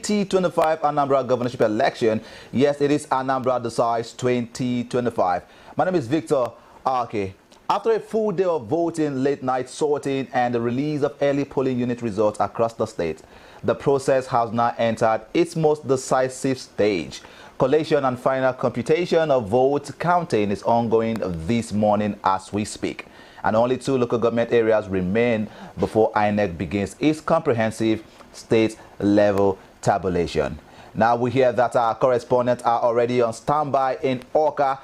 2025 Anambra governorship election. Yes, it is Anambra Decides 2025. My name is Victor Arke. After a full day of voting, late night sorting, and the release of early polling unit results across the state, the process has now entered its most decisive stage. Collation and final computation of vote counting is ongoing this morning as we speak. And only 2 local government areas remain before INEC begins its comprehensive state-level tabulation. Now we hear that our correspondents are already on standby in Awka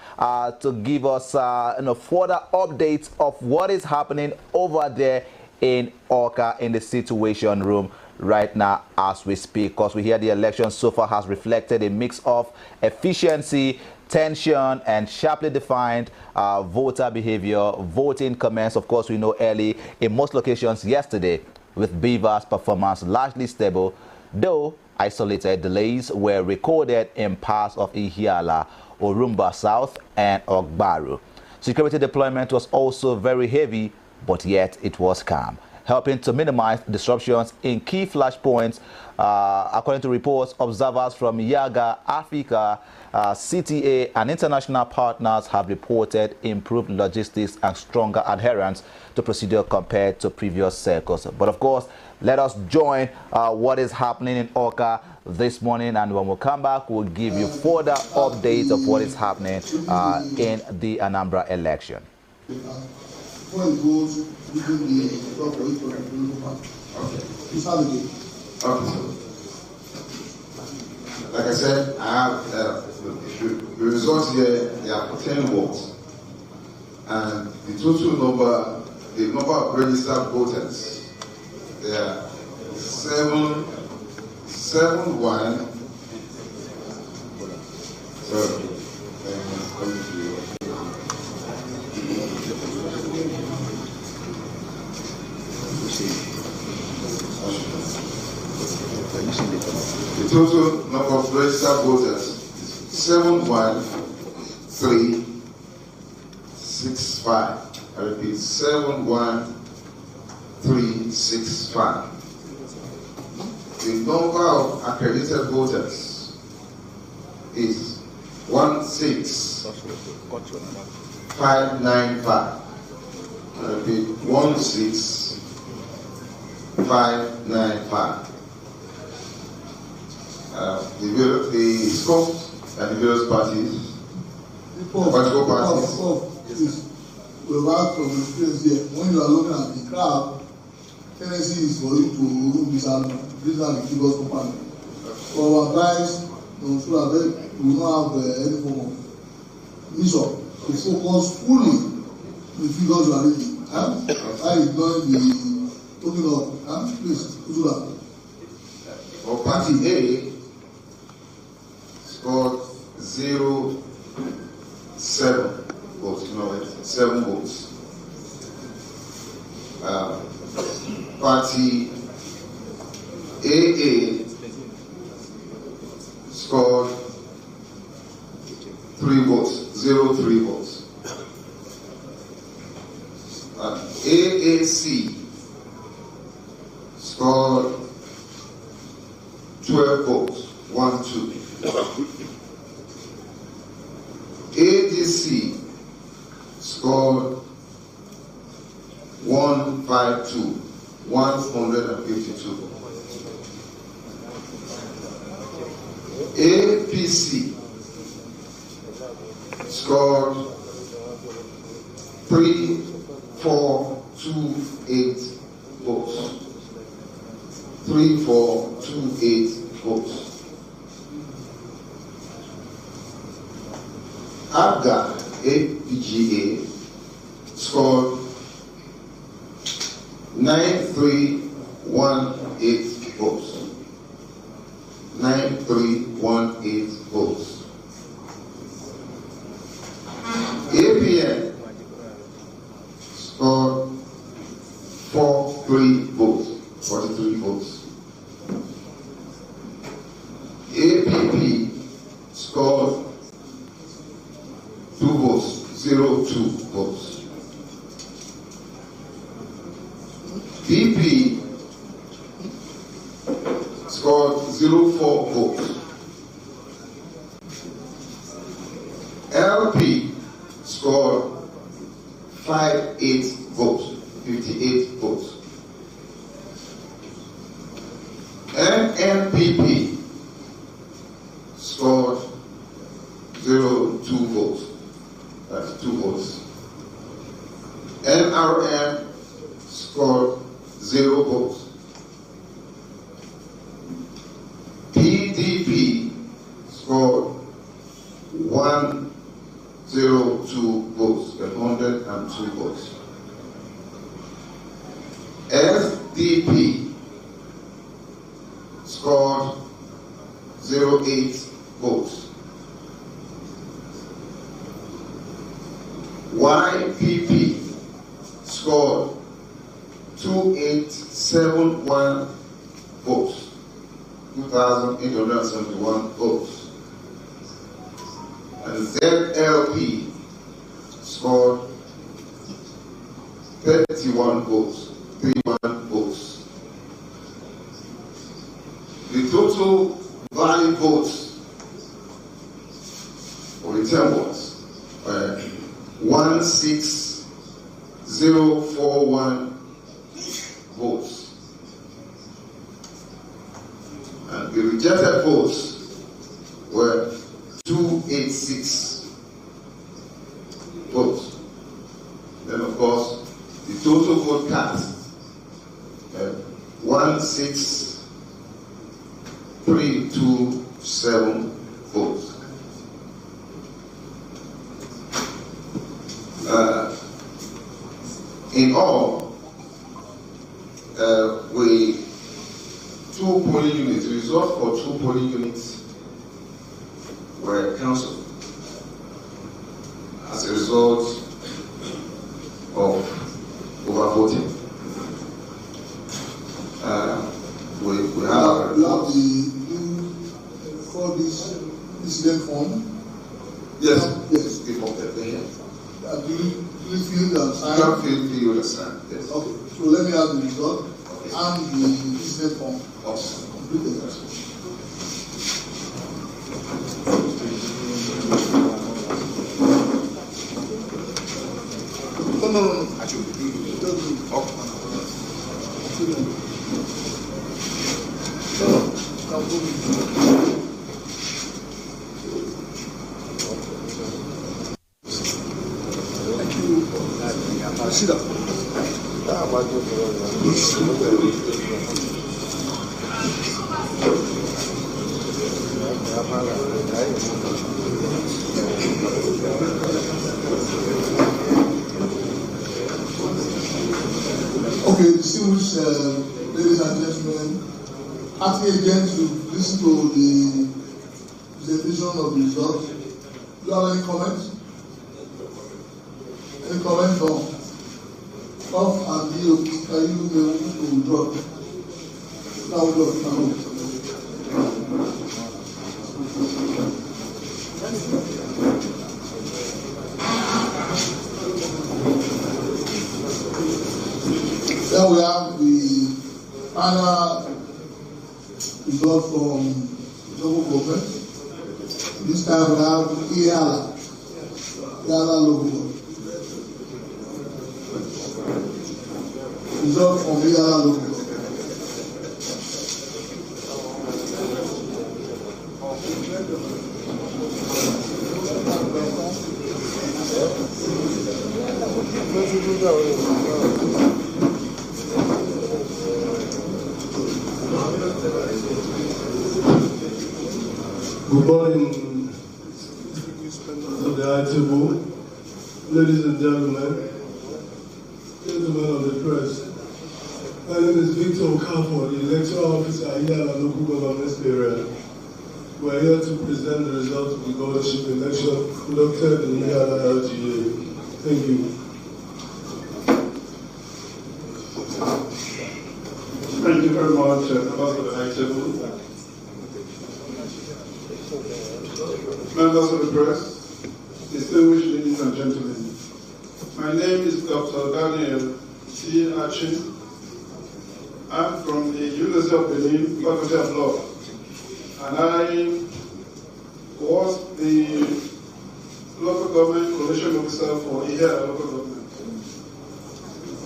to give us further updates of what is happening over there in Awka in the situation room right now as we speak. Because we hear the election so far has reflected a mix of efficiency, tension, and sharply defined voter behavior. Voting commenced, of course, we know early in most locations yesterday, with Beaver's performance largely stable, though isolated delays were recorded in parts of Ihiala, Orumba South, and Ogbaru. Security deployment was also very heavy, but yet it was calm, helping to minimize disruptions in key flashpoints. According to reports, observers from Yaga, Africa, CTA, and international partners have reported improved logistics and stronger adherence to procedure compared to previous circles. But of course, let us join what is happening in Awka this morning, and when we come back, we'll give you further updates of what is happening in the Anambra election. Like I said, I have the results here. They are for 10 votes, and the total number, the number of registered voters, they are 7 1. Sorry. The total number of registered voters is 71365. I repeat, 71365. The number of accredited voters is 16595. I repeat, 16595. The scope and the various parties, political parties. We've had some experience here. When you are looking at the crowd, tendency is for you to room this and the previous company. For our guys, so that we will not have any form of mission to focus fully on the figures you are reading. I ignoring the talking of, please do that. For party A, scored 0-7 votes, 7 votes. Party AA scored 3 votes, 0-3 votes. AAC scored 12 votes, 1-2. ADC scored 152, 152. APC scored 3428 votes. 3428 votes. APGA, APGA scored 9318 votes. 9318 votes. APN scored 43 votes. 43 votes. APP scored 2 votes, 0-2 votes. BP scored 0-4 54 votes. LP scored 58 votes, 58 votes. NNPP scored 2 votes. That's 2 votes. NRM scored 0 votes. PDP scored 102 votes, 102 votes. SDP scored 08 votes. YPP scored 2871 votes, 2,871 votes. And ZLP scored 31 votes, 31 votes. The total valid votes for the 10 votes 16041 votes. And the rejected votes were 286 votes. Then, of course, the total vote cast 16327 votes. In all, we 2 polling units, the result for 2 polling units were cancelled as a result of overvoting. We have for this incident form. Yes, yes. The form that they have. Do you feel that sign? You understand? Yes. Okay, so let me have the result and the incident form. Awesome. Completed. No. I should be. Thank you. Sit down. Okay, distinguished ladies and gentlemen, asking again to listen to the presentation of the results. Do you have any comments? Any comments? No. Off and you can you drop. Now drop. Then we have the final result from the local government. This time we have Iala local. Result from Iala local. Good morning to the ITV, ladies and gentlemen of the press. My name is Victor Okafor, the Electoral Officer at Yala Local Government Area. We are here to present the results of the governorship election conducted in Yala LGA. Thank you. Thank you very much, members of the ITV. Members of the press, distinguished ladies and gentlemen. My name is Dr. Daniel C. Achin. I'm from the University of Benin, Faculty of Law. I and I was the local government coalition officer for Ihia local government.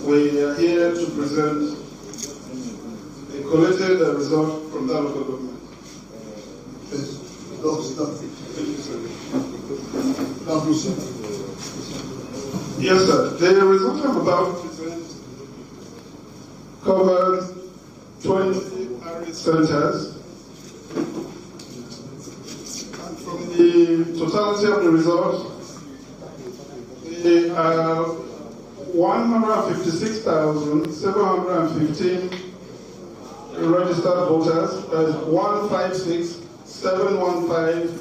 We are here to present a collated result from that local government. Yes, sir. The result I'm about to present covers 20 arid centers. And from the totality of the results, there are 156,715 registered voters. That is 156,715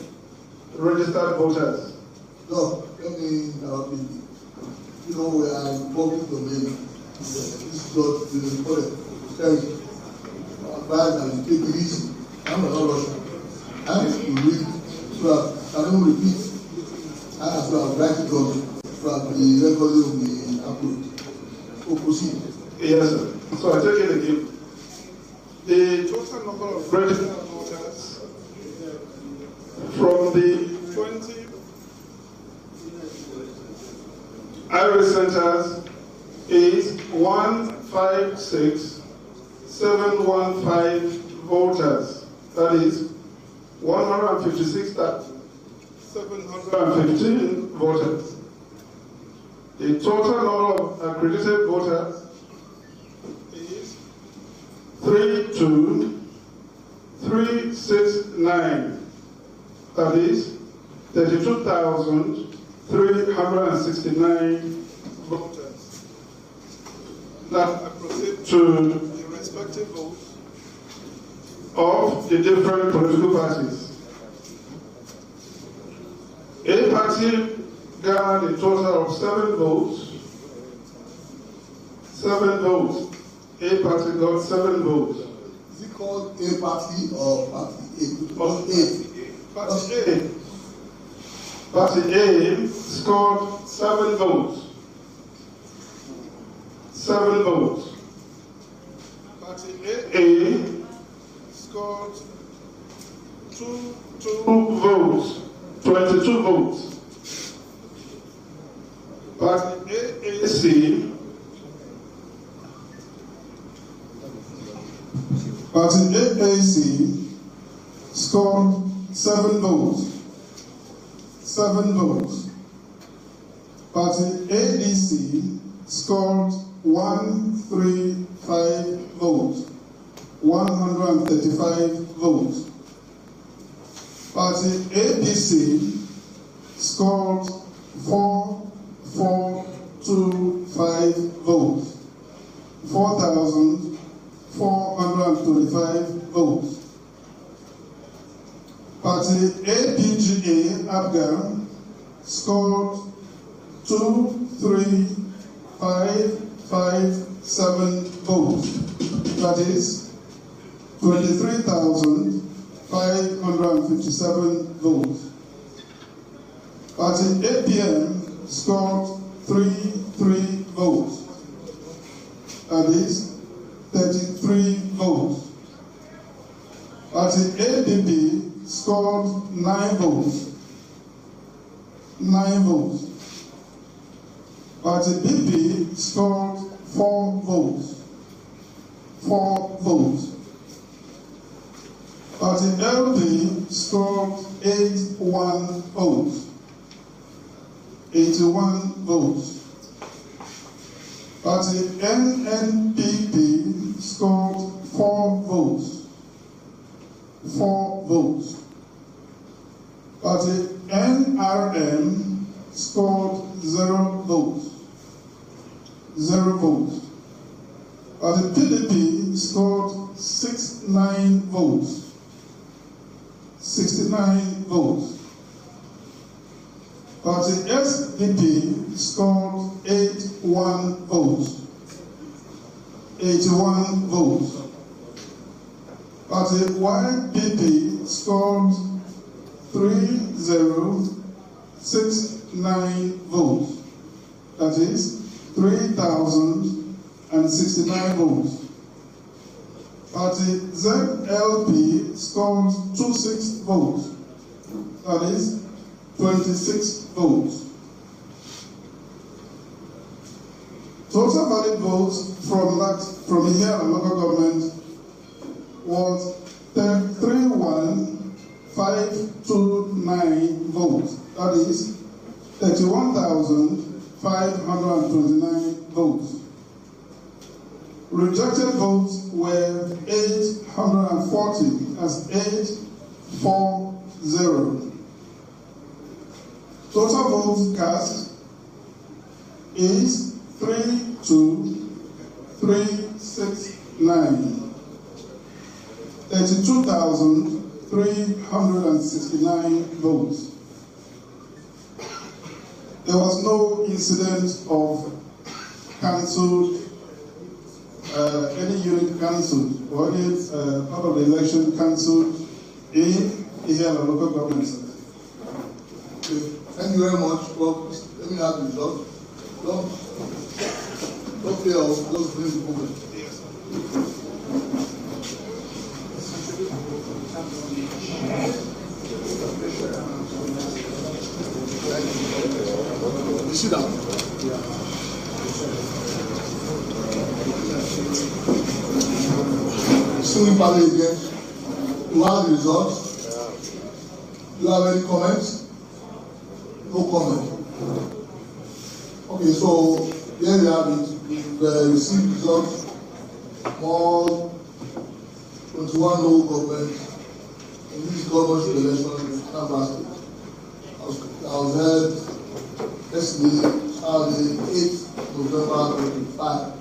registered voters. No, let me you know, we are in public domain. This is not the important. Thank you. Advise that you take it easy. I'm not Russian. I need to read so that I don't repeat. I have to write it down from the recording of the upload. So proceed. Yes, sir. So I take it again. The total number of registered voters from the 20 Irish centers is 156,715 voters. That is 156,715 voters. The total number of accredited voters is 32,369. That is 32,369 voters. Now I proceed to the respective votes of the different political parties. A party garnered a total of 7 votes. 7 votes. A party got 7 votes. Is it called A party or party A? Party A. Party A scored 7 votes. 7 votes. Party AA scored 2 votes. 22 votes. Party AAC scored 7 votes. 7 votes. Party ADC scored 135 votes. 135 votes. Party APC scored 425 votes. 4,425 votes. Party APGA Afghan scored 23,557 votes. That is 23,557 votes. Party APM scored 33 votes. That is 33 votes. Party ADP scored 9 votes. 9 votes. Party BP scored 4 votes. 4 votes. Party LP scored 81 votes. 81 votes. Party NNPP scored 4 votes. 4 votes. Party NRM scored 0 votes. 0 votes. Party PDP scored 69 votes. 69 votes. Party SDP scored 81 votes. 81 votes. Party YPP scored 3,069 votes. That is 3,069 votes. Party ZLP scored 26 votes. That is 26 votes. Total valid votes from here and local government was 31,529 votes. That is 31,529 votes. Rejected votes were 840, that's 840. Total votes cast is 32,369. 32,369 votes. There was no incident of cancelled, any unit cancelled, or any part of the election cancelled in here at local government. Okay. Thank you very much. Well, let me have the result. Don't fear of those bring the problem. You sit down. Singing party again. You have the results. Do you have any comments? No comment. Okay, so here you have it. We've received results. More 21 local government in this governorship election in Anambra State. I was held yesterday, Saturday, 8th November 2025.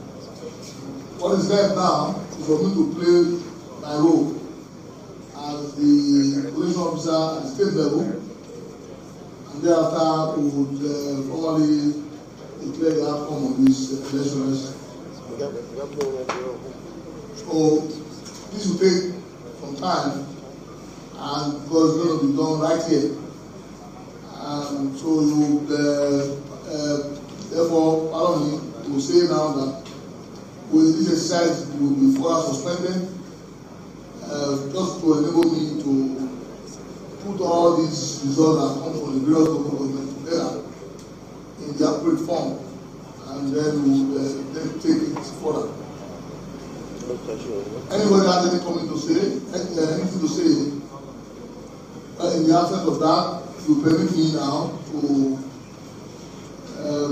What is left now is for me to play my role as the election officer at the state level, and thereafter we would formally declare the outcome of these elections. So this will take some time, and because it's going to be done right here. So you would, therefore, pardon me, to say now that with this exercise will be further suspended, just to enable me to put all these results that come from the various local government together in the appropriate form, and then we will then take it further. Anybody has any comment to say? Anything to say? In the absence of that, you permit me now to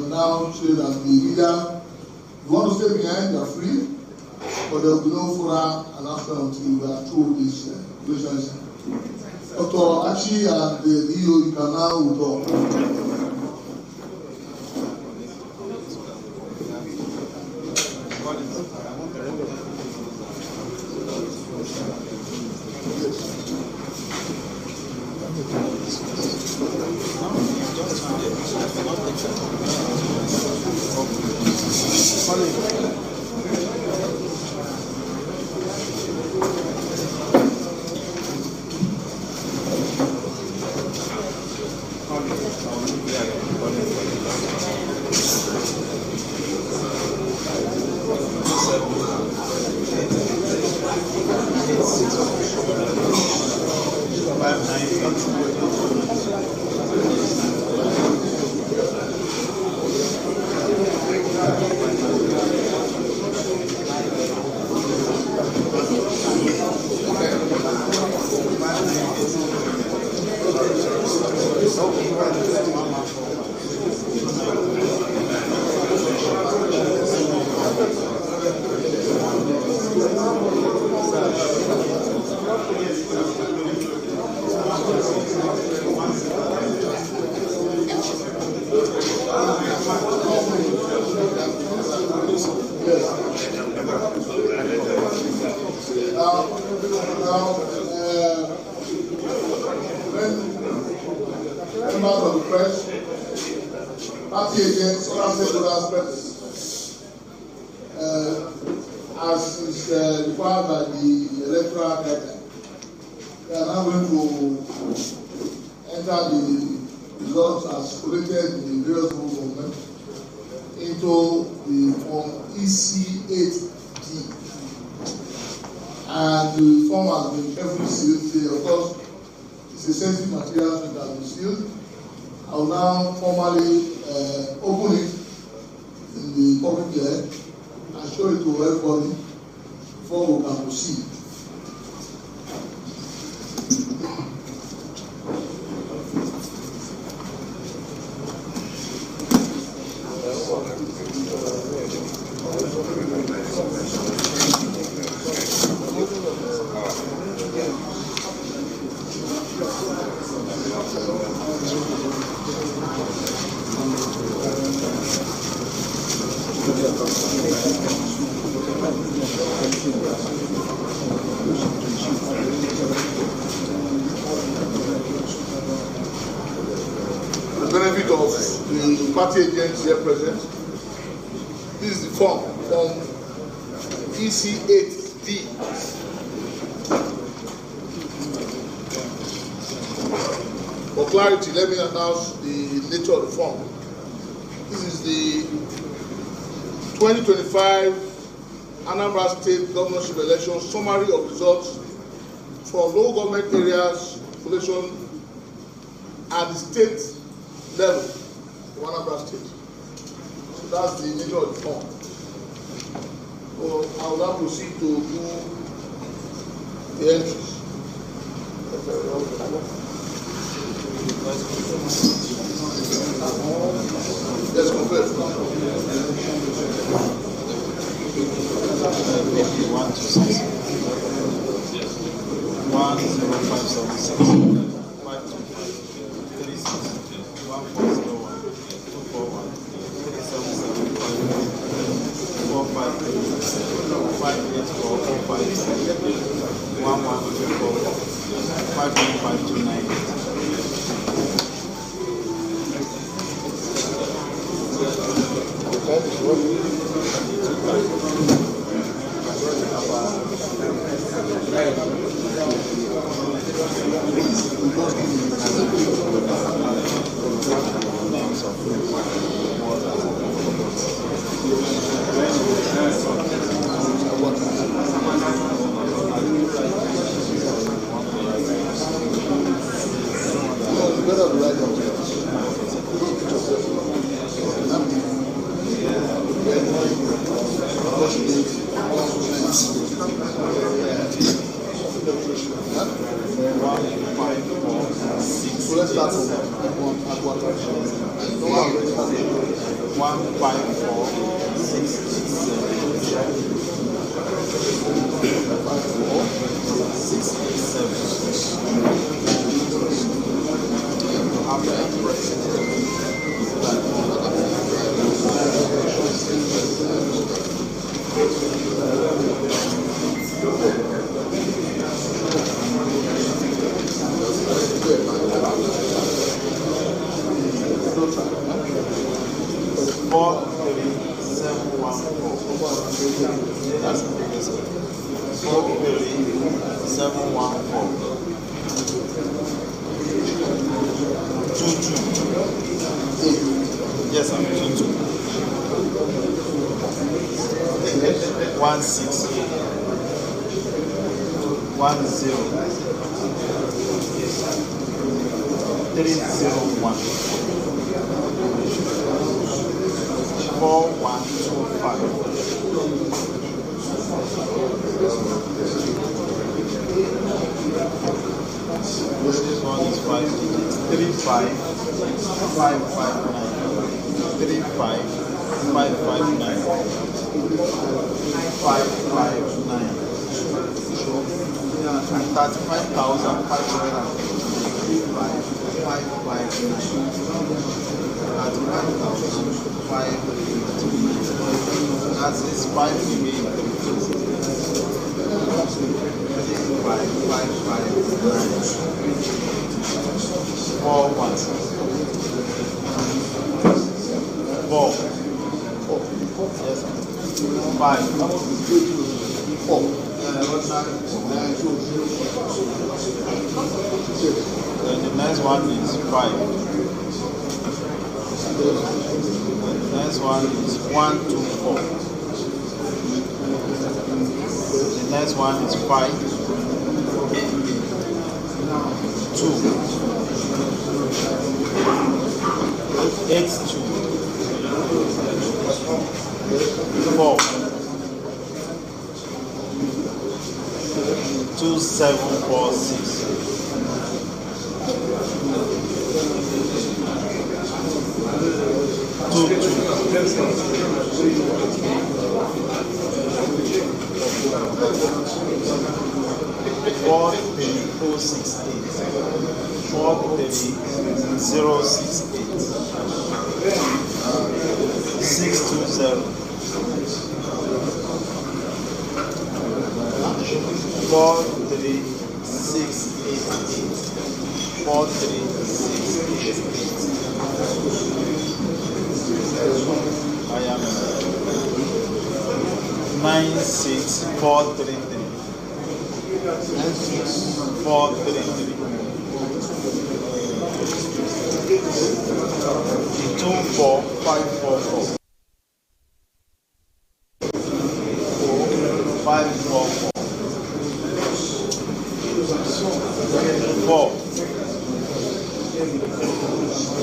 now say that the leader, you want to stay behind, you are free, but there will be no further announcement until we are through this relationship. Dr. Achi and the EO, you can now withdraw. Members of the press, party agents, other stakeholders present, as is required by the electoral guideline. We are now going to enter the results as collated in the various rules of government into the form EC8D. and the form has been carefully sealed. Of course, it's a sensitive material, so it has been sealed. I will now formally open it in the public there and show it to everybody before we can proceed. The benefit of the party agents here present, this is the form EC8D. For clarity, let me announce the nature of the form. This is the 2025 Anambra State Governorship Election Summary of Results for local government areas population at the state level of Anambra State. So that's the nature of the form. So I will now proceed to do the entries. Let's compare. 1 to 6. 1 0 5 7 6 5 2 3 6 1 4 0 1 2 4 1 3 7 7 5 4 5 3 5 8 4 4 5 1 1 2 4 5 1 5 2 9 Yes, I'm 2 2. 1 6 1 0 3 0 1 4 1 2 5 This one is 5 digits. 3 5 5 5 9 3 5 5 5 9 5 5 9 and 35,500 that is 5 remain 5 4 1 4 yes 5 4 then the next one is 5. The next one is 1 2 4. The Next one is 5, 2, 8, 2, 4, 2, 7, 4, 6. 2, 2. 4, 3, 4, 6, 8. 4, 3, 0, 6, 8. 6, 2, 0. 4, 3, 6, 8, 8. 4, 3, 6, 8, 8. I am 9, 6, 4, 3, 3. 4, 3, 3. 2, 4, 5, 4, 4. 5, 4, 4. 4,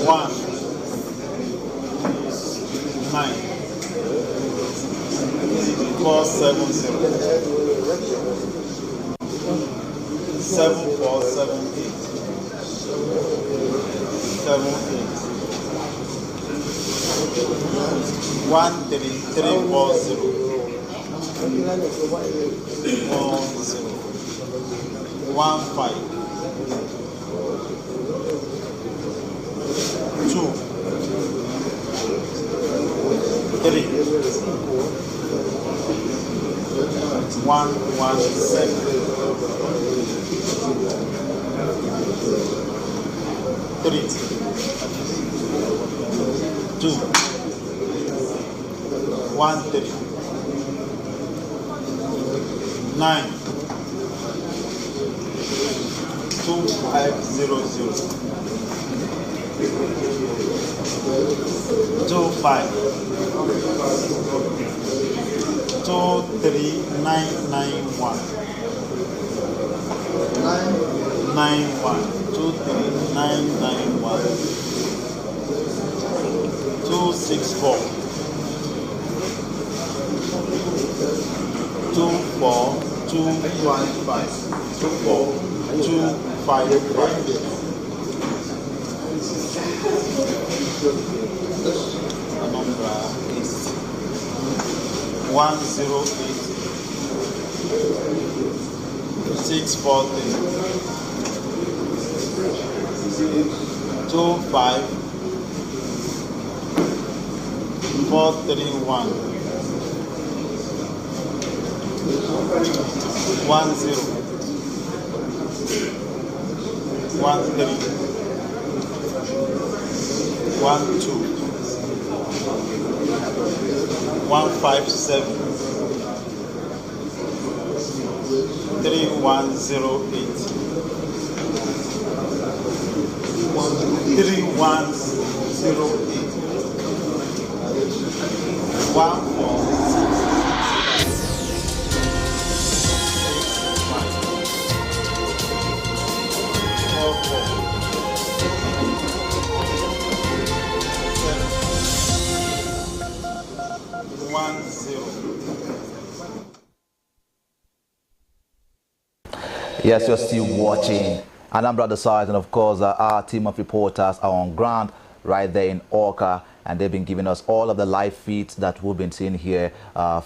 1, 9, 4, 7, 0. 7, 4, 7, 8. 7, 8. 1, 3, 3, 4, 0. 4, 0. 1, 5. 2, 3. 1, 1, 7. 3, 2, 1, 3, 9, 2, 5, 0, 0, 2, 5, 2, 3, 9, 9, 1, 9, 1, 2, 3, 9, 9, 1, 2, 6, 4, 2, 4, 2, 1, 5, 2, 4, 2, 5, 5. Anambra is 108 643 25 431 10 13 12 157 3108 3108 Yes, you're still watching Anambra the side, and of course our team of reporters are on ground right there in Orca, and they've been giving us all of the live feeds that we've been seeing here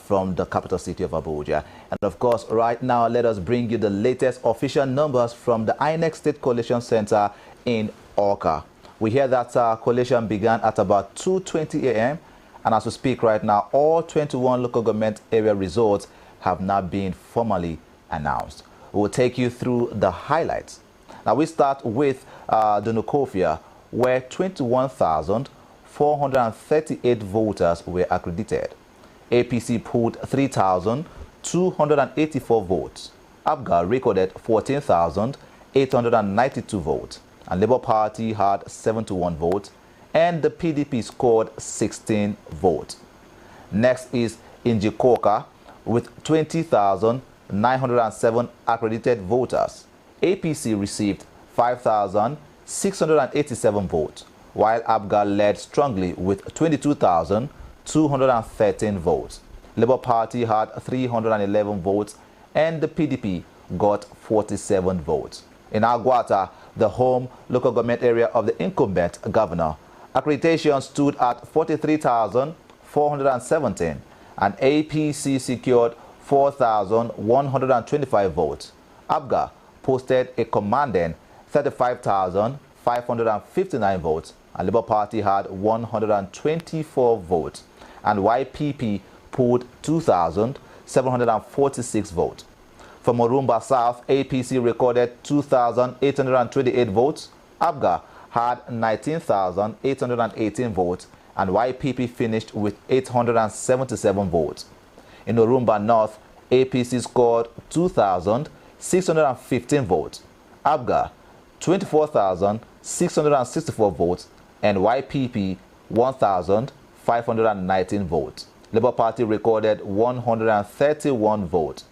from the capital city of Abuja. And of course, right now, let us bring you the latest official numbers from the INEC State Coalition Center in Orca. We hear that coalition began at about 2:20 a.m. and as we speak right now, all 21 local government area results have now been formally announced. We will take you through the highlights. Now we start with the Nukofia, where 21,438 voters were accredited. APC pulled 3,284 votes. APGA recorded 14,892 votes. And Labour Party had 71 votes. And the PDP scored 16 votes. Next is Injikoka with 20,000 5,907 accredited voters. APC received 5,687 votes, while APGA led strongly with 22,213 votes. Labour Party had 311 votes and the PDP got 47 votes. In Aguata, the home local government area of the incumbent governor, accreditation stood at 43,417 and APC secured 4,125 votes. APGA posted a commanding 35,559 votes and Labour Party had 124 votes and YPP polled 2,746 votes. For Morumba South, APC recorded 2,828 votes, APGA had 19,818 votes and YPP finished with 877 votes. In Orumba North, APC scored 2,615 votes, APGA 24,664 votes and YPP 1,519 votes. Labour Party recorded 131 votes.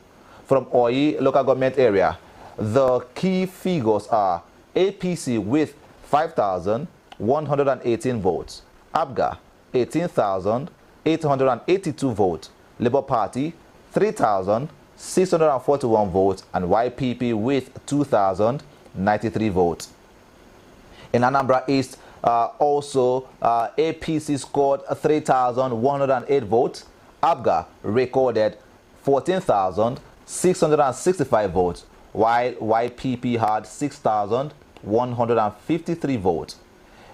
From Oyi local government area, the key figures are APC with 5,118 votes, APGA 18,882 votes, Labour Party 3,641 votes and YPP with 2,093 votes. In Anambra East, APC scored 3,108 votes, APGA recorded 14,665 votes, while YPP had 6,153 votes.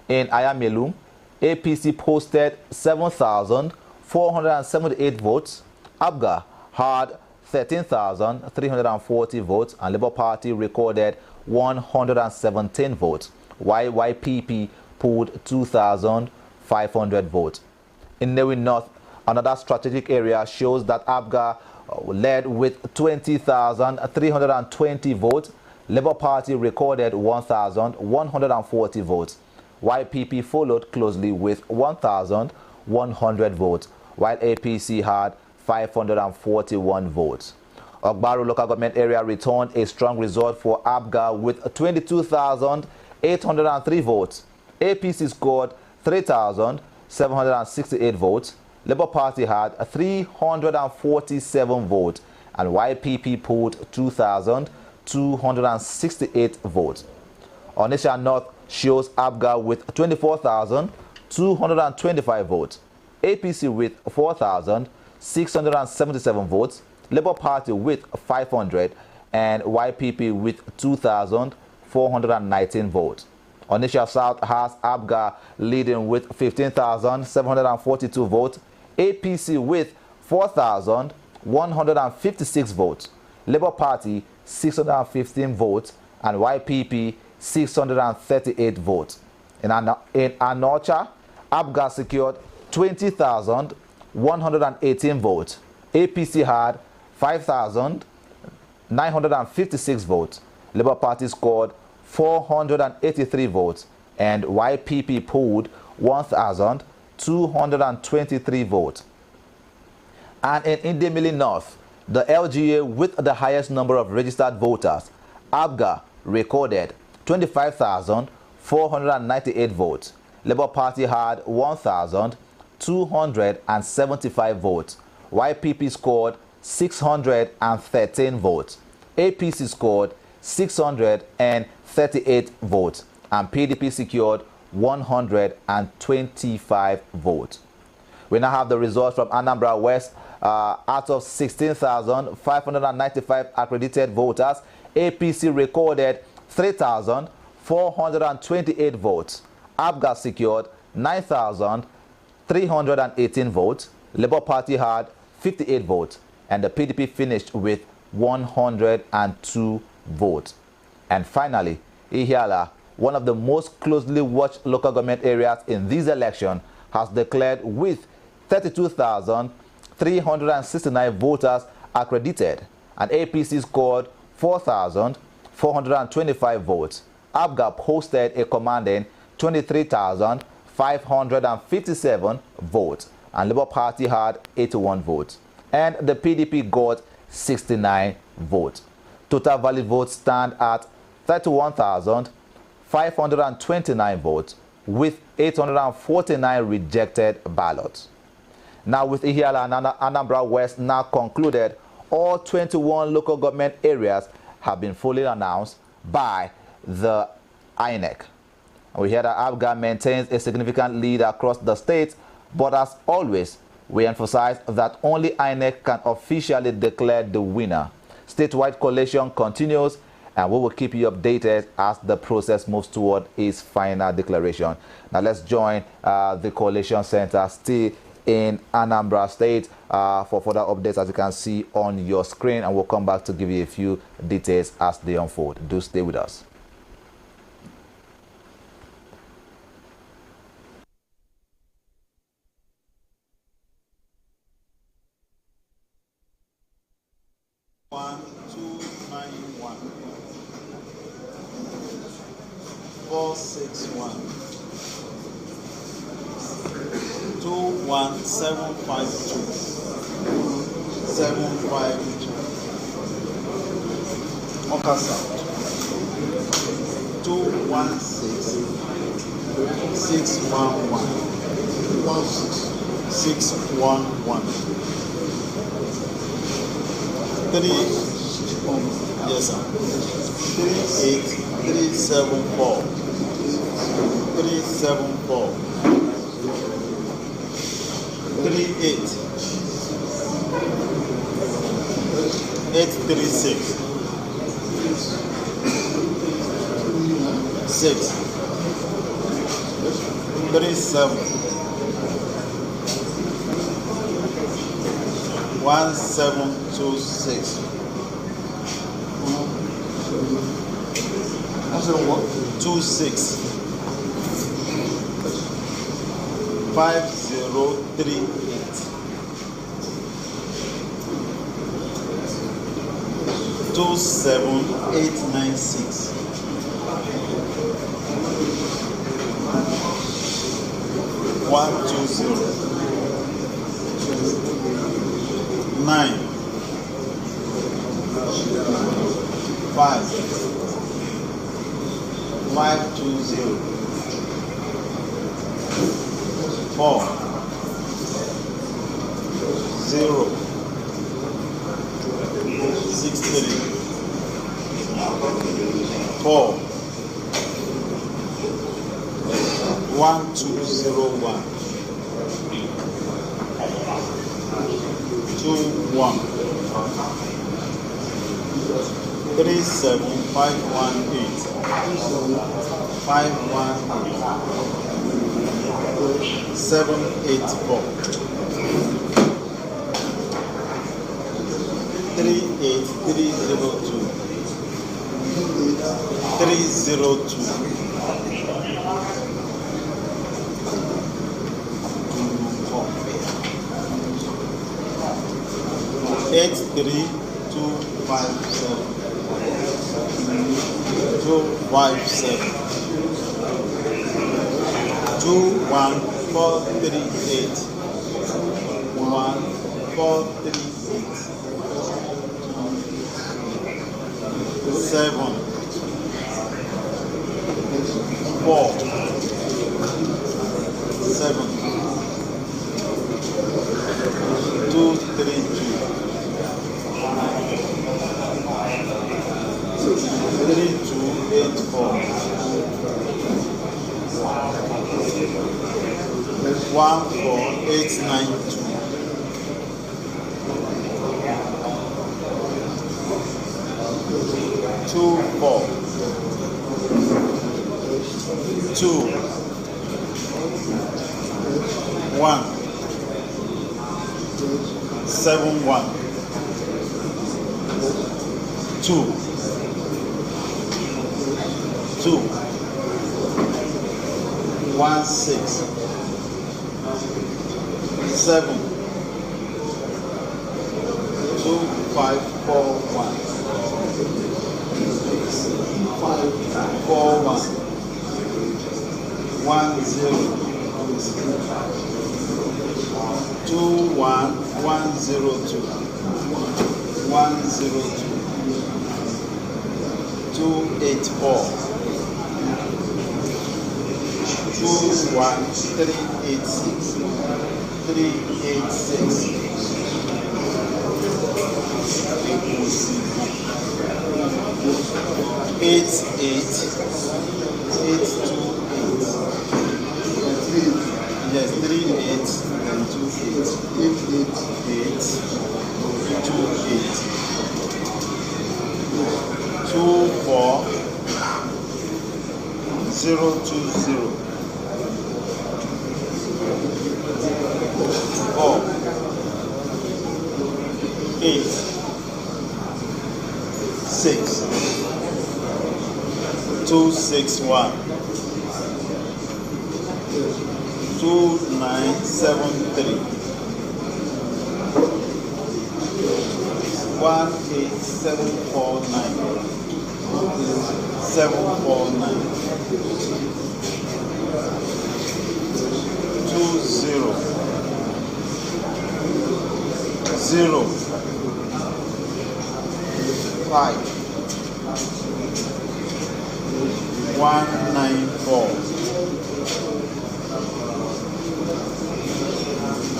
In Ayamelum, APC posted 7,478 votes, APGA had 13,340 votes and Labour Party recorded 117 votes, while YPP polled 2,500 votes. In Newi North, another strategic area shows that APGA led with 20,320 votes. Labour Party recorded 1,140 votes. YPP followed closely with 1,100 votes, while APC had 541 votes. Ogbaru local government area returned a strong result for APGA with 22,803 votes. APC scored 3,768 votes. Labour Party had 347 votes and YPP polled 2,268 votes. Onitsha North shows APGA with 24,225 votes, APC with 4,677 votes, Labour Party with 500 and YPP with 2,419 votes. Onitsha South has APGA leading with 15,742 votes, APC with 4,156 votes, Labour Party 615 votes and YPP 638 votes. In Anocha, APGA secured 20,118 votes. APC had 5,956 votes. Labour Party scored 483 votes and YPP polled 1,223 votes. And in Indemili North, the LGA with the highest number of registered voters, APGA recorded 25,498 votes. Labour Party had 1,275 votes. YPP scored 613 votes. APC scored 638 votes. And PDP secured 125 votes. We now have the results from Anambra West. Out of 16,595 accredited voters, APC recorded 3,428 votes. APGA secured 9,318 votes. Labour Party had 58 votes. And the PDP finished with 102 votes. And finally, Ihiala, one of the most closely watched local government areas in this election, has declared with 32,369 voters accredited, and APC scored 4,425 votes. APGA posted a commanding 23,557 votes, and Labour Party had 81 votes, and the PDP got 69 votes. Total valid votes stand at 31,529 votes, with 849 rejected ballots. Now, with Ihiala and Anambra West now concluded, all 21 local government areas have been fully announced by the INEC. We hear that ABGA maintains a significant lead across the state, but as always, we emphasize that only INEC can officially declare the winner. Statewide collation continues, and we will keep you updated as the process moves toward its final declaration. Now let's join the Coalition Center still in Anambra State for further updates, as you can see on your screen, and we'll come back to give you a few details as they unfold. Do stay with us. One, 291, 461, 21752, 752, Oka South, 216, 611, 611. 3, yes sir, 38374, 374, 38, 836, 6, 37, 1726, 26, 5038, 27896, 120, 9, 5, 520, 4, 0, 63, 4, 1201, 21, 37518, 518, 784, 38302, 302, 83257, 257, 21438, 1438, 7, 4, 7, 232, 3284, 14892, 24, 2, 1, 71, 2, 2, 1, 6, 7, 2, 5, 4, 1, 5, 4, 1, 1, 0, 2, 1, 1, 0, 2, 1, 0, 2. 284 21386 386 88 yes 38 and 28 888 24 020 4 8 6 261 2973 18749 749 20 0 5 194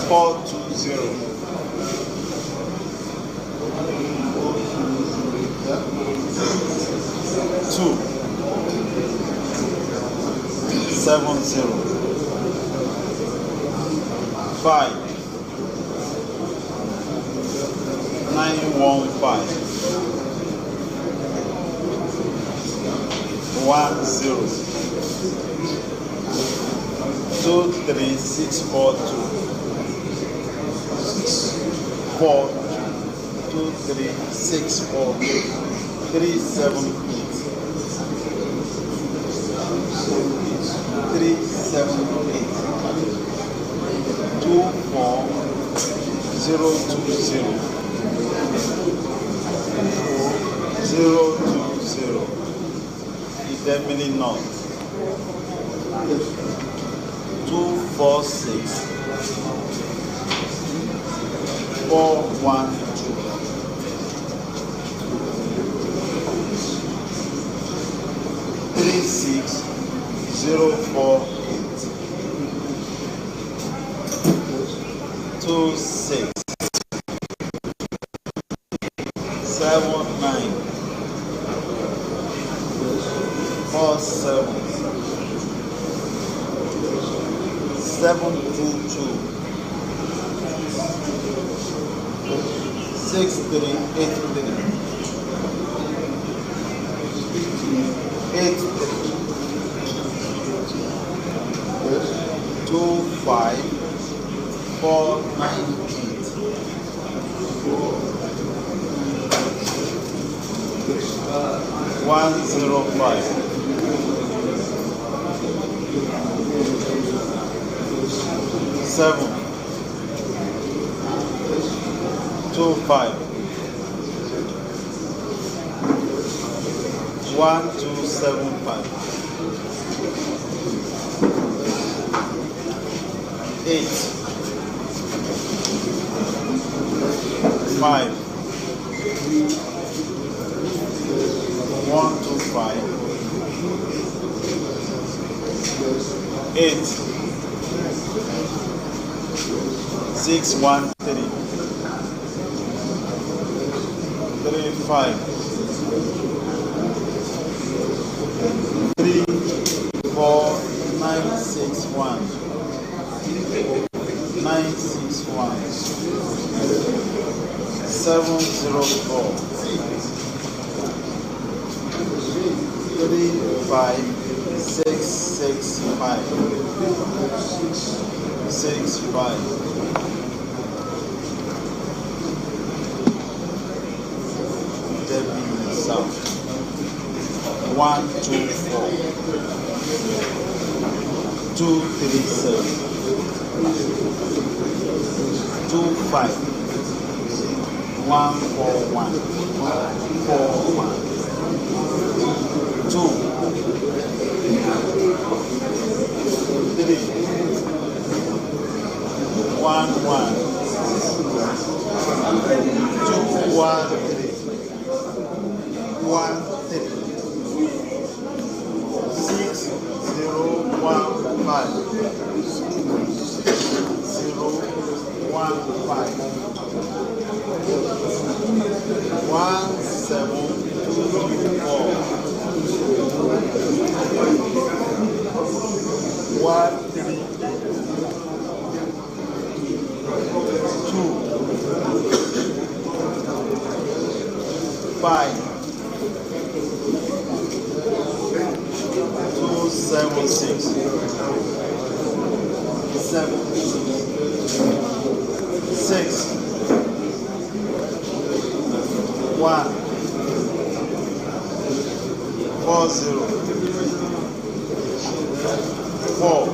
420 2 70 5 915 10 23642 4 23642 378 378 24 020 020 Idemili North 246 412 36048 26 79 47 722 6383 83 25 498 105 7 25 1275 8 5 125 8 613 35 34961 961 704 35665 65 Debbie South 124 237 25 141 41 2 3 1 1 2 1 3 1 3 5 0 1 5 1 7 2 4 1 3 2 5 2 7 6 7 6 1 4 0 4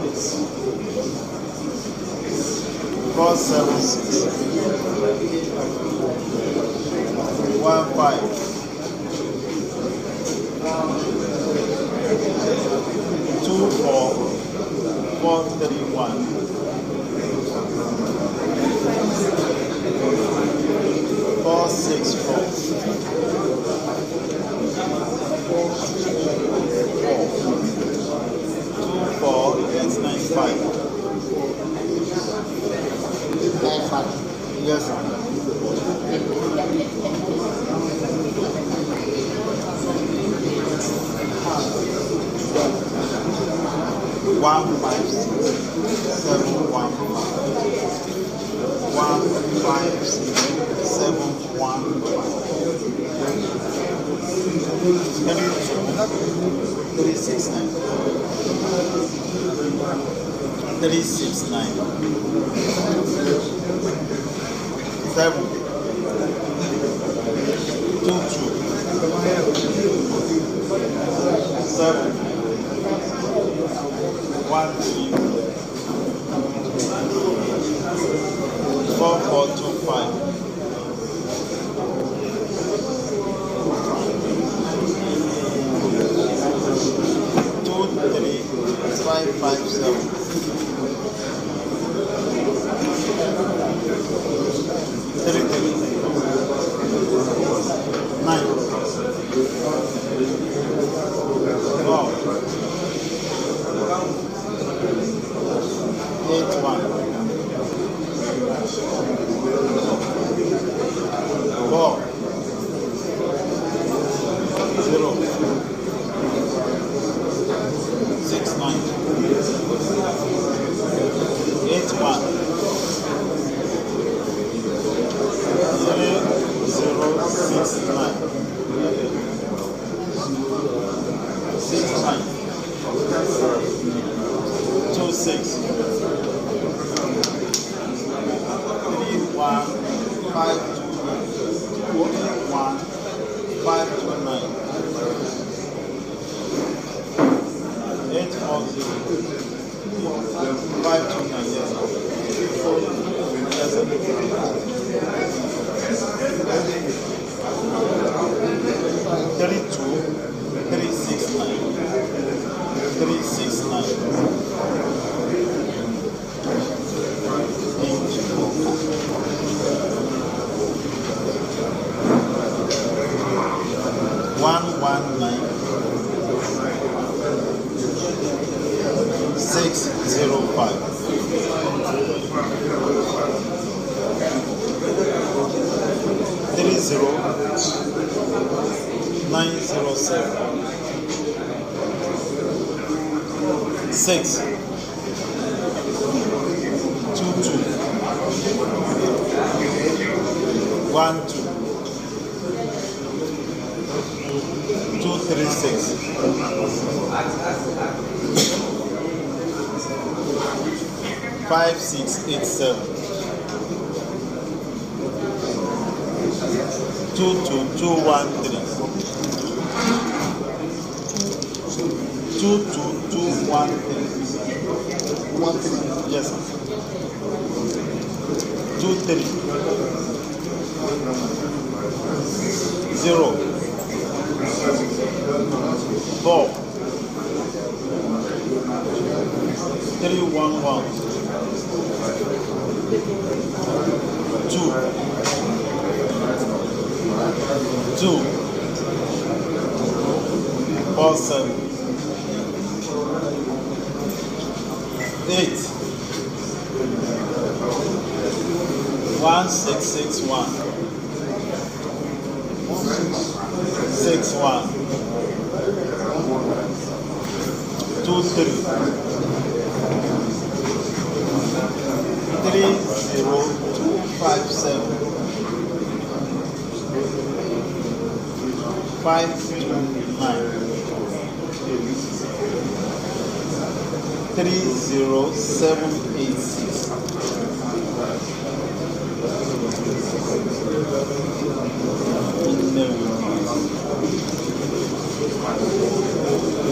4 7 6 1 5 2 4 4 3 1 4 6 4 2 4 8 9 5 yes sir. 1 5 6 7 1 1 5 6 7 1 3 6 9 3 6 9 7 2 2 7 1 3 4 4 2 5 2 3 5 5 7 3 3 9 wow 8 1 4 0 6 9 8 1 0 6 9 6 9 2 6 3 1 5 2 1 5 2 9 8 4 0 5 2 9 yes sir. Yes sir. 32 3 6 9 3 6 9 1 1 9 6 0 5 3 0 9 0 7 6 2 2 1 2 2 3 6 5 6 8 7 2 2 2 1 3 2 2 2 1 3 1 3 yes sir. 2 3 0 4 3 1 1 2 2 4 7 8 1661 61 23 30257 529 30786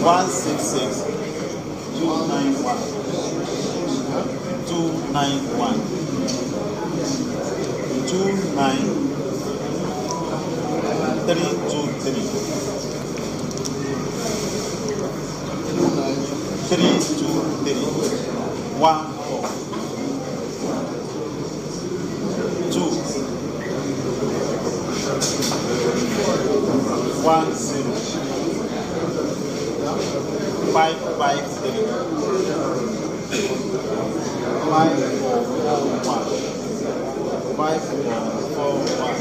166 291 291 29 323 323 14 2 10 553 5441 5441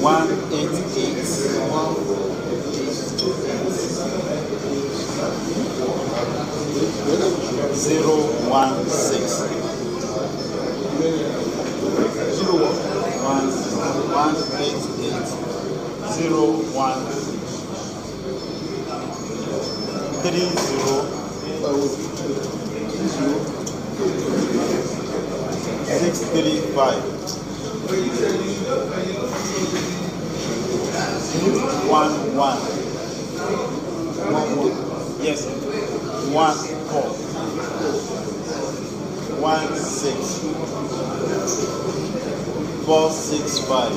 188 0 1 635. 11. Yes. 14. 16. 465.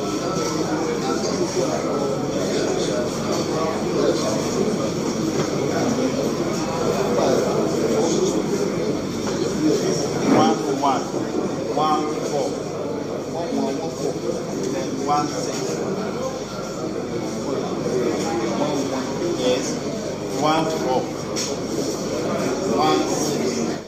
11. 14. Then 16. Yes. 14. 16.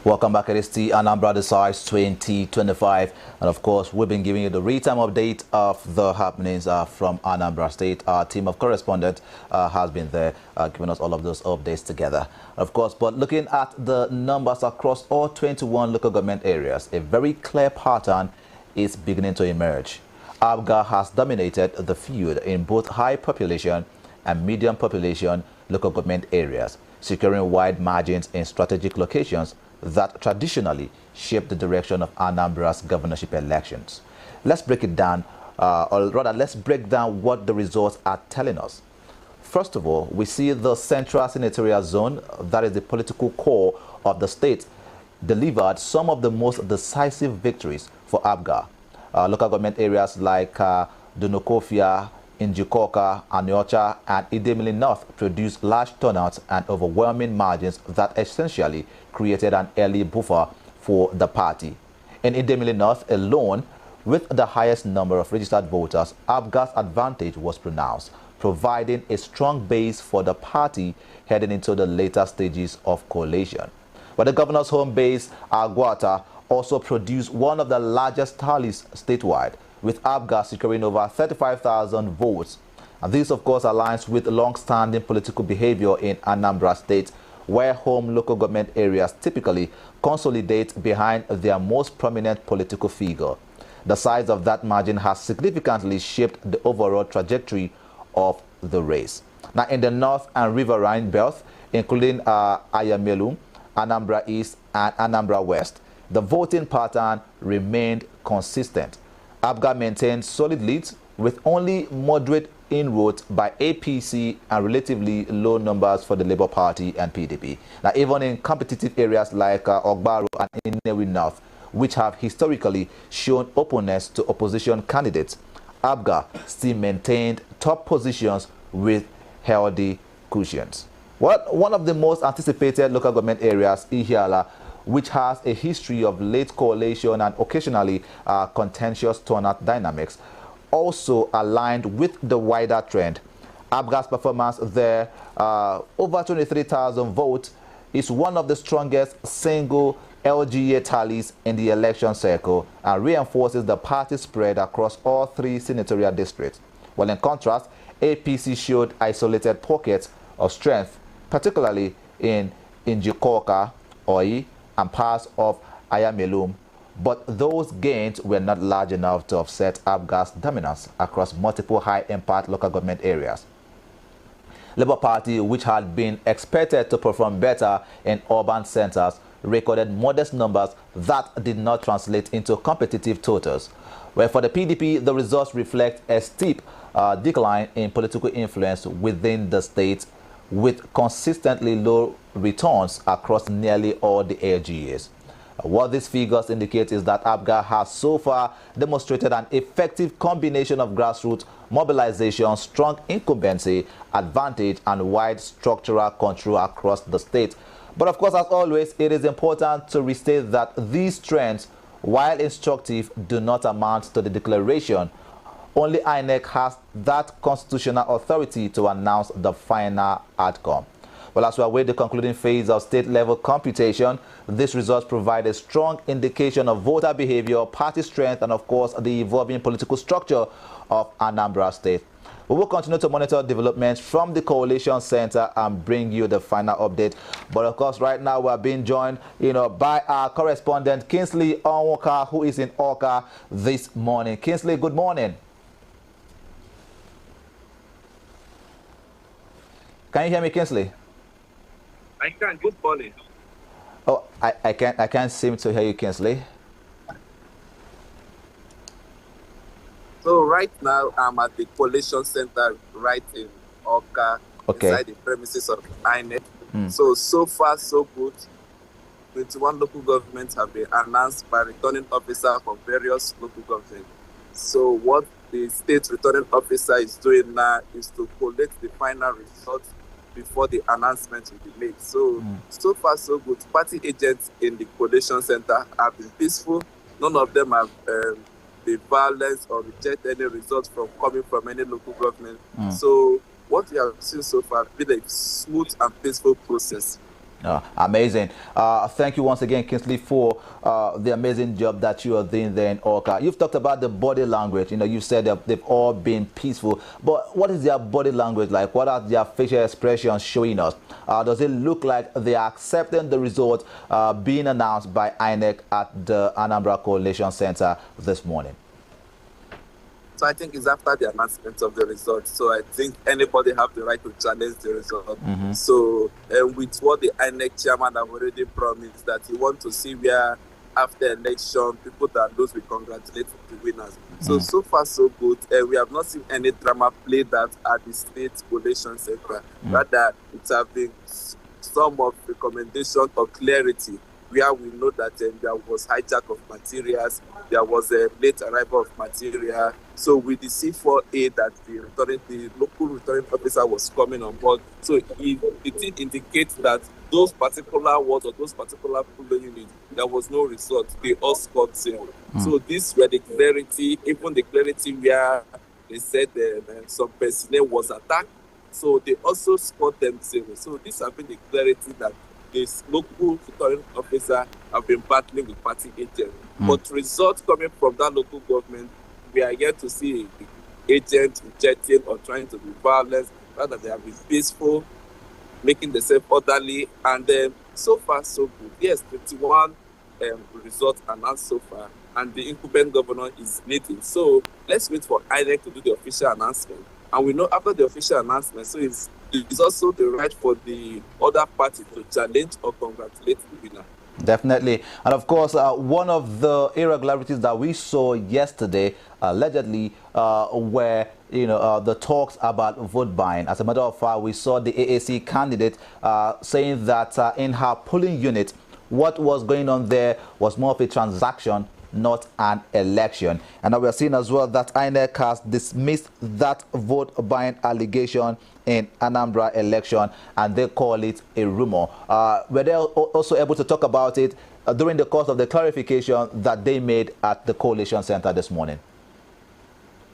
Welcome back. It is the Anambra Decides 2025. And of course, we've been giving you the real-time update of the happenings from Anambra State. Our team of correspondents has been there giving us all of those updates together. Of course, but looking at the numbers across all 21 local government areas, a very clear pattern is beginning to emerge. ABGA has dominated the field in both high population and medium population local government areas, securing wide margins in strategic locations that traditionally shape the direction of Anambra's governorship elections. Let's break it down, or rather, let's break down what the results are telling us. First of all, we see the Central Senatorial Zone, that is the political core of the state, delivered some of the most decisive victories for ABGA. Local government areas like Dunokofia, Njikoka, Aniocha, and Idemili North produced large turnouts and overwhelming margins that essentially created an early buffer for the party. In Idemili North alone, with the highest number of registered voters, ABGA's advantage was pronounced, providing a strong base for the party heading into the later stages of coalition. But the governor's home base, Aguata, also produced one of the largest tallies statewide, with ABGA securing over 35,000 votes. And this, of course, aligns with long-standing political behavior in Anambra State, where home local government areas typically consolidate behind their most prominent political figure. The size of that margin has significantly shaped the overall trajectory of the race. Now, in the North and Riverine Belt, including Ayamelum, Anambra East, and Anambra West, the voting pattern remained consistent. ABGA maintained solid leads with only moderate inroads by APC and relatively low numbers for the Labour Party and PDP. Now, even in competitive areas like Ogbaro and Inewi North, which have historically shown openness to opposition candidates, ABGA still maintained top positions with healthy cushions. Well, one of the most anticipated local government areas, Ihiala, which has a history of late coalition and occasionally contentious turnout dynamics, also aligned with the wider trend. ABGA's performance there, over 23,000 votes, is one of the strongest single LGA tallies in the election cycle and reinforces the party spread across all three senatorial districts. While in contrast, APC showed isolated pockets of strength, particularly in Njikoka, Oi, and parts of Ayamelum, but those gains were not large enough to offset ABGA's dominance across multiple high-impact local government areas. Labour Party, which had been expected to perform better in urban centers, recorded modest numbers that did not translate into competitive totals. Where for the PDP, the results reflect a steep decline in political influence within the state, with consistently low returns across nearly all the LGAs. What these figures indicate is that ABGA has so far demonstrated an effective combination of grassroots mobilization, strong incumbency, advantage, and wide structural control across the state. But of course, as always, it is important to restate that these trends, while instructive, do not amount to the declaration. Only INEC has that constitutional authority to announce the final outcome. Well, as we await the concluding phase of state-level computation, these results provide a strong indication of voter behavior, party strength, and of course, the evolving political structure of Anambra State. We will continue to monitor developments from the Coalition Center and bring you the final update. But of course, right now we are being joined, by our correspondent Kingsley Onwoka, who is in Awka this morning. Kingsley, good morning. Can you hear me, Kingsley? I can. Good morning. Oh, I can't seem to hear you, Kingsley. So right now I'm at the Coalition Center right in Awka, inside the premises of INEC. So far so good. 21 local governments have been announced by returning officers from various local governments. So what the state returning officer is doing now is to collect the final results before the announcement will be made. So far so good. Party agents in the Coalition Center have been peaceful. None of them have been violent or reject any results from coming from any local government. So what we have seen so far has been a smooth and peaceful process. Amazing. Thank you once again, Kingsley, for the amazing job that you are doing there in Awka. You've talked about the body language. You said that they've all been peaceful. But what is their body language like? What are their facial expressions showing us? Does it look like they are accepting the result being announced by INEC at the Anambra Coalition Center this morning? So I think it's after the announcement of the result. So I think anybody have the right to challenge the result. So with what the INEC chairman have already promised, that he want to see where after election people that lose will congratulate the winners. So far so good. We have not seen any drama played out at the state coalition center. Rather, it has been some of recommendation or clarity, where we know that there was hijack of materials, there was a late arrival of material. So with the C4A that the local returning officer was coming on board, so it indicates that those particular wards or those particular polling units, there was no result. They all scored 0. So this were the clarity, even the clarity where they said some personnel was attacked. So they also scored them 0. So this has been the clarity that this local returning officer have been battling with party agents. But results coming from that local government, we are yet to see agents rejecting or trying to be violent. Rather, they have been peaceful, making themselves orderly, and so far so good. Yes, 21 results announced so far, and the incumbent governor is leading. So let's wait for INEC to do the official announcement. And we know after the official announcement, so it's also the right for the other party to challenge or congratulate the winner. Definitely. And of course, one of the irregularities that we saw yesterday, allegedly, were the talks about vote buying. As a matter of fact, we saw the AAC candidate saying that in her polling unit, what was going on there was more of a transaction, not an election. And now we are seeing as well that INEC has dismissed that vote buying allegation in Anambra election, and they call it a rumor. Were they also able to talk about it during the course of the clarification that they made at the Coalition Center this morning?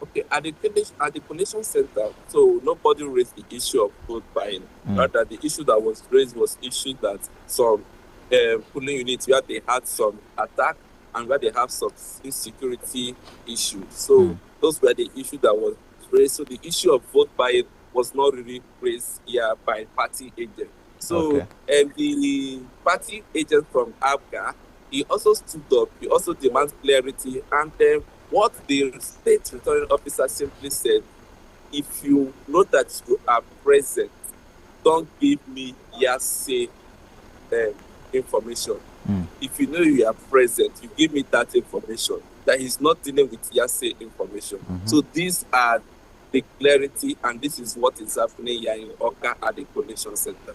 Okay, at the Coalition Center, so nobody raised the issue of vote buying. Rather, the issue that was raised was issue that some polling units where they had some attack and where they have some insecurity issues. So those were the issue that was raised. So the issue of vote buying was not really raised here by party agent. So the party agent from ABGA, he also stood up, he also demanded clarity, and what the state returning officer simply said, if you know that you are present, don't give me hearsay information. If you know you are present, you give me that information. That he's not dealing with hearsay information. So these are the clarity, and this is what is happening here in Awka at the Coalition Center.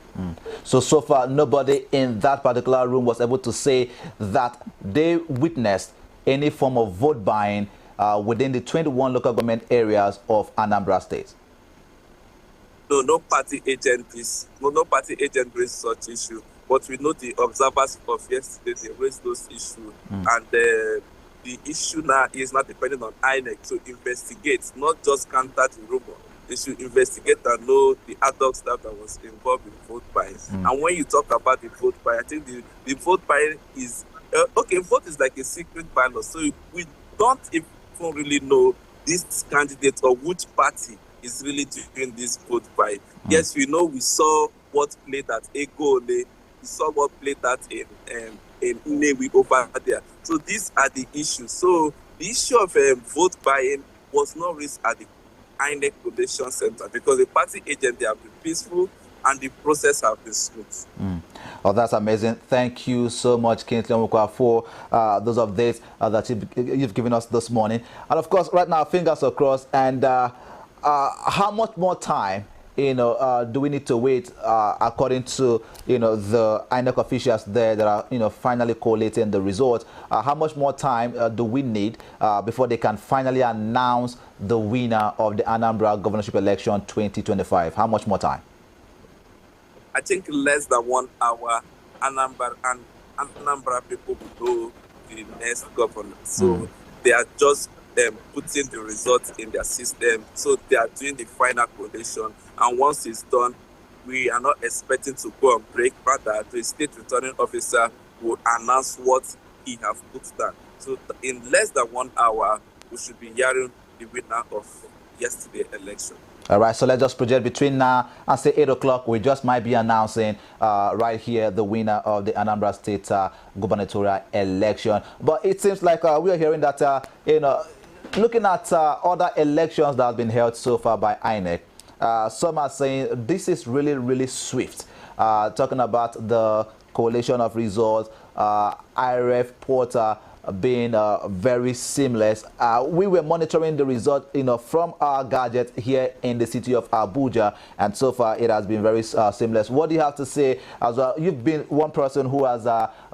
So far, nobody in that particular room was able to say that they witnessed any form of vote buying within the 21 local government areas of Anambra State. No party agent raised such issue. But we know the observers of yesterday, they raised those issues. And the issue now is not depending on INEC to investigate, not just counter the rumor. They should investigate and know the adult staff that was involved in vote buying. And when you talk about the vote buying, I think the vote buying is, vote is like a secret ballot. So we don't even really know this candidate or which party is really doing this vote by. Yes, we know we saw what played at Egole, we saw what played that in Inewi over there. So these are the issues. So the issue of vote buying was not raised at the INEC Collation Center because the party agent, they have been peaceful and the process have been smooth. Oh, that's amazing. Thank you so much, Kingsley Omukwa, for those updates that you've given us this morning. And of course, right now, fingers are crossed. And how much more time, do we need to wait according to, the INEC officials there that are, finally collating the results? How much more time do we need before they can finally announce the winner of the Anambra governorship election 2025? How much more time? I think less than 1 hour, Anambra people will know the next governor. So they are just putting the results in their system. So they are doing the final collation. And once it's done, we are not expecting to go on break. Rather, the state returning officer will announce what he has put down. So in less than 1 hour, we should be hearing the winner of yesterday's election. All right, so let's just project between now and say 8 o'clock. We just might be announcing right here the winner of the Anambra State gubernatorial election. But it seems like we are hearing that, looking at other elections that have been held so far by INEC, some are saying this is really, really swift. Talking about the coalition of results, IRF portal being very seamless. We were monitoring the result, from our gadget here in the city of Abuja, and so far it has been very seamless. What do you have to say as well? You've been one person who has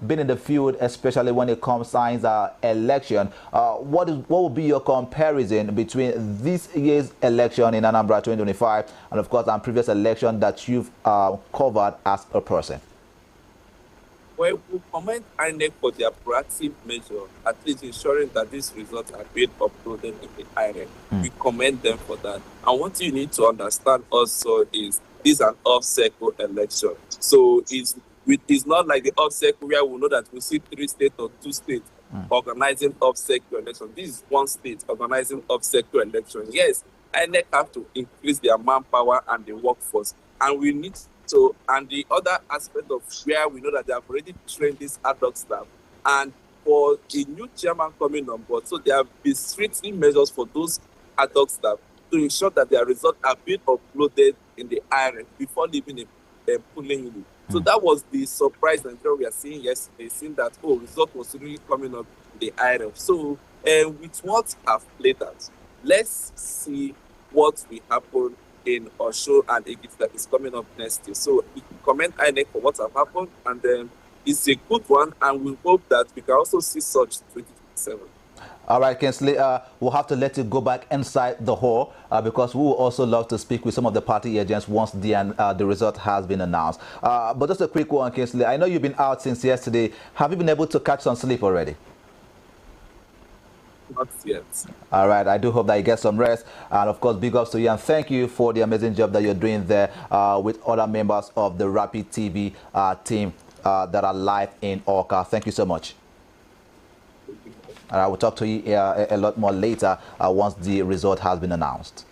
been in the field, especially when it comes signs election. What would be your comparison between this year's election in Anambra 2025 and, of course, our previous election that you've covered as a person? Well, we commend INEC for their proactive measure, at least ensuring that these results are being uploaded in the INEC. We commend them for that. And what you need to understand also is this is an off-cycle election. So it's not like the off-cycle where we know that we see 3 states or 2 states organizing off-cycle election. This is 1 state organizing off-cycle election. Yes, INEC have to increase their manpower and the workforce. And we need to, and the other aspect of where we know that they have already trained this ad hoc staff, and for the new chairman coming on board, so there have been strictly measures for those ad hoc staff to ensure that their results are being uploaded in the IRF before leaving a polling unit. So that was the surprise that we are seeing yesterday, seeing that, result was really coming up in the IRF. So with what have played out, let's see what will happen in Osho and Ekiti that is coming up next year. So we commend INEC for what have happened, and it's a good one, and we hope that we can also see such 2027. All right, Kingsley, we'll have to let you go back inside the hall because we will also love to speak with some of the party agents once the result has been announced. But just a quick one, Kingsley. I know you've been out since yesterday. Have you been able to catch some sleep already? Not yet. All right, I do hope that you get some rest, and of course big ups to you, and thank you for the amazing job that you're doing there with other members of the Rapid TV team that are live in Orca. Thank you so much. I will talk to you a lot more later once the result has been announced.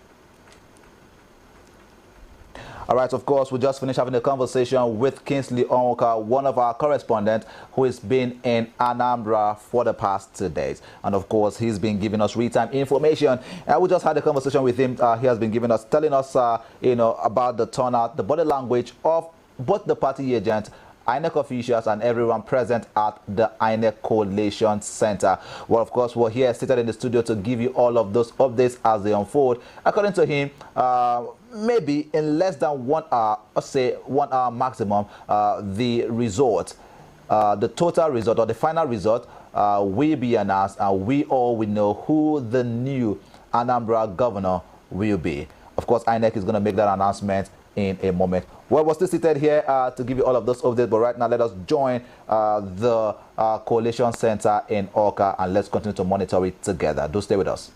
All right, of course, we just finished having a conversation with Kingsley Onwoka, one of our correspondents who has been in Anambra for the past 2 days. And of course, he's been giving us real-time information. And we just had a conversation with him. He has been telling us, about the turnout, the body language of both the party agents, INEC officials, and everyone present at the INEC Collation Center. Well, of course, we're here seated in the studio to give you all of those updates as they unfold. According to him, maybe in less than 1 hour, let's say 1 hour maximum, the result, the total result or the final result will be announced, and we all will know who the new Anambra governor will be. Of course, INEC is going to make that announcement in a moment. Well, we're still seated here to give you all of those updates, but right now let us join the Coalition Center in Orca, and let's continue to monitor it together. Do stay with us.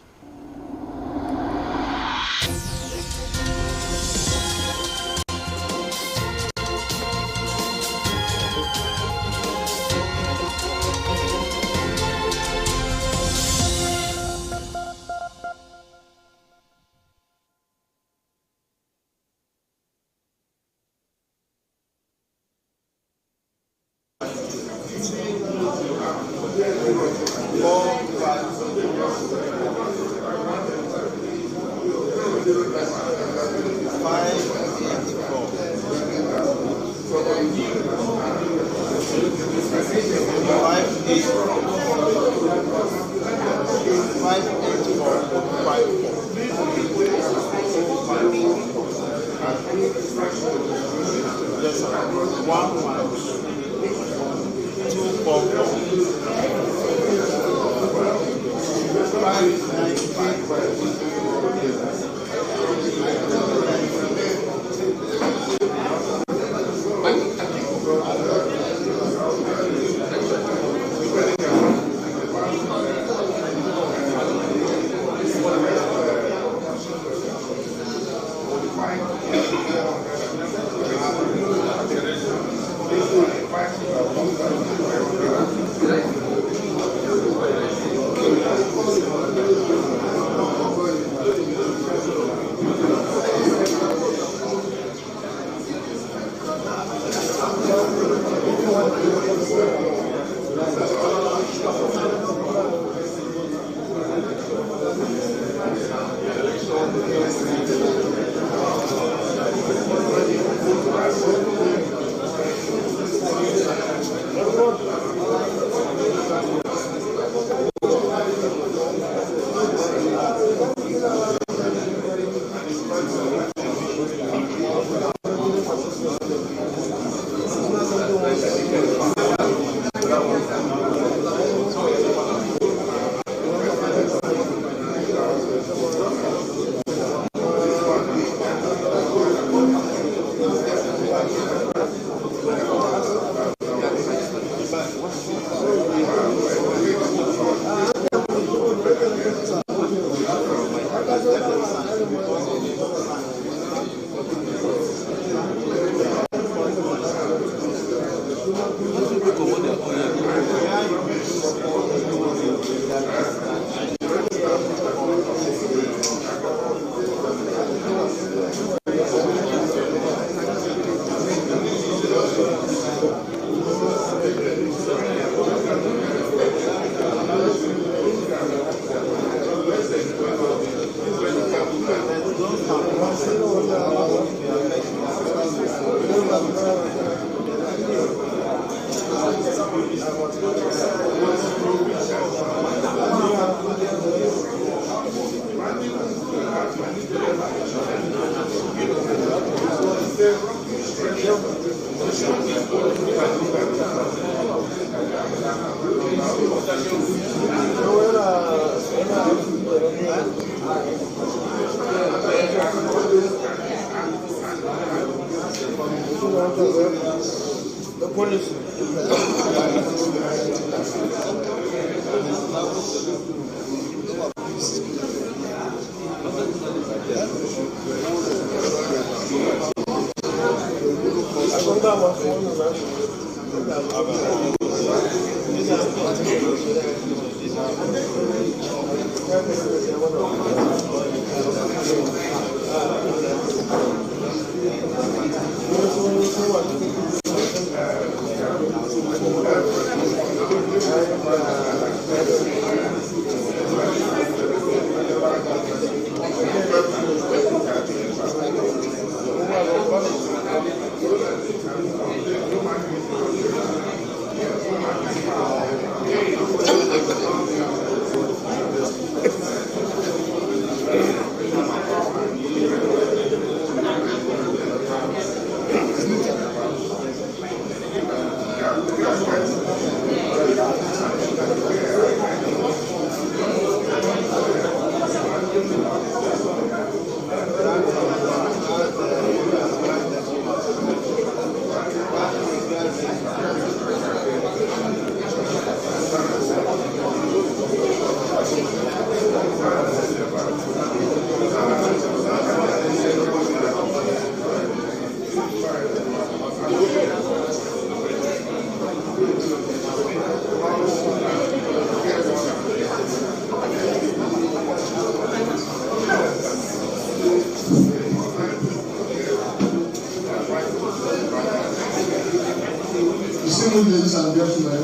Distinguished ladies and gentlemen,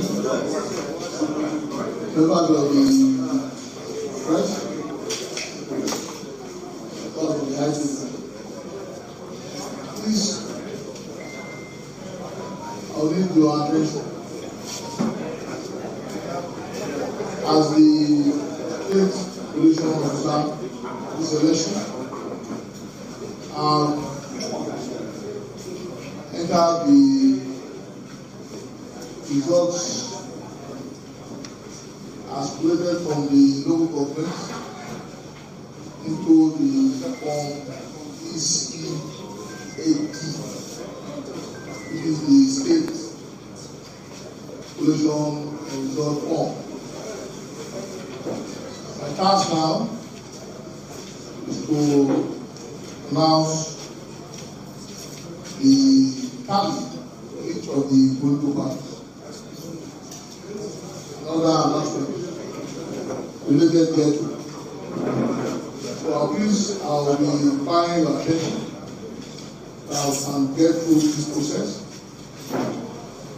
members of the press, members of the high school, please, I'll need your attention. As the state relation officer this election, enter the results as created from the local government into the form EC80, which is the state relation result form. My task now is to announce the tally for each of the political parties. Another announcement related thereto. So please, I will be requiring your attention that we can get through this process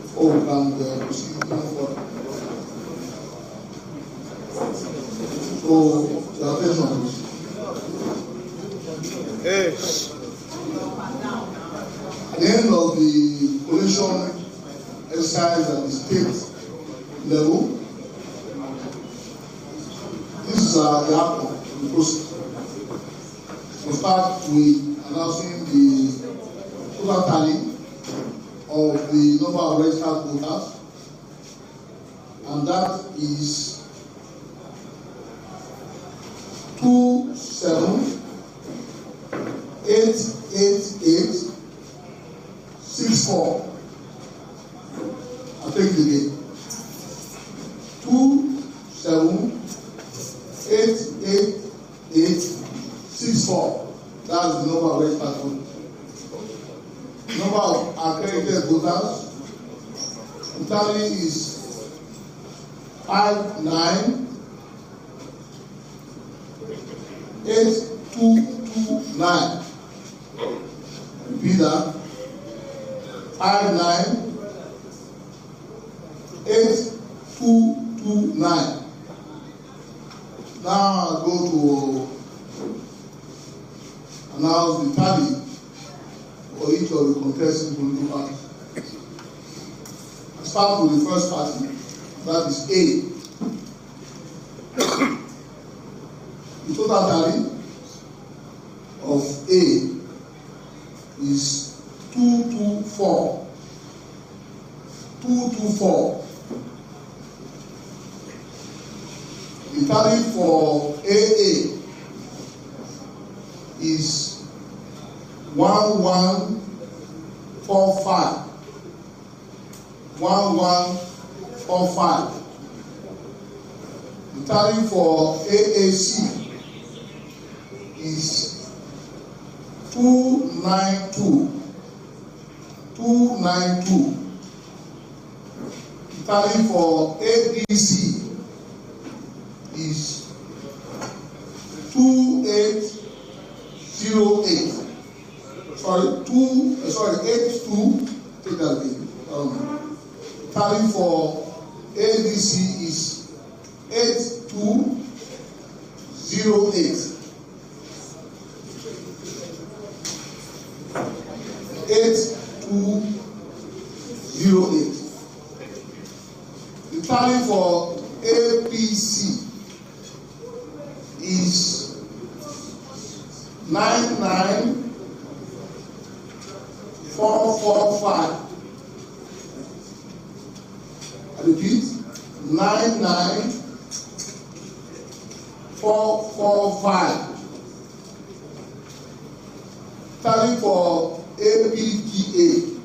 before we can proceed even further. So, your attention, please. Yes. At the end of the collation exercise at the state level, this is the outcome of the process. We start with announcing the total tally of the number of registered voters, and that is 2788864. I'll take it again. 2788864. That's the number of registered voters. Number of accredited voters, the tally is 598,229. Repeat that. 598,229. Now I go to announce the tally for each of the contesting political parties. I start with the first party, that is A. The total tally of A is 224. 224. The tally for AA is 1145. 1145. The tally for AAC is 292. 292. The tally for ABC is 2808. Sorry, 82. Take that again. Tally for ABC is 8208. 8208. The tally for APC is 99445. I repeat, 99445. Tally for APGA.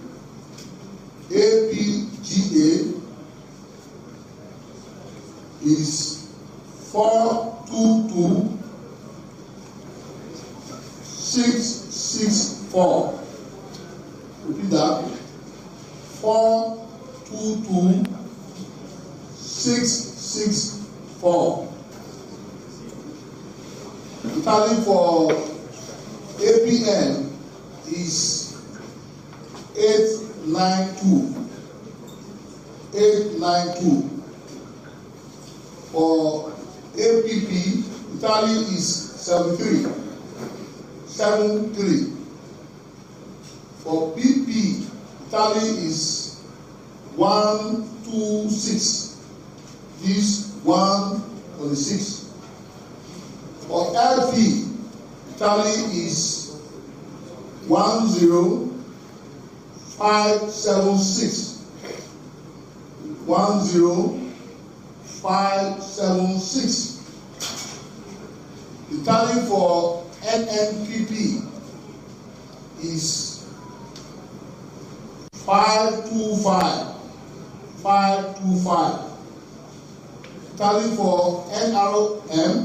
APGA is 422,664. Repeat that. 422,664. The tally for APN is 892. 892. For APP, the tally is 73. 73. For PP, the tally is 126. This 126. For LP, the tally is 10576. 10576. The tally for NNPP is 525. 525. Tally for NRM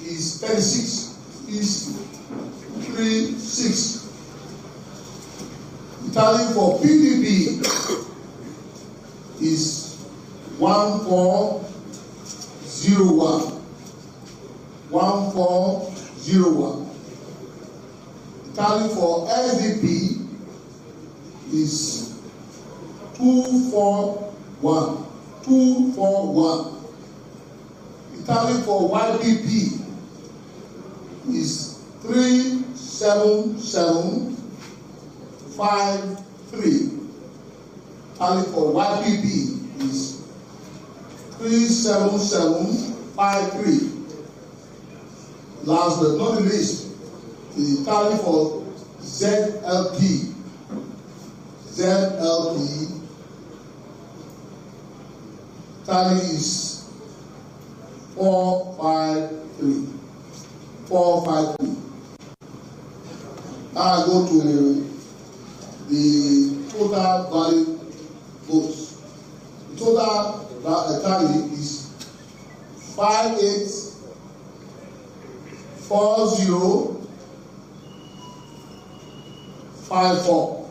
is 36. Is 36. The tally for PDB is 1401. 1401. The tally for SDP is 241. 241. The tally for YPP is 37753. Tally for YPP is 37753. Last but not least, the tally for ZLP. ZLP tally is 453. 453. Now I go to the total valid votes. The total tally is 584054.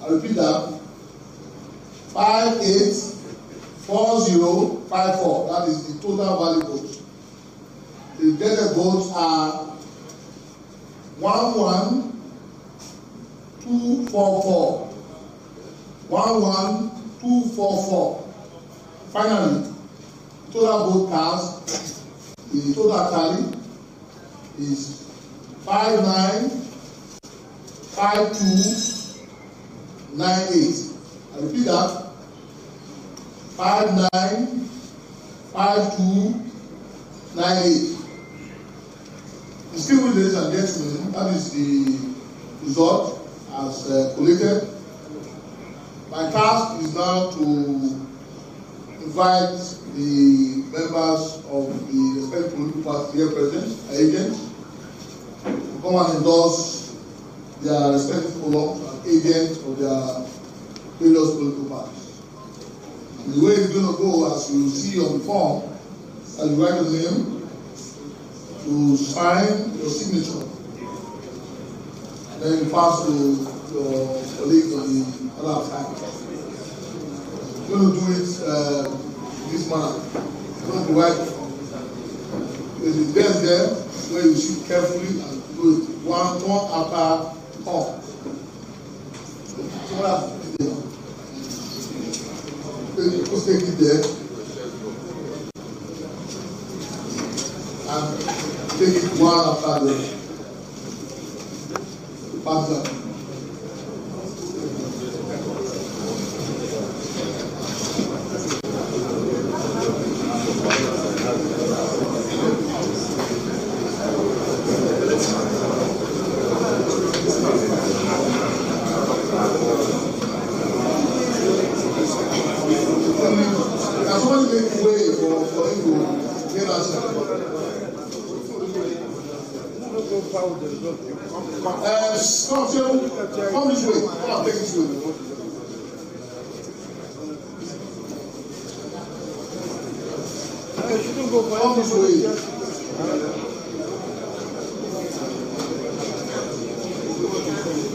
I repeat that. 584054. That is the total valid votes. The rejected votes are 11244. 11244. Finally, total vote cast, the total tally is 595298. I repeat that. 595298. Distinguished ladies and gentlemen, that is the result as collated. My task is now to invite the members of the respective political party here present, agents, to come and endorse their respective columns and agents of their various political parties. And the way it's going to go, as you see on the form, I'll write your name, to sign your signature, and then you pass to your colleagues on the other side. You're going to do it this manner. You're going to write. There's a desk there where you shoot carefully and do it one after all. So that's it. Just take it there and take it one after the other. Come this way. Come on, take this way. Come this way.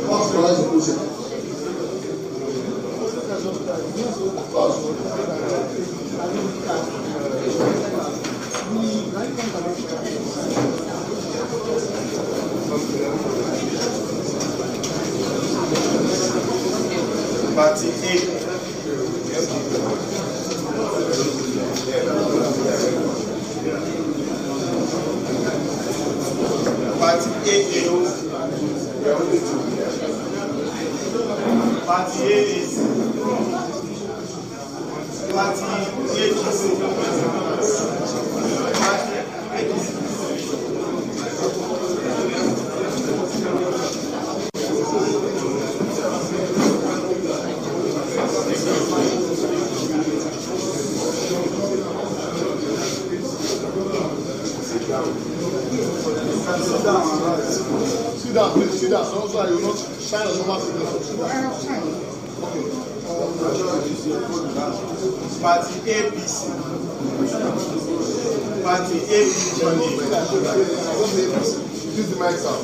What's the right position? But Party A. Party AA. Party A is Party APC. Sit down, please, sit down. So I will not shine on normal signature. Sit down. Okay. Party APC. Party APC. This is the mic sound.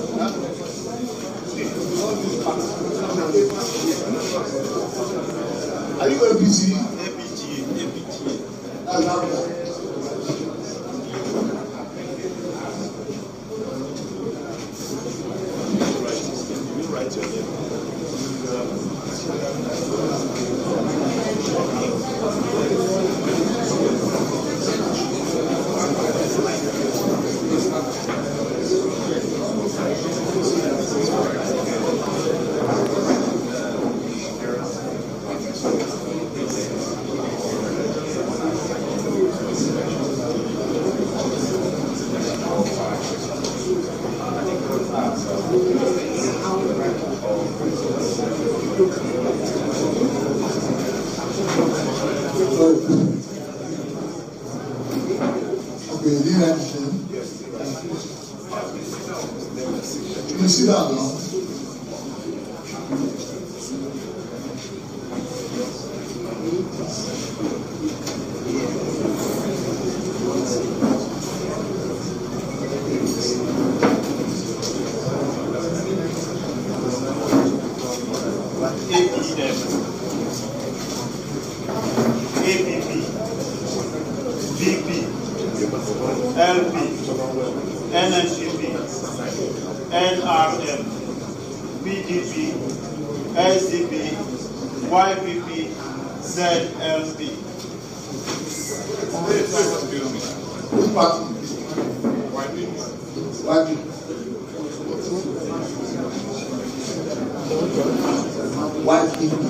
Are you APC? APG. That's Anambra. Write your name. Okay, do you understand? You sit down now. LP, NNCP, NRM, PDP, SDP, YPP, ZLP. Which party? YPP.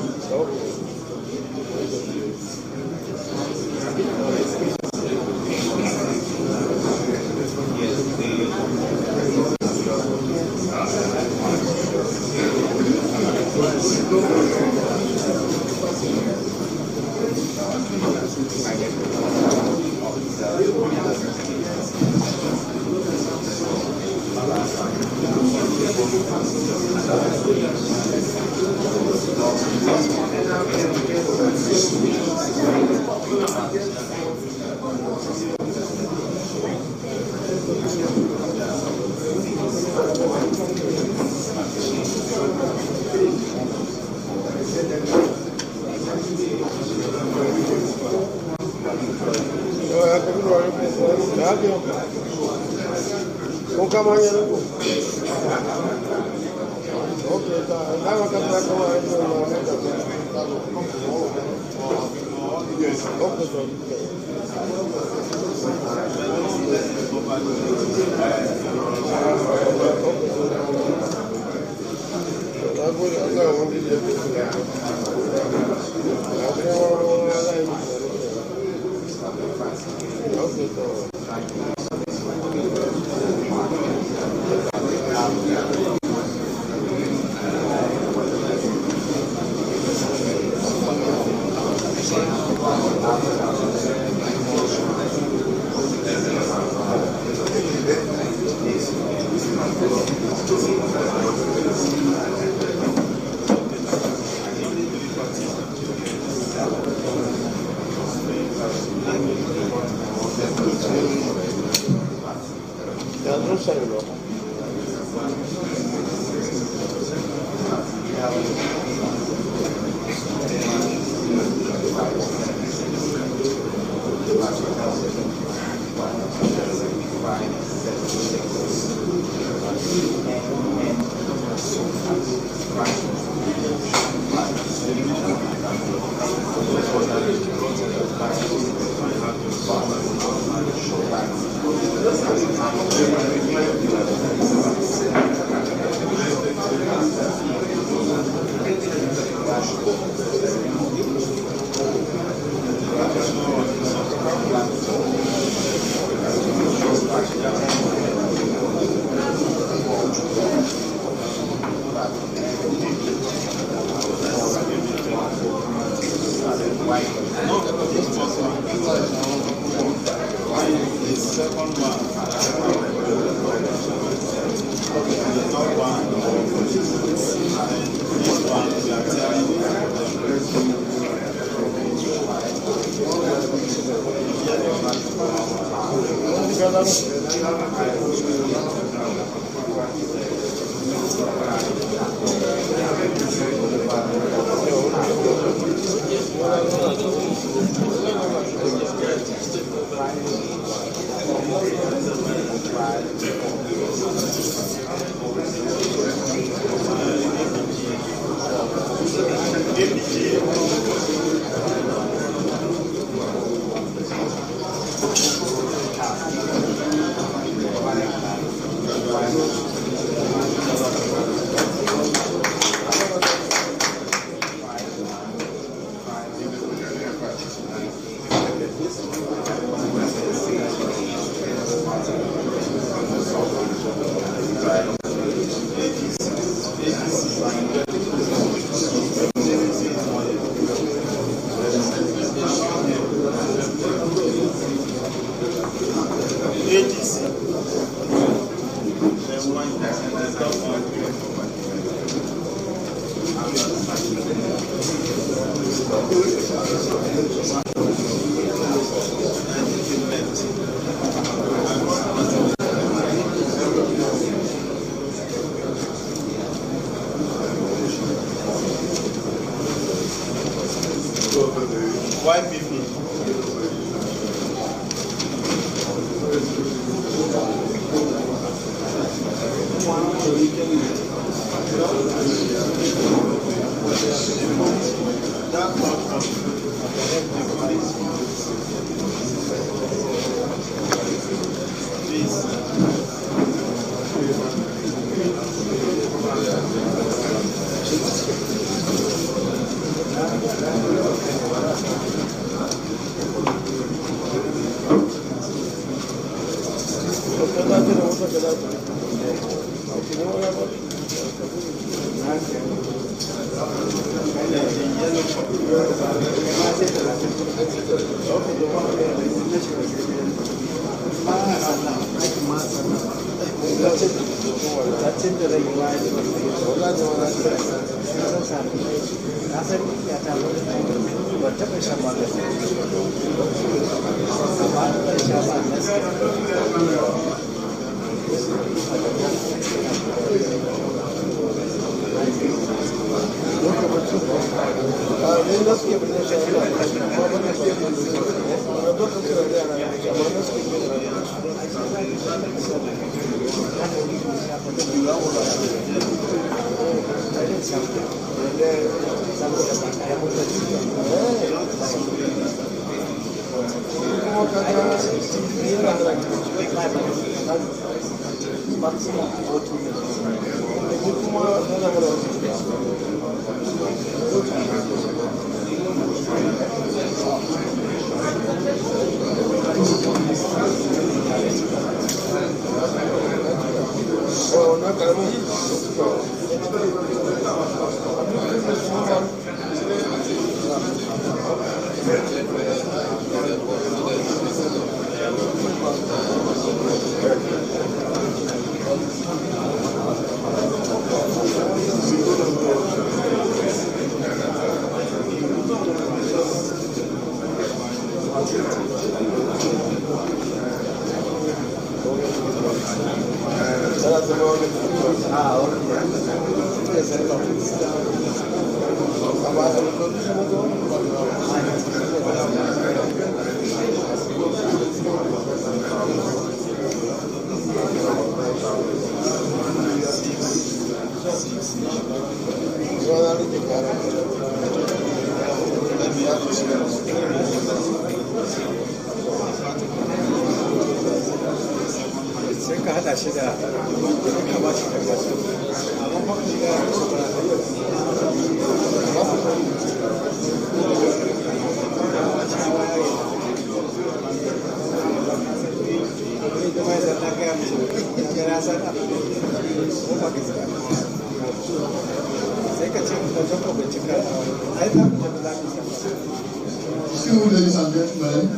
Ladies and gentlemen,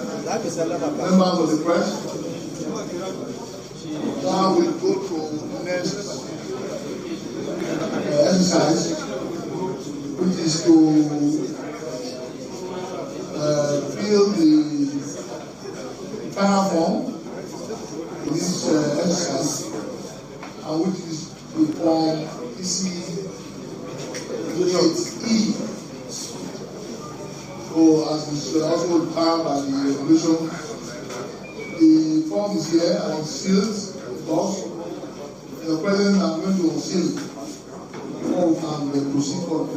members of the press, now we'll go to next is to fill the final form in this exercise, and which is the form EC8E. So, as is also required by the regulation, the form is here and it's sealed, of course. In the present, I'm going to unseal it before we can proceed forward.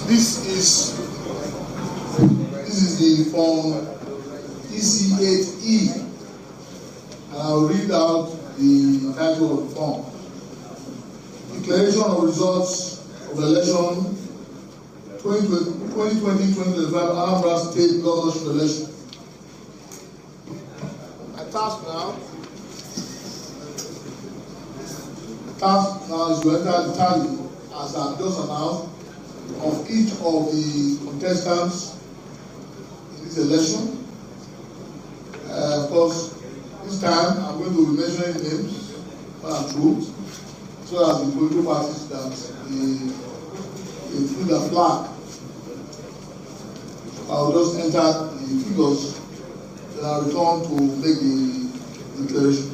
This is the form EC8E, and I'll read out the title of the form. Declaration of results of election 2020-2025 Anambra State Governorship election. My task now is to enter the tally, as I've just announced, of each of the contestants in this election. Of course, this time I'm going to be mentioning names and true, so as the political parties that they fill the flag. I'll just enter the figures, then I'll return to make the declaration.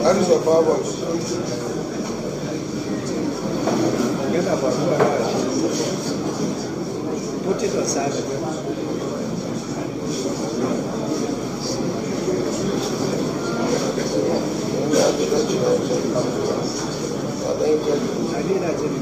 That is your power box. Put it aside. I did actually.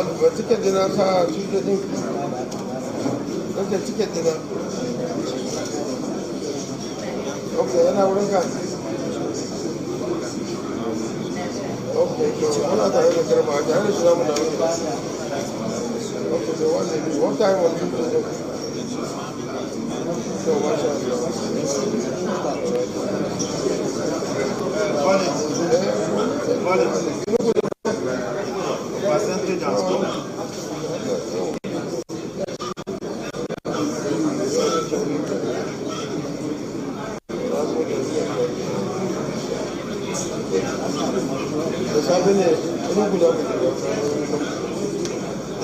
the ticket dinner, okay, ticket dinner. Okay, and I wouldn't come. Okay, so what are the other okay, so what time was you? So much percentage and scope.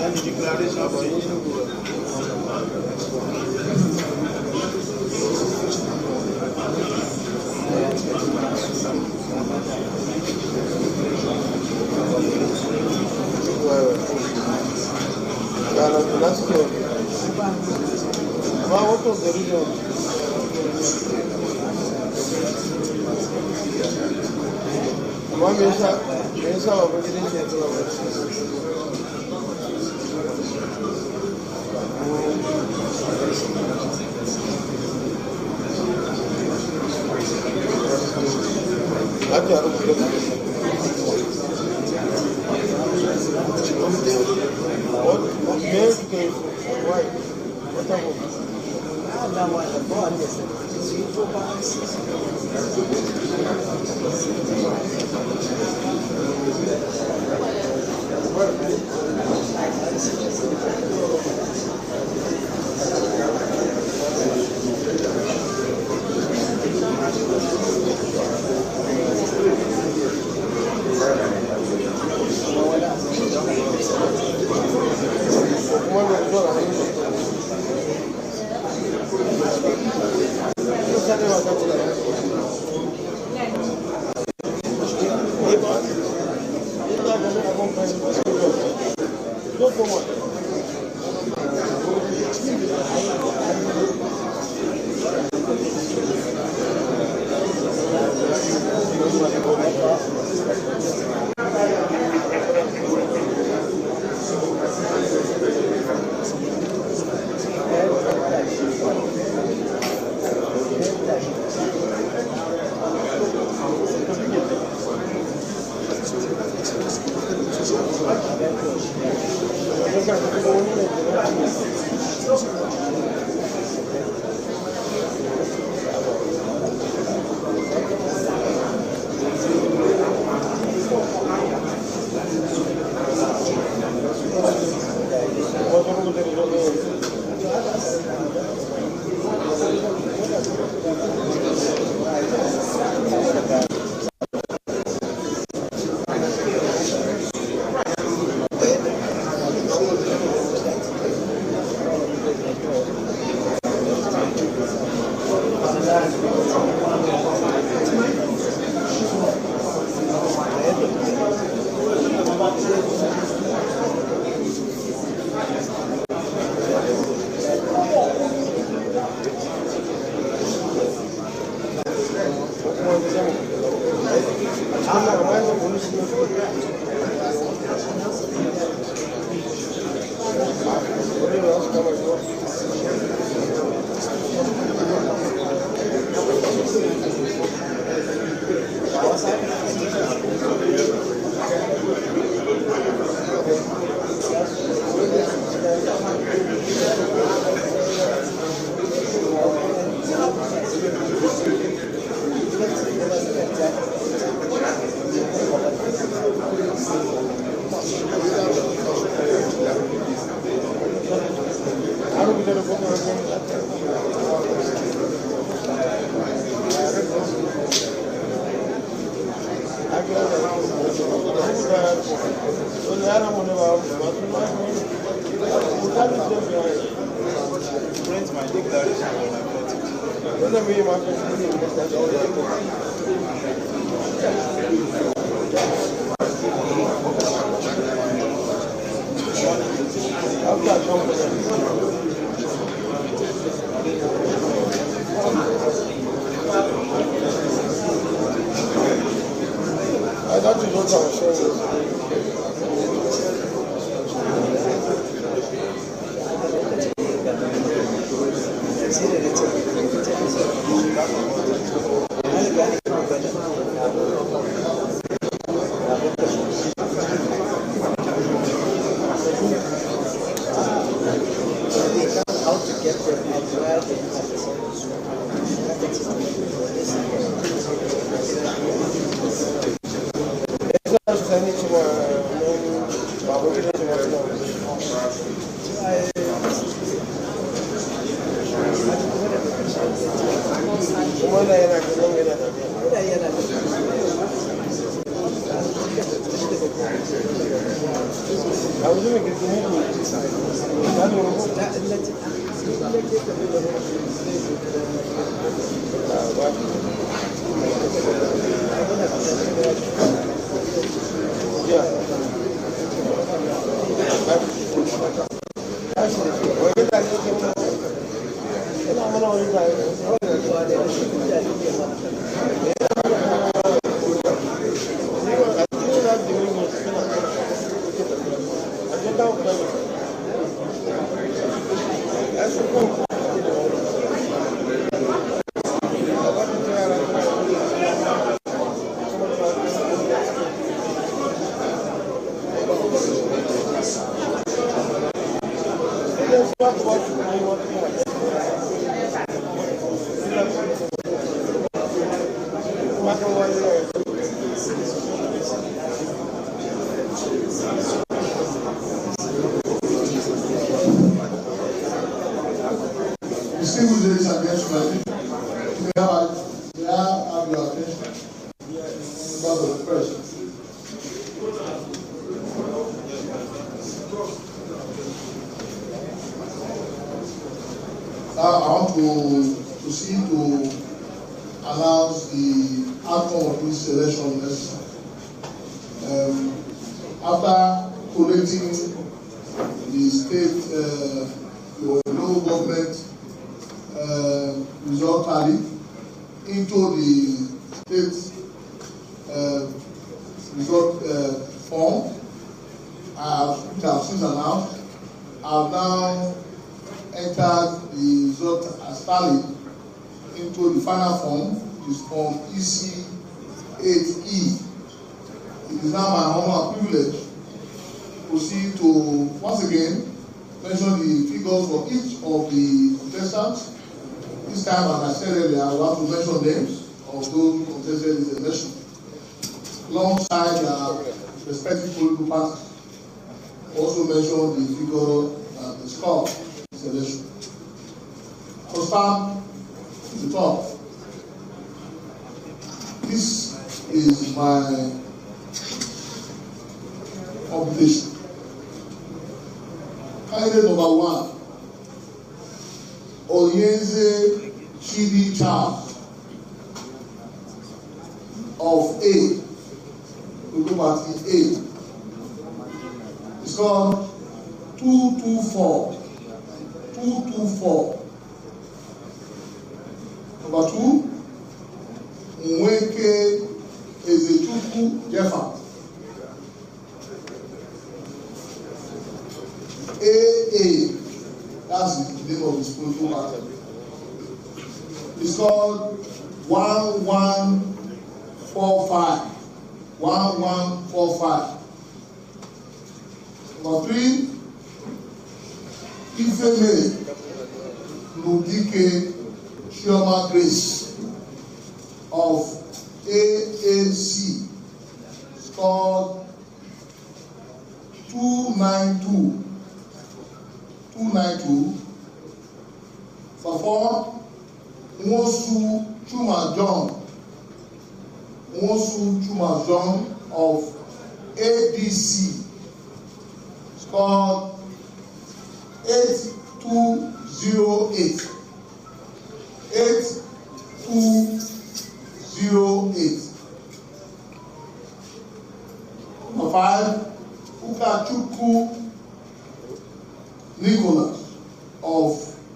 And the declaration for what was the reason? print my declaration on my portal. That is what I was saying. Distinguished ladies and gentlemen, may I have your attention? Members of the press. Now I want to proceed to announce the outcome of this election next. After collating the state local government result tally into the state result form, which I have since announced, I have now entered the result as tallied into the final form, which is form EC 8E. It is now my honor and privilege to proceed to once again mention the figures for each of the contestants. This time, as I said earlier, I want to mention names of those who contested this election, alongside their respective political parties. Also mention the figure and the score of this election. So start at the top. This is my competition. Candidate number 1, Oyenze Chidi Charles of A, Local Party A. It's called 224. 224. Number 2, Nweke Ezechukwu Jeffa. AA, that's the name of his political party. It's called 1145. 1145. Number 3, Ifeme Ludike Chioma Grace of ANC. It's called 292. 292. For 4, Nwosu Chuma John. Nwosu Chuma John of ADC. It's called 8208. 8208. Number 5, Ukachukwu Nicholas of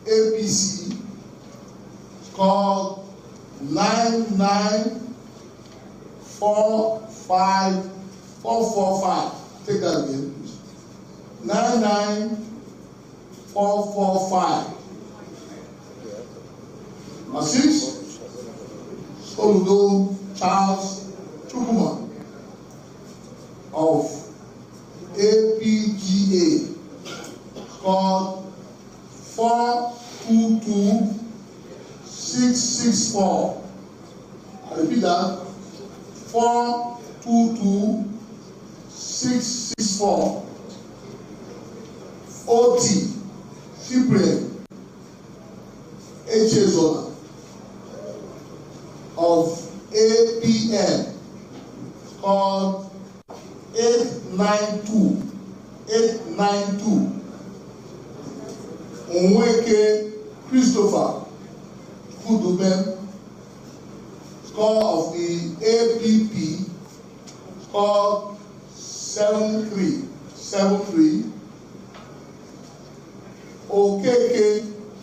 APC. It's called 99445. Take that again, please. 99445. Number 6, Soludo Charles Chukwuma of APGA. It's called 422664. I repeat that. 422664. OT Cyprian Echezona of APM called 892 Onweke Christopher Kudubem, score of the APP, score 7373. Okeke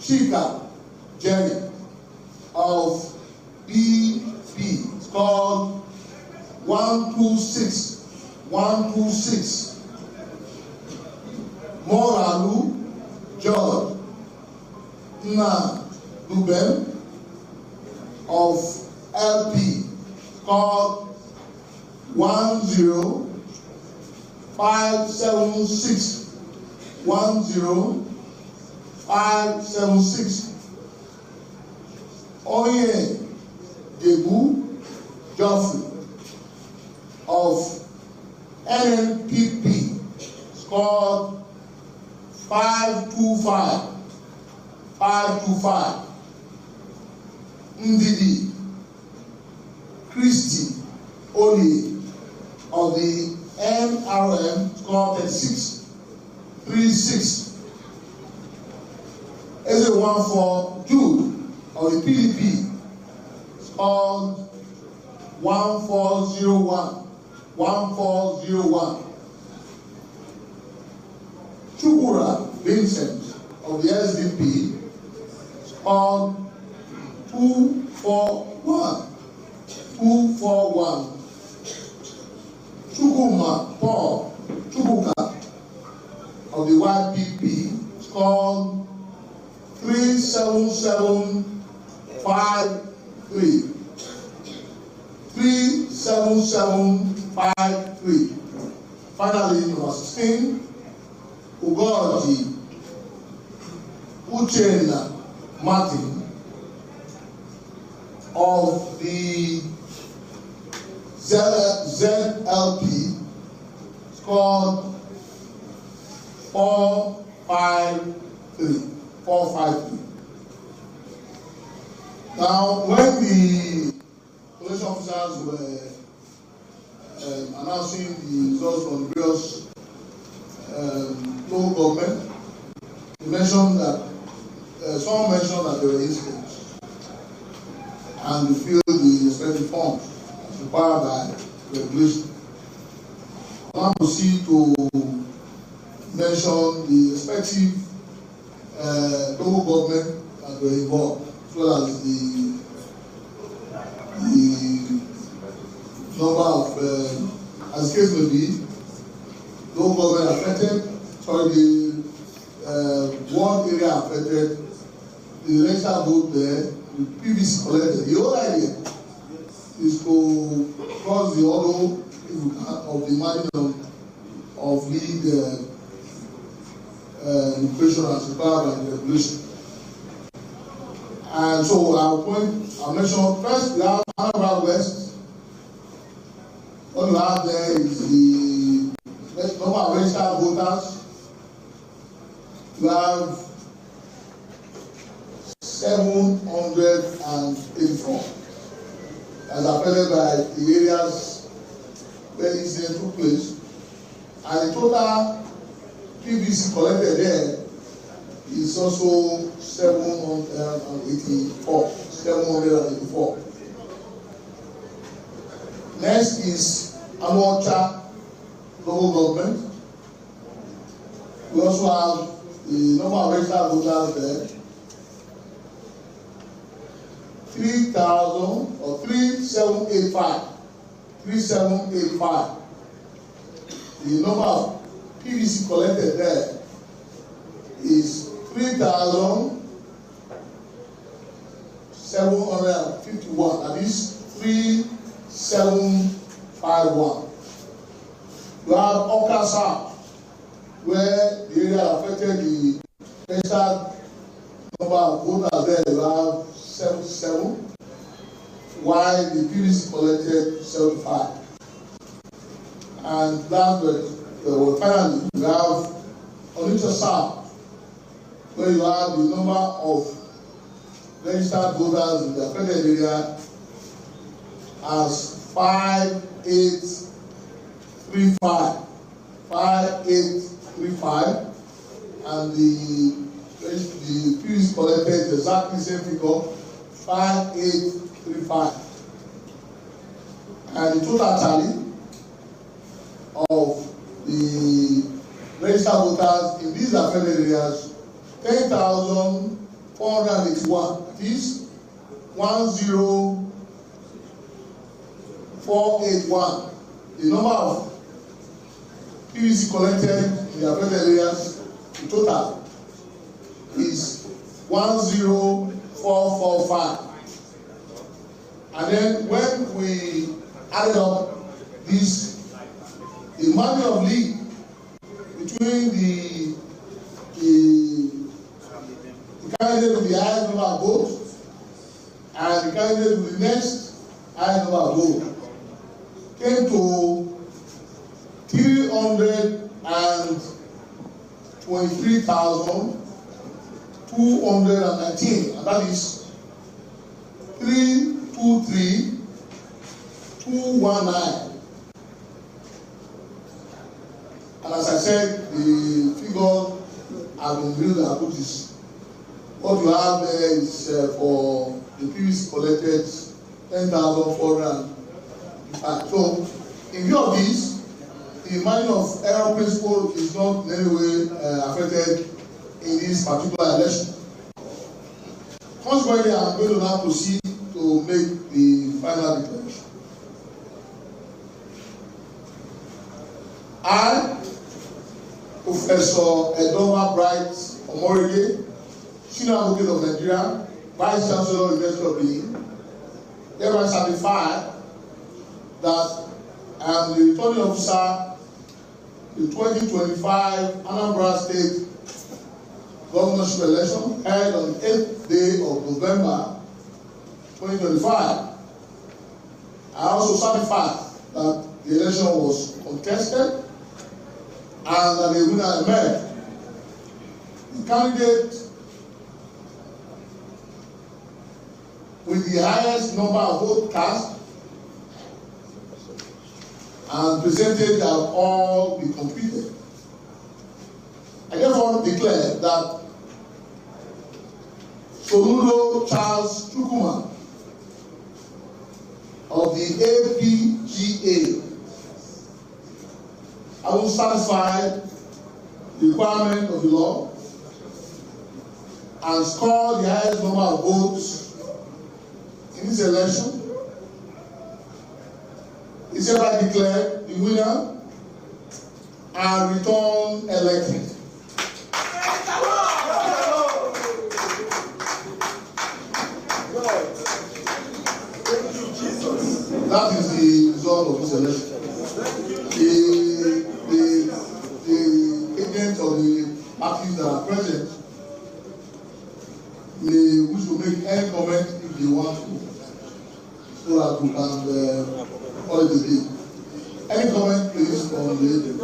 Chika Jerry of BP, score 126. Moralu George Nna Dubem of LP, called 10576. Oye Debu Geoffrey of NNPP, scored 525. Ndidi Christy Oli of the NRM, scored 36. As a one for Jude of the PDP, scored 1401. Chukura Vincent of the SDP, scored 241. Chukuma Paul Chukuka of the YPP, scored 37753. 37753. Finally, number 16, Ugoji Uchenna Martin of the ZLP, scored 453. Now, when the election officers were announcing the results from various local government, they mentioned that someone mentioned that there were incidents, and they filled the respective forms as required by regulation. I want to proceed to mention the respective local government that were involved, as well as the number of, as the case may be, local government affected, the one area affected, the registered vote there, the PVC collected. The whole idea is to cross the hurdle of the margin of lead equation as required by the regulation. And so I'll mention first we have Anambra West. What you have there is the number of registered voters. You have 784 as affected by the areas where incident took place, and the total PVC collected there is also 784. Next is Anambra local government. We also have the number of registered voters there. 3785. The number of PVC collected there is 3,751. That is 3751. You have Oka South, where the area affected the registered number of voters there. You have 77, while the PVC collected 75. And last but finally, we have only Onitsha South, where you have the number of registered voters in the affected area as 5835, and the fees collected exactly same figure, 5835, and the total tally of the registered voters in these affected areas 10,481. That is 10481. The number of PVC collected in the affected areas, the total is 10445. And then when we added up this, the margin of lead between the candidate with the highest number of votes and the candidate with the next highest number of votes came to 323,219, and that is 323,219. And as I said, the figure have been real and put this. What you have there is for the PVC collected 10,405. So, in view of this, the margin of error principle is not in any way affected in this particular election. Consequently, I'm going to now proceed to make the final declaration. I, Professor Edoma Bright Omorige, Senior Advocate of Nigeria, Vice Chancellor of the University of Benin, hereby certify that I am the returning officer in the 2025 Anambra State governorship election held on the 8th day of November 2025. I also certify that the election was contested and that the winner emerged. The candidate with the highest number of votes cast and percentage have all been completed. I therefore declare that Soludo Charles Chukuma of the APGA having satisfied the requirement of the law and scored the highest number of votes in this election, is hereby declared the winner and returned elected. That is the result of this election. The agents of the parties that are present may wish to make any comment if they want to, so that we can call it a day. Any comment, please, on the agent?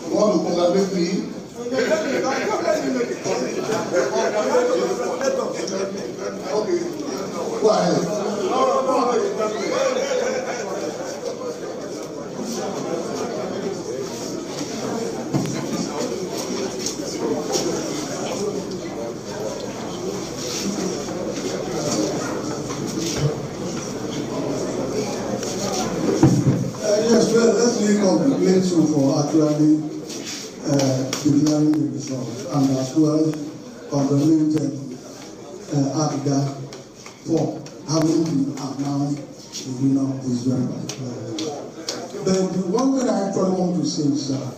You want to congratulate me? Okay, go ahead. Yes, well, let me congratulate you for actually declaring the results, and as well congratulate Abida for having been announced the winner of this very But the one thing I actually want to say is that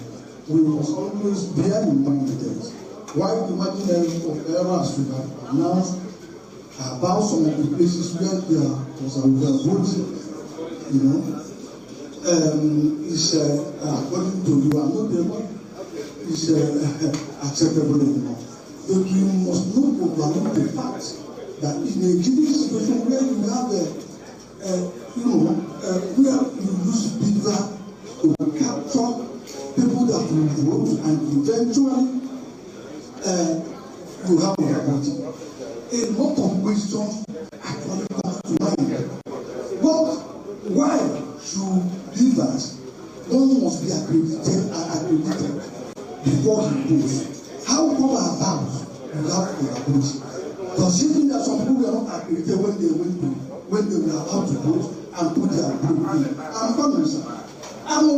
we must always bear in mind that while the margin of errors we have announced about some of the places where there was a vote, you know, is according to you are not able, is acceptable anymore. But we must not overlook the fact that in a given situation where you have where you use bigger to capture people that will vote, and eventually you have voting. A lot of questions actually comes to mind. But why should leaders, one must be accredited before he votes? How come about you have to vote? Does it mean that some people were not accredited when they were allowed to vote and put their vote in? I'm confused. I'm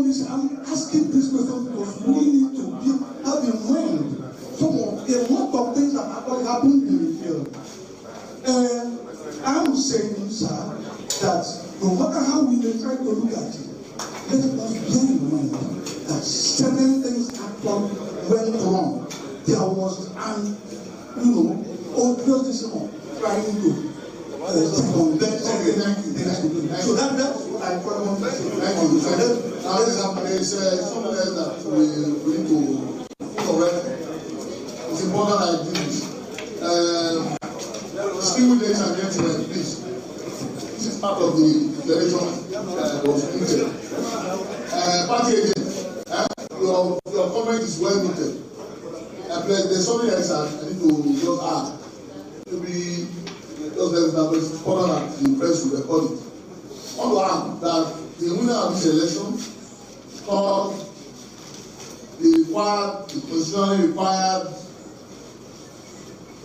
asking this question because we need to have in mind a lot of things that actually happened in the field. I'm saying, sir, that no matter how we may try to look at it, let us bear in mind that certain things actually went wrong. There was an, obvious trying to circumvent certain things. So that's what I want to say. Thank you. Now there's something else that we need to correct. It's important I do this. Distinguished ladies and gentlemen, please. This is part of the declaration that was printed. Party again, your comment is well noted. There's something else I need to just add. Maybe just let that it's important that the press will record it. On the hand, that the winner of this election called the constitutionally required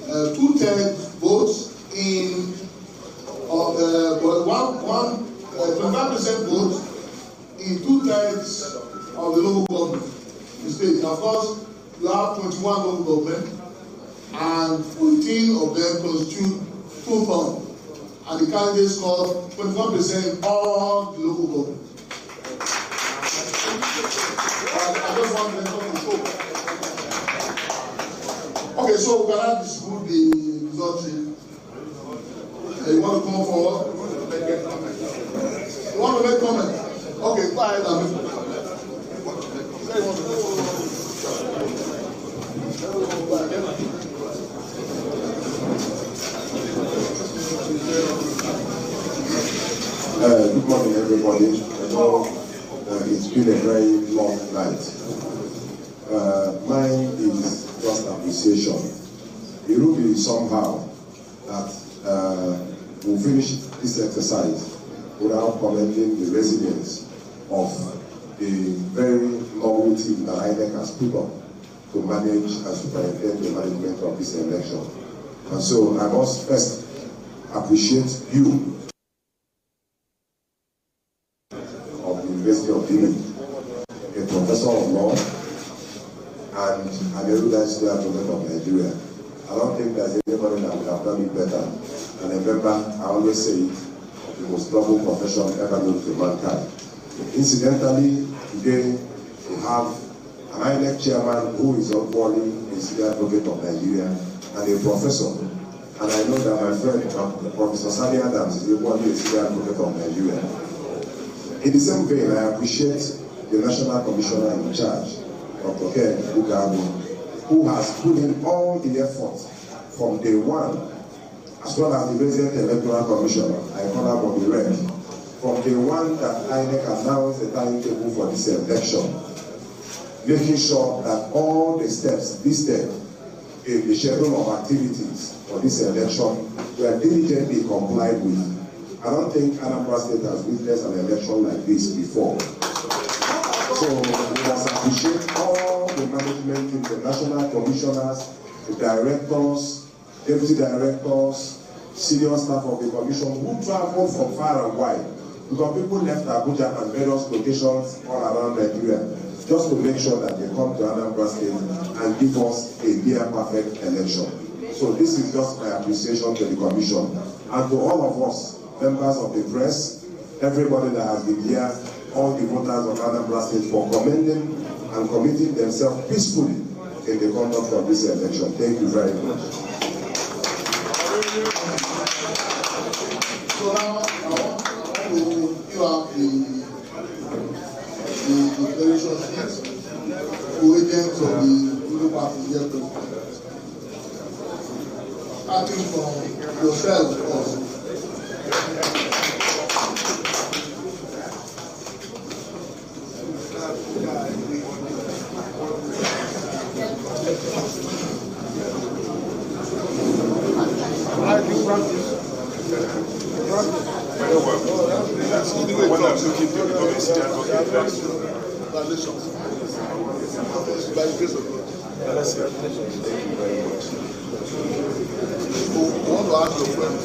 2/3 votes in 25% votes in 2/3 of the local government in the state. Of course, you have 21 local government, and 14 of them constitute 2/3, and the candidate scored 21% in all the local government. I just want to mention the show. Okay, so we cannot dispute the results. You want to come forward? You want to make comment? Okay, go ahead and make good morning, everybody. I know it's been a very long night. Mine is just appreciation. It will be somehow that we'll finish this exercise without commending the resilience of the very novel team that INEC has put up to manage and superintend the management of this election. And so I must first appreciate you of the University of Benin, a professor of law and an erudite state advocate of Nigeria. I don't think there's anybody that would have done it better. And remember, I always say it, the most noble profession ever known to mankind. Incidentally, today we have an INEC chairman who is equally a state advocate of Nigeria and a professor. And I know that my friend, Professor Sally Adams, is equally a state advocate of Nigeria. In the same vein, I appreciate the National Commissioner in charge, Dr. Ken Ugabu, who has put in all the efforts from day one, as well as the Resident Electoral Commissioner, I call her Bobby Red, from day one that INEC announced the timetable for this election, making sure that all the steps listed in the schedule of activities for this election were diligently complied with. I don't think Anambra State has witnessed an election like this before. So we must appreciate all the management team, the national commissioners, the directors, deputy directors, senior staff of the commission who traveled from far and wide, because people left Abuja and various locations all around Nigeria just to make sure that they come to Anambra State and give us a near perfect election. So this is just my appreciation to the commission and to all of us, members of the press, everybody that has been here, all the voters of Anambra State for commending and committing themselves peacefully in the conduct of this election. Thank you very much. So now I want to give out the declaration sheet to agents of the Labour Party here present. Starting from yourself also. Congratulations. By the grace of God. Thank you very much. I want to ask your friend.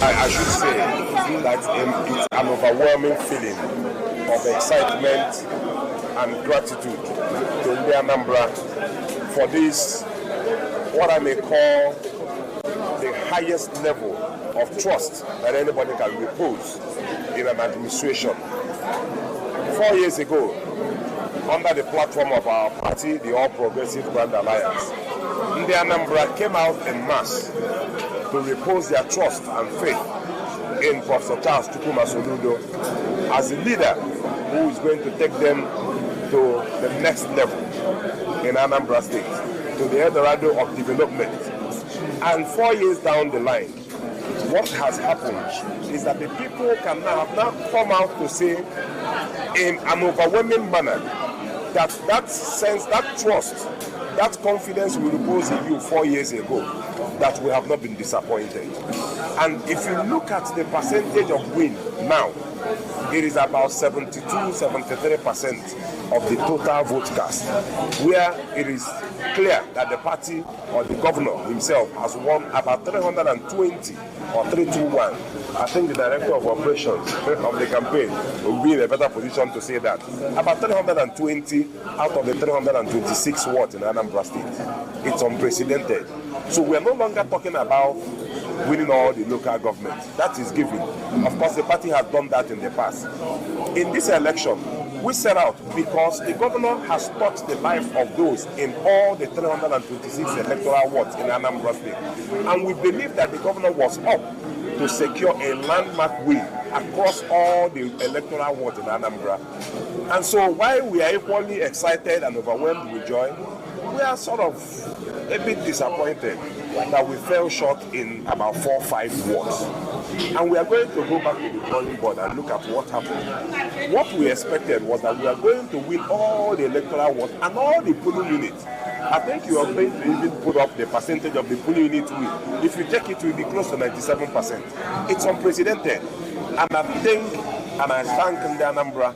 I should say that it's an overwhelming feeling of excitement and gratitude to the Anambra for this, what I may call the highest level of trust that anybody can repose in an administration. 4 years ago, under the platform of our party, the All Progressive Grand Alliance, the Anambra came out en masse to repose their trust and faith in Professor Charles Chukwuma Soludo as a leader who is going to take them to the next level in Anambra State, to the Eldorado of development. And 4 years down the line, what has happened is that the people can have now come out to say in an overwhelming manner that that sense, that trust, that confidence we reposed in you 4 years ago, that we have not been disappointed. And if you look at the percentage of win now, it is about 72-73% of the total vote cast, where it is clear that the party or the governor himself has won about 320 or 321. I think the director of operations of the campaign will be in a better position to say that. About 320 out of the 326 wards in Anambra State. It's unprecedented. So we are no longer talking about winning all the local government. That is given. Of course, the party has done that in the past. In this election, we set out because the governor has touched the life of those in all the 326 electoral wards in Anambra State. And we believe that the governor was up to secure a landmark win across all the electoral wards in Anambra. And so while we are equally excited and overwhelmed with joy, we are sort of a bit disappointed that we fell short in about 4 or 5 wards. And we are going to go back to the drawing board and look at what happened. What we expected was that we are going to win all the electoral wards and all the polling units. I think you are going to even put up the percentage of the polling unit win. If you check it, it will be close to 97%. It's unprecedented. And I think, and I thank the Anambra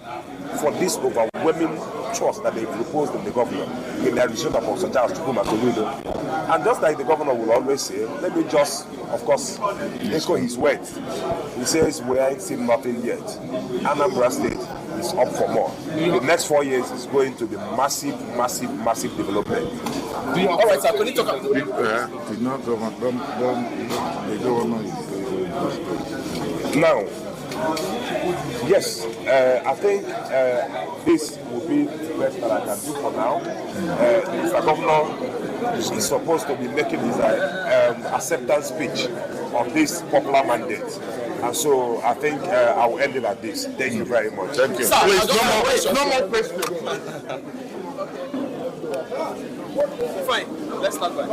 for this overwhelming trust that they proposed in the governor in the administration of Professor Charles Chukwuma Soludo. And just like the governor will always say, let me just, of course, echo his words. He says, we ain't seen nothing yet. Anambra State is up for more. The next 4 years is going to be massive, massive, massive development. All right, sir, can you talk about the governor is now? Yes, I think this will be the best that I can do for now. Mr. Governor is supposed to be making his acceptance speech of this popular mandate. And so I think I will end it at this. Thank you very much. Thank you. Sir, please, no more questions. Fine, let's start by.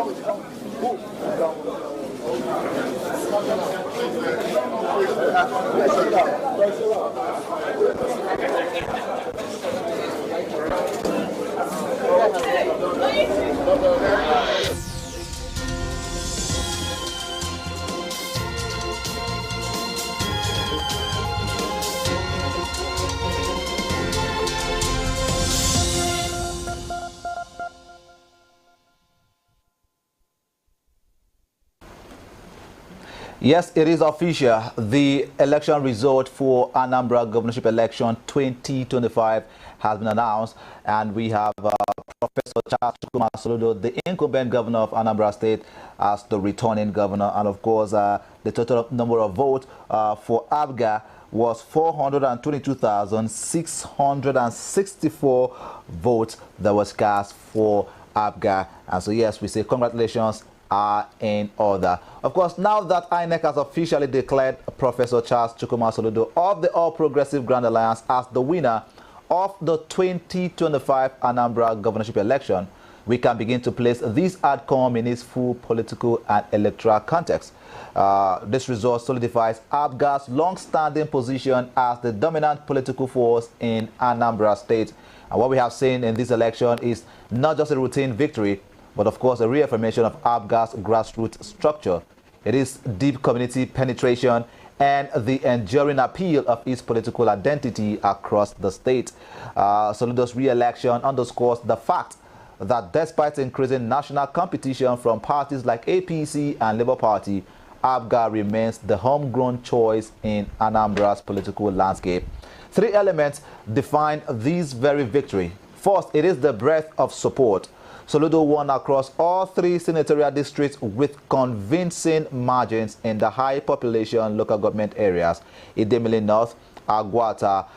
Yes, it is official. The election result for Anambra governorship election 2025 has been announced, and we have Professor Charles Soludo, the incumbent governor of Anambra State, as the returning governor. And of course, the total number of votes for ABGA was 422,664 votes that was cast for ABGA. And so, yes, we say congratulations are in order. Of course, now that INEC has officially declared Professor Charles Chukwuma Soludo of the All Progressive Grand Alliance as the winner of the 2025 Anambra governorship election, we can begin to place this outcome in its full political and electoral context. This result solidifies ABGA's long-standing position as the dominant political force in Anambra State. And what we have seen in this election is not just a routine victory, but of course a reaffirmation of ABGA's grassroots structure. It is deep community penetration and the enduring appeal of its political identity across the state. Soludo's re-election underscores the fact that despite increasing national competition from parties like APC and Labour Party, ABGA remains the homegrown choice in Anambra's political landscape. Three elements define this very victory. First, it is the breadth of support. Soludo won across all three senatorial districts with convincing margins in the high population local government areas: Idemili North, Agwata,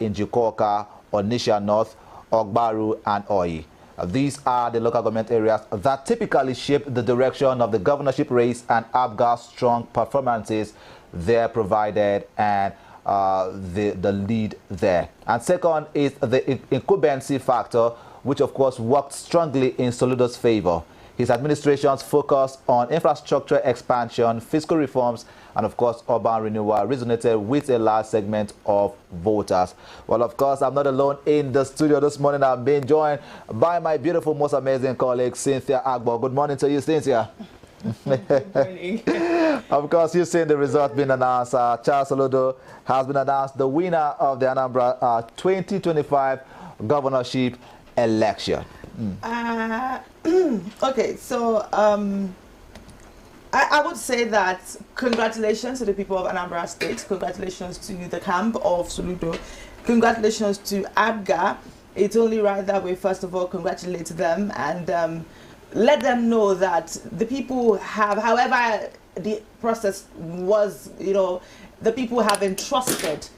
Injikoka, Onisha North, Ogbaru, and Oyi. These are the local government areas that typically shape the direction of the governorship race, and ABGA's strong performances there provided and the lead there. And second is the incumbency factor, which of course worked strongly in Soludo's favor. His administration's focus on infrastructure expansion, fiscal reforms, and of course urban renewal resonated with a large segment of voters. Well, of course, I'm not alone in the studio this morning. I'm being joined by my beautiful, most amazing colleague, Cynthia Agbo. Good morning to you, Cynthia. Good morning. Of course, you've seen the result being announced. Charles Soludo has been announced the winner of the Anambra 2025 governorship election. Okay, so I would say that congratulations to the people of Anambra State, congratulations to the camp of Soludo, congratulations to ABGA. It's only right that we first of all congratulate them and let them know that the people have, however the process was, the people have entrusted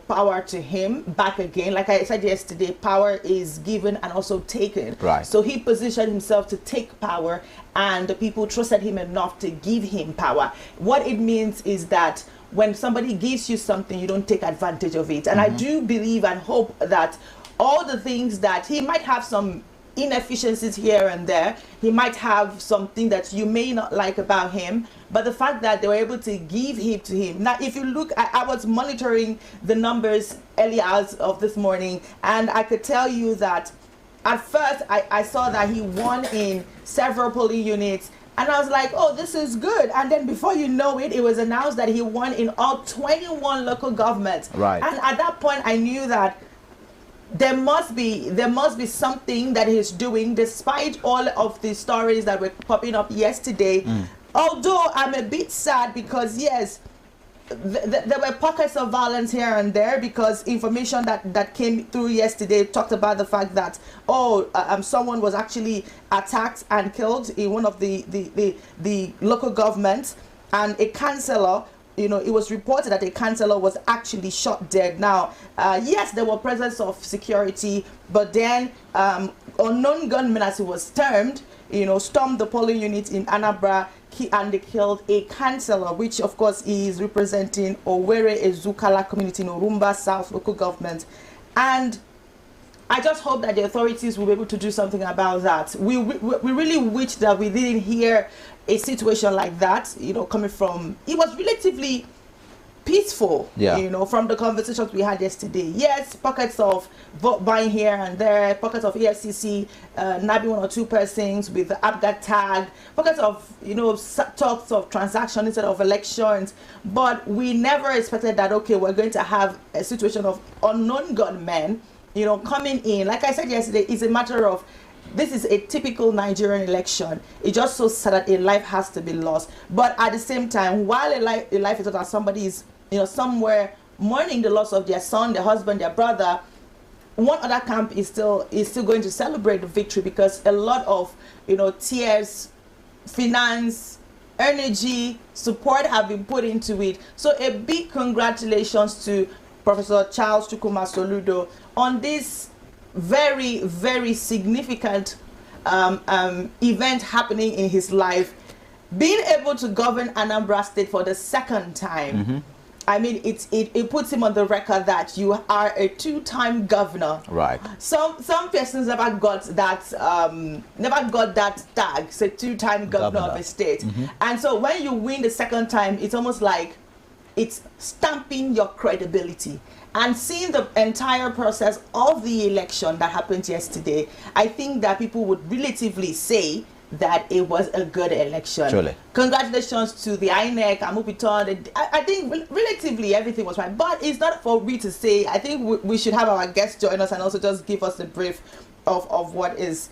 power to him back again. Like I said yesterday, power is given and also taken. Right. So he positioned himself to take power, and the people trusted him enough to give him power. What it means is that when somebody gives you something, you don't take advantage of it. And I do believe and hope that all the things that he might have some inefficiencies here and there, he might have something that you may not like about him, but the fact that they were able to give it to him. Now, if you look, I was monitoring the numbers early hours of this morning, and I could tell you that at first I saw that he won in several polling units, and I was like, oh, this is good. And then before you know it, it was announced that he won in all 21 local governments. Right. And at that point, I knew that there must be something that he's doing, despite all of the stories that were popping up yesterday. Although I'm a bit sad because yes, there were pockets of violence here and there, because information that came through yesterday talked about the fact that someone was actually attacked and killed in one of the local governments, and a councillor. It was reported that a councillor was actually shot dead. Now, yes, there were presence of security, but then unknown gunmen, as it was termed, stormed the polling unit in Anambra, and they killed a councillor, which of course is representing Owerri Ezukala community in Orumba South local government. And I just hope that the authorities will be able to do something about that. We really wish that we didn't hear a situation like that, you know, coming from, it was relatively peaceful, you know, from the conversations we had yesterday. Yes, pockets of vote buying here and there, pockets of EFCC nabbing 1 or 2 persons with the ABGA tag, pockets of, you know, talks of transaction instead of elections. But we never expected that, okay, we're going to have a situation of unknown gunmen, you know, coming in. Like I said yesterday, it's a matter of, this is a typical Nigerian election. It just so sad that a life has to be lost. But at the same time, while a life is lost, somebody is, you know, somewhere mourning the loss of their son, their husband, their brother, one other camp is still going to celebrate the victory, because a lot of, you know, tears, finance, energy, support have been put into it. So a big congratulations to Professor Charles Chukwuma Soludo on this very, very significant event happening in his life. Being able to govern Anambra State for the 2nd time, I mean, it puts him on the record that you are a 2-time governor. Right. Some persons never got that tag, say 2-time governor of a state. And so when you win the 2nd time, it's almost like it's stamping your credibility. And seeing the entire process of the election that happened yesterday, I think that people would relatively say that it was a good election. Surely. Congratulations to the INEC, Amupiton. I think relatively everything was fine. But it's not for me to say. I think we should have our guests join us and also just give us a brief of what his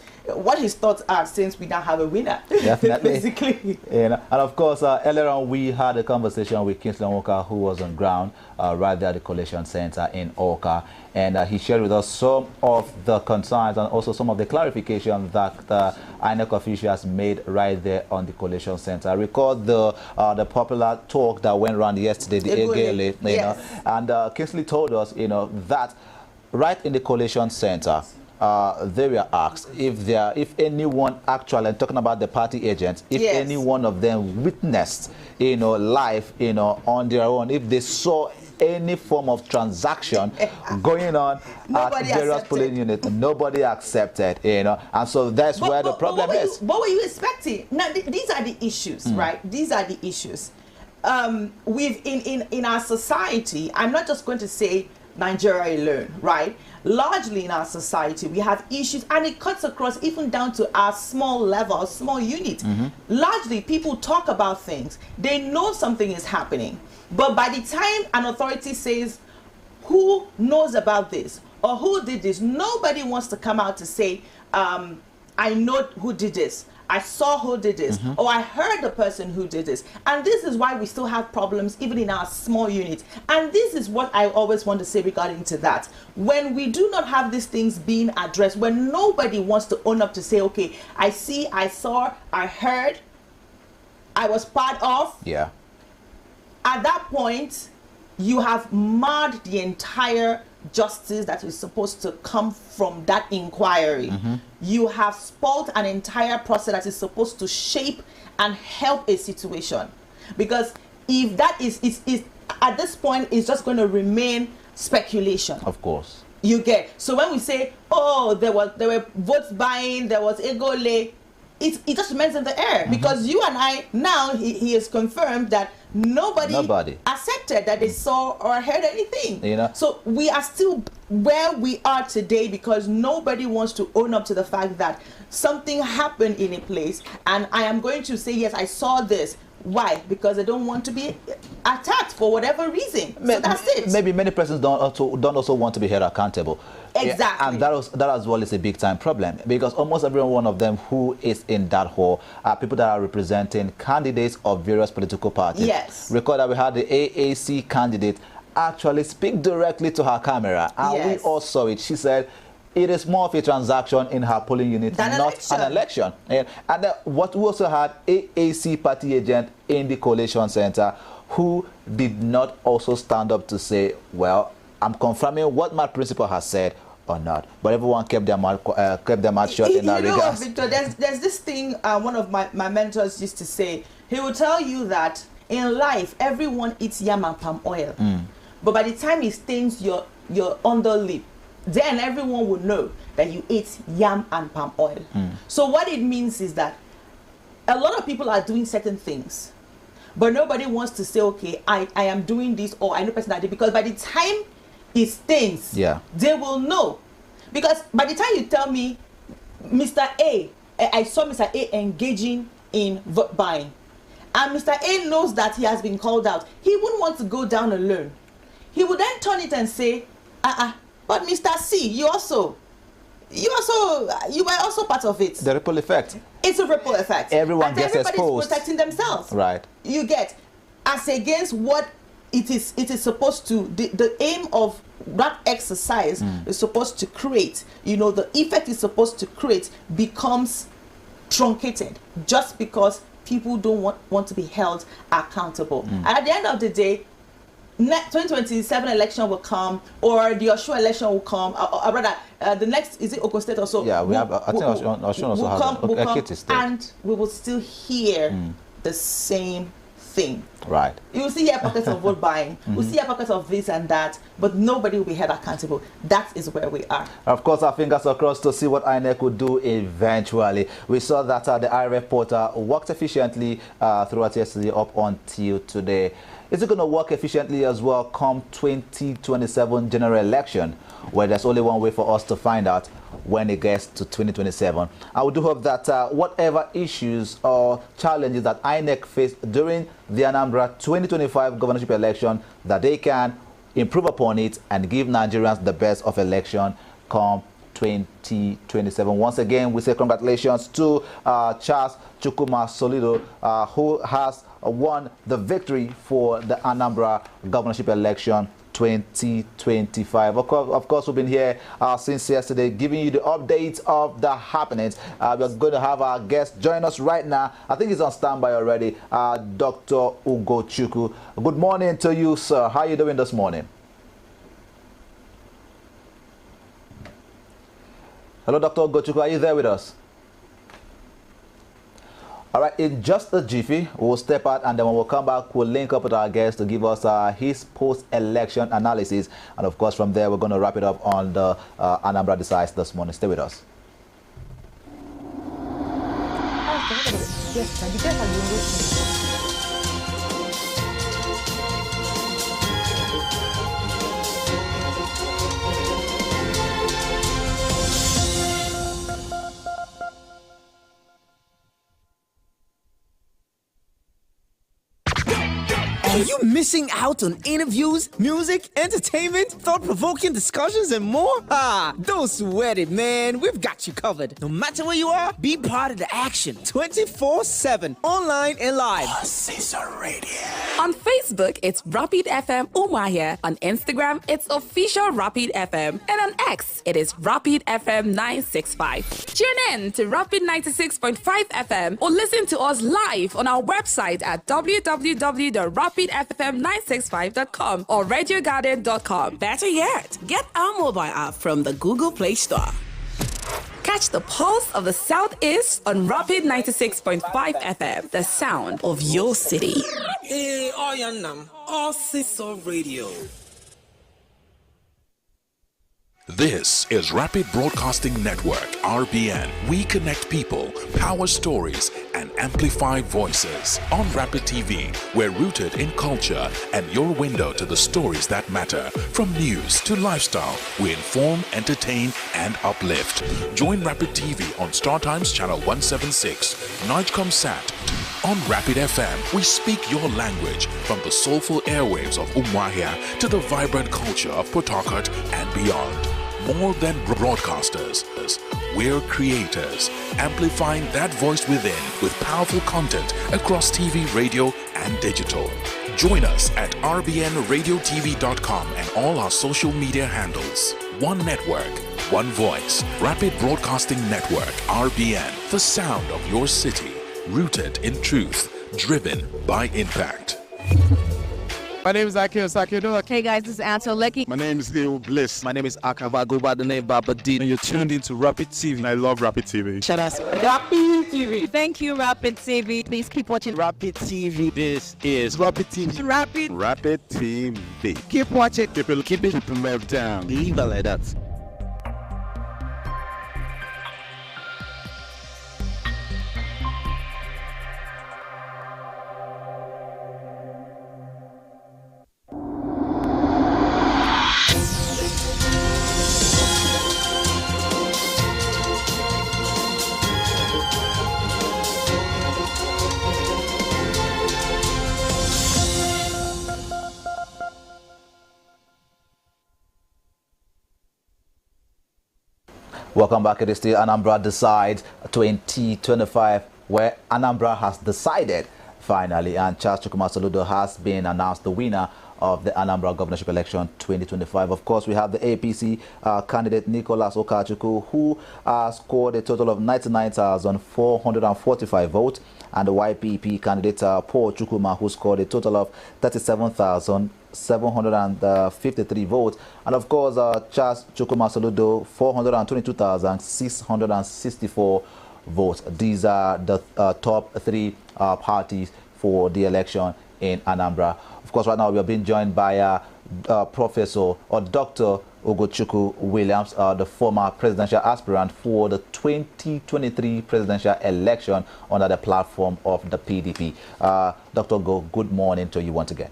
thoughts are, since we now have a winner. Definitely. Basically. And of course, earlier on we had a conversation with Kingsley Walker, who was on ground right there at the Collation Center in Oka, and he shared with us some of the concerns and also some of the clarification that the INEC officials made right there on the Collation Center. I recall the popular talk that went around yesterday, the Egele, you know, and Kingsley told us, you know, that right in the Collation Center, they were asked if anyone actually, talking about the party agents, if any one of them witnessed, you know, live, you know, on their own, if they saw any form of transaction going on at various polling units, nobody accepted, you know, and so that's where the problem is. What were you expecting? Now, these are the issues, right? These are the issues. We've in our society, I'm not just going to say Nigeria alone, right? Largely in our society, we have issues, and it cuts across even down to our small level, small unit. Largely, people talk about things. They know something is happening. But by the time an authority says, who knows about this or who did this, nobody wants to come out to say, I know who did this. I saw who did this, or I heard the person who did this. And this is why we still have problems even in our small units. And this is what I always want to say regarding to that. When we do not have these things being addressed, when nobody wants to own up to say, okay, I see, I saw, I heard, I was part of. Yeah. At that point, you have marred the entire justice that is supposed to come from that inquiry. You have spoiled an entire process that is supposed to shape and help a situation. Because if that is at this point, it's just going to remain speculation. Of course. You get. So when we say, oh, there were votes buying, there was egole, it just remains in the air. Because you and I, now he has confirmed that nobody accepted that they saw or heard anything. You know? So we are still where we are today because nobody wants to own up to the fact that something happened in a place, and I am going to say, yes, I saw this. Why? Because they don't want to be attacked for whatever reason. So that's it. Maybe many persons don't also want to be held accountable. Exactly. Yeah, and that as well is a big time problem, because almost every one of them who is in that hall are people that are representing candidates of various political parties. Yes. Recall that we had the AAC candidate actually speak directly to her camera, and we all saw it. She said it is more of a transaction in her polling unit, not an election. And what we also had AAC party agent in the Collation Center who did not also stand up to say, well, I'm confirming what my principal has said or not. But everyone kept their mouth shut in that regard. Victor, there's this thing one of my mentors used to say. He will tell you that in life, everyone eats yam and palm oil. But by the time it stains your underlip, then everyone will know that you ate yam and palm oil. So what it means is that a lot of people are doing certain things, but nobody wants to say, okay, I am doing this, or I know person that did, because by the time it stains, they will know. Because by the time you tell me, Mr. A, I saw Mr. A engaging in vote buying, and Mr. A knows that he has been called out, he wouldn't want to go down alone. He would then turn it and say, but Mr. C, you were also part of it. The ripple effect. It's a ripple effect. Everyone gets exposed. Everybody's protecting themselves. Right. You get, as against what it is supposed to, the aim of that exercise is supposed to create, the effect is supposed to create becomes truncated just because people don't want to be held accountable. And at the end of the day, 2027 election will come, or the Osho election will come, or rather, the next, is it Ogun State or so? Yeah, we have, I think Osho also has Ekiti State. And we will still hear the same thing. Right. You will see here pockets of vote buying, we'll see here pockets of this and that, but nobody will be held accountable. That is where we are. Of course, our fingers are crossed to see what INEC would do eventually. We saw that the IRF portal worked efficiently throughout yesterday up until today. Is it going to work efficiently as well come 2027 general election, where there's only one way for us to find out when it gets to 2027? I would do hope that whatever issues or challenges that INEC faced during the Anambra 2025 governorship election, that they can improve upon it and give Nigerians the best of election come 2027. Once again, we say congratulations to Charles Chukwuma Solido, who has won the victory for the Anambra governorship election 2025. Of course, we've been here since yesterday, giving you the updates of the happenings. We're going to have our guest join us right now. I think he's on standby already, Dr. Ugochukwu. Good morning to you, sir. How are you doing this morning? Hello, Dr. Ugochukwu. Are you there with us? All right, in just a jiffy, we'll step out, and then when we'll come back, we'll link up with our guest to give us his post-election analysis. And of course, from there, we're going to wrap it up on the Anambra Decides this morning. Stay with us. Are you missing out on interviews, music, entertainment, thought-provoking discussions, and more? Don't sweat it, man. We've got you covered. No matter where you are, be part of the action 24/7, online and live. On Caesar Radio. On Facebook, it's Rapid FM Umuahia. On Instagram, it's Official Rapid FM. And on X, it is Rapid FM 965. Tune in to Rapid 96.5 FM or listen to us live on our website at www.rapidfm965.com or radiogarden.com. Better yet, get our mobile app from the Google Play Store. Catch the pulse of the Southeast on Rapid 96.5 FM, the sound of your city. Hey, Oyanam, all Caesar Radio. This is Rapid Broadcasting Network, RBN. We connect people, power stories, and amplify voices. On Rapid TV, we're rooted in culture and your window to the stories that matter. From news to lifestyle, we inform, entertain, and uplift. Join Rapid TV on Star Times Channel 176, Nightcom Sat. On Rapid FM, we speak your language, from the soulful airwaves of Umuahia to the vibrant culture of Port Harcourt and beyond. More than broadcasters, we're creators, amplifying that voice within with powerful content across TV, radio, and digital. Join us at rbnradiotv.com and all our social media handles. One network, one voice. Rapid Broadcasting Network, RBN, the sound of your city, rooted in truth, driven by impact. My name is Akio Sakido. Hey guys, this is Anto Lecky. My name is Leo Bliss. My name is Akava. Go by the name Baba D. And you're tuned into Rapid TV. I love Rapid TV. Shout out Rapid TV. Thank you, Rapid TV. Please keep watching Rapid TV. This is Rapid TV. Rapid TV. Keep watching. Keep it down. Leave it like that. Welcome back. It is still Anambra Decides 2025, where Anambra has decided finally, and Charles Chukwuma Soludo has been announced the winner of the Anambra governorship election 2025. Of course, we have the APC candidate Nicholas Okachukwu, who scored a total of 99,445 votes, and the YPP candidate Paul Chukwuma, who scored a total of 37,753 votes, and of course Charles Chukwuma Soludo 422,664 votes. These are the top three parties for the election in Anambra. Of course, right now we are being joined by Professor or Dr. Ugochukwu Williams, the former presidential aspirant for the 2023 presidential election under the platform of the PDP. Dr. Go, good morning to you once again.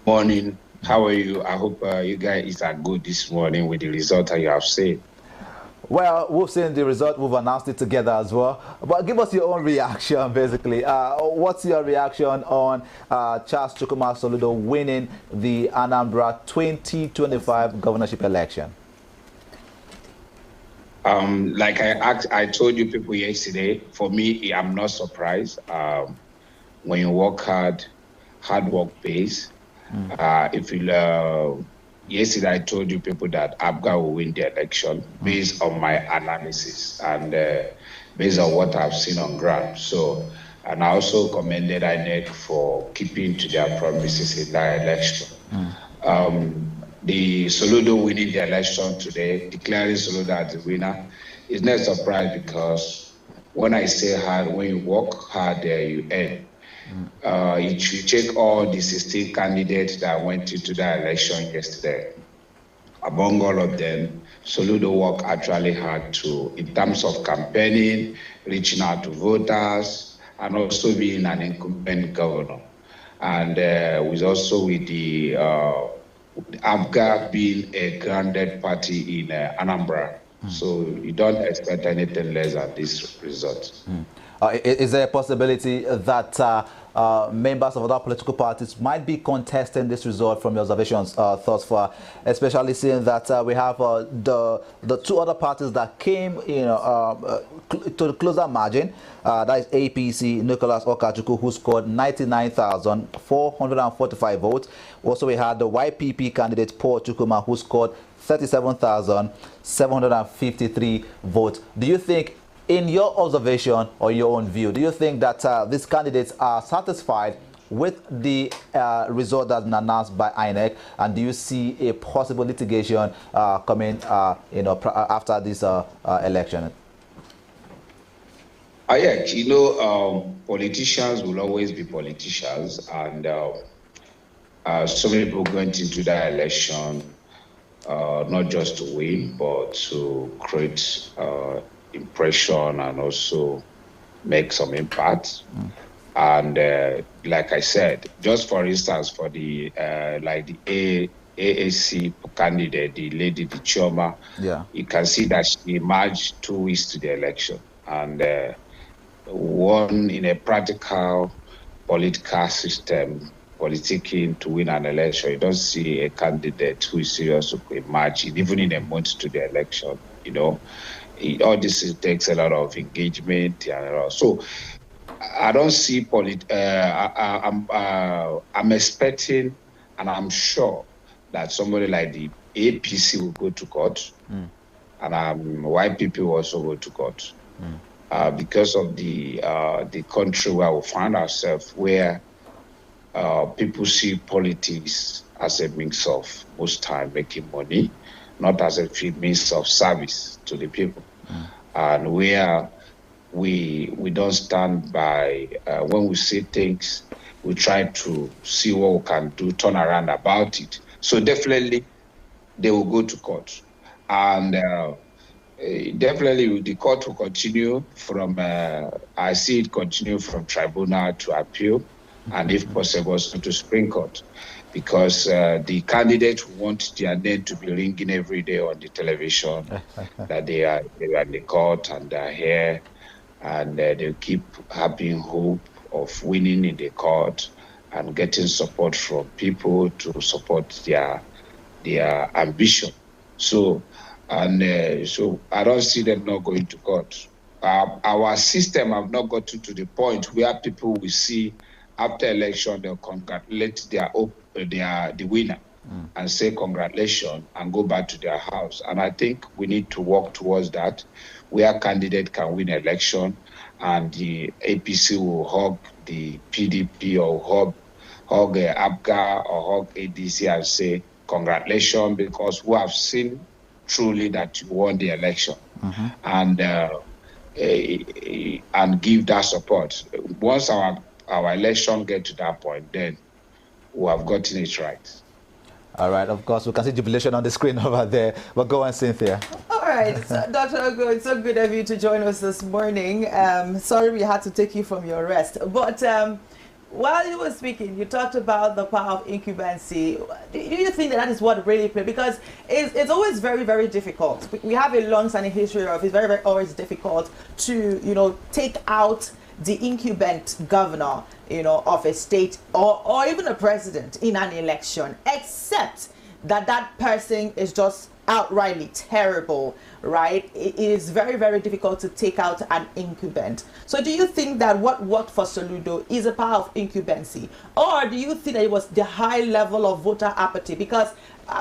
Morning. How are you? I hope you guys are good this morning with the result that you have seen. Well, we've seen the result. We've announced it together as well. But give us your own reaction, basically. What's your reaction on Charles Chukwuma Soludo winning the Anambra 2025 governorship election? Like I told you people yesterday, for me, I'm not surprised. When you work hard work pays. If you yesterday I told you people that Abga will win the election based on my analysis and based on what I've seen on ground. So, and I also commended INEC for keeping to their promises in that election. The Soludo winning the election today, declaring Soludo as the winner, is not a surprise because when I say hard, when you work hard, you earn. If you check all the 16 candidates that went into the election yesterday, among all of them, Soludo worked actually hard to, in terms of campaigning, reaching out to voters, and also being an incumbent governor. And with also with the ABGA being a grounded party in Anambra. So you don't expect anything less than this result. Is there a possibility that members of other political parties might be contesting this result from your observations thus far, especially seeing that we have the two other parties that came to the closer margin, that is APC, Nicholas Okachukwu, who scored 99,445 votes. Also, we had the YPP candidate Paul Chukwuma, who scored 37,753 votes. Do you think, in your observation or your own view, do you think that these candidates are satisfied with the result that's been announced by INEC, and do you see a possible litigation coming, after this election? Yeah, politicians will always be politicians, and so many people went into that election not just to win, but to create impression and also make some impact. And like I said, just for instance, for the like the AAC candidate, the lady, the Chioma, you can see that she emerged 2 weeks to the election and won in a practical political system, politicking to win an election. You don't see a candidate who is serious to emerge, even in a month to the election, all this takes a lot of engagement, so I don't see I'm expecting, and I'm sure that somebody like the APC will go to court, and YPP will also go to court, because of the country where we find ourselves, where people see politics as a means of most time making money, not as a means of service to the people. And where we don't stand by, when we see things, we try to see what we can do, turn around about it. So definitely they will go to court. And definitely the court will continue from, I see it continue from tribunal to appeal, and if possible, also to Supreme Court. Because the candidates want their name to be ringing every day on the television, that they are in the court and they're here, and they keep having hope of winning in the court and getting support from people to support their ambition. So And so I don't see them not going to court. Our system have not gotten to the point where people will see after election they'll congratulate the winner and say congratulations and go back to their house. And I think we need to work towards that, where candidate can win election and the APC will hug the PDP or hug ABGA or hug ADC and say congratulations, because we have seen truly that you won the election. And give that support. Once our election get to that point, then we have gotten it right. All right, of course, we can see jubilation on the screen over there. But go on, Cynthia. All right, so, Dr. Ogo, it's so good of you to join us this morning. Sorry we had to take you from your rest. But while you were speaking, you talked about the power of incumbency. Do you think that is what really plays? Because it's always very, very difficult. We have a long-standing history of it's very, very always difficult to, take out the incumbent governor, of a state or even a president in an election, except that person is just outrightly terrible, right? It is very, very difficult to take out an incumbent. So do you think that what worked for Soludo is a power of incumbency? Or do you think that it was the high level of voter apathy? Because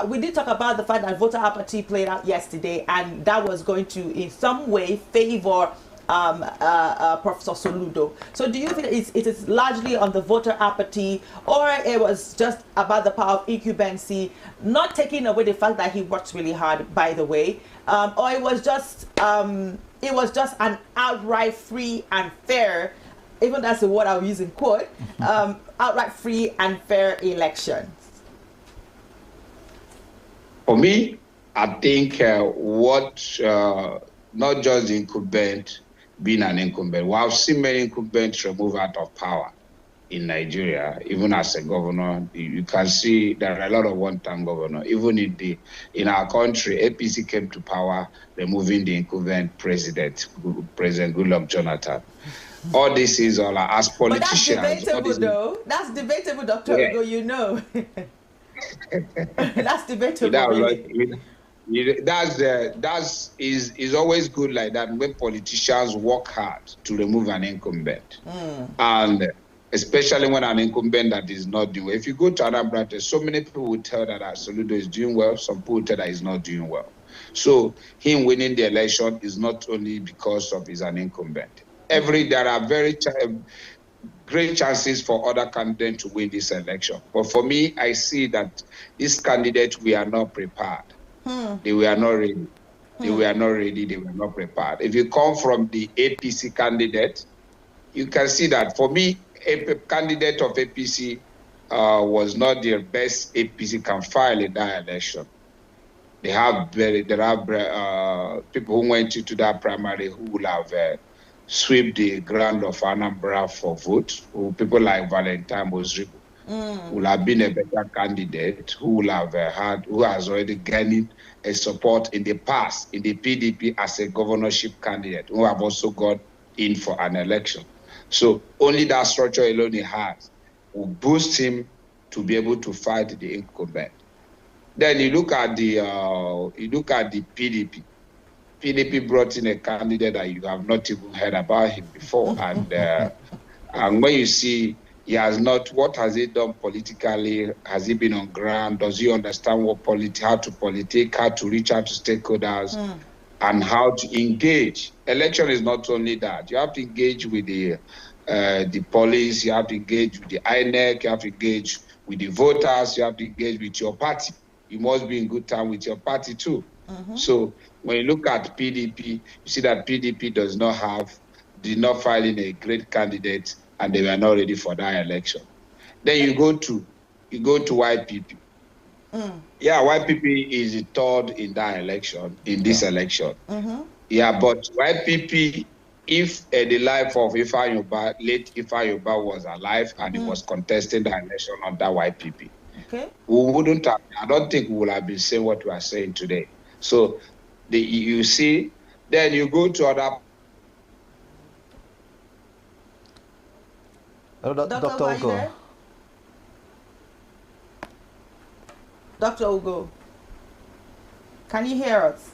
we did talk about the fact that voter apathy played out yesterday, and that was going to in some way favor Professor Soludo. So do you think it is largely on the voter apathy, or it was just about the power of incumbency, not taking away the fact that he worked really hard, by the way, or it was just an outright free and fair, even that's the word I was using, quote, outright free and fair election? For me, I think not just the incumbent being an incumbent. We have seen many incumbents removed out of power in Nigeria. Even as a governor, you can see there are a lot of one-time governors. Even in our country, APC came to power, removing the incumbent President Goodluck Jonathan. All this is all as politicians. But that's debatable, though. That's debatable, Dr. Ugo, That's debatable, really. That's always good like that when politicians work hard to remove an incumbent, and especially when an incumbent that is not doing well. If you go to Anambra, so many people will tell that Soludo is doing well. Some people will tell that he's not doing well. So him winning the election is not only because of he's an incumbent. There are very great chances for other candidates to win this election. But for me, I see that these candidates, we are not prepared. They were not ready. They were not ready. They were not prepared. If you come from the APC candidate, you can see that. For me, a candidate of APC was not the best APC can file in that election. There are people who went into that primary who will have swept the ground of Anambra for vote. People like Valentine Mosribu will have been a better candidate, who has already gained a support in the past in the PDP as a governorship candidate, who have also got in for an election. So only that structure alone he has will boost him to be able to fight the incumbent. Then you look at the PDP. PDP brought in a candidate that you have not even heard about him before, and when you see what has he done politically? Has he been on ground? Does he understand how to reach out to stakeholders and how to engage? Election is not only that. You have to engage with the police, you have to engage with the INEC, you have to engage with the voters, you have to engage with your party. You must be in good time with your party too. So when you look at PDP, you see that PDP did not file in a great candidate, and they were not ready for that election. Then you go to YPP. Yeah, YPP is the third in that election, in this election. Yeah, but YPP, if the life of late Ifa Yoba was alive and he was contesting the election under YPP, I don't think we would have been saying what we are saying today. So you see, then you go to other. Dr. Ugo. Dr. Ugo, can you hear us?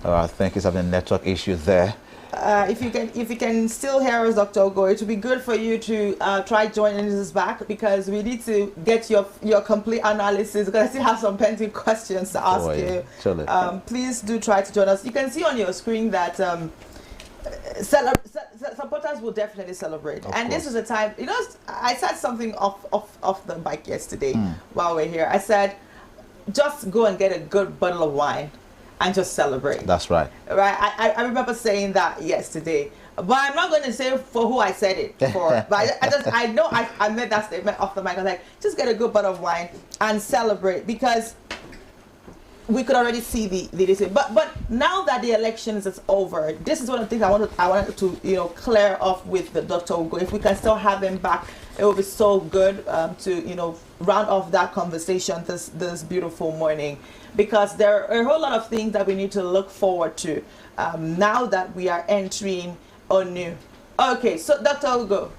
I think he's having a network issue there. If you can still hear us, Dr. Ogo, it would be good for you to try joining us back, because we need to get your complete analysis, because I still have some pending questions to ask you. Please do try to join us. You can see on your screen that supporters will definitely celebrate, and this is a time. You know, I said something off the mic yesterday while we're here. I said, just go and get a good bottle of wine and just celebrate. That's right. Right. I remember saying that yesterday, but I'm not going to say for who I said it for. But I know I made that statement off the mic. I was like, just get a good bottle of wine and celebrate, because we could already see the but now that the elections is over, this is one of the things I wanted to clear off with the Dr. Ogo. If we can still have him back, it would be so good to round off that conversation this beautiful morning, because there are a whole lot of things that we need to look forward to now that we are entering a new. Okay, so Dr. Ogo.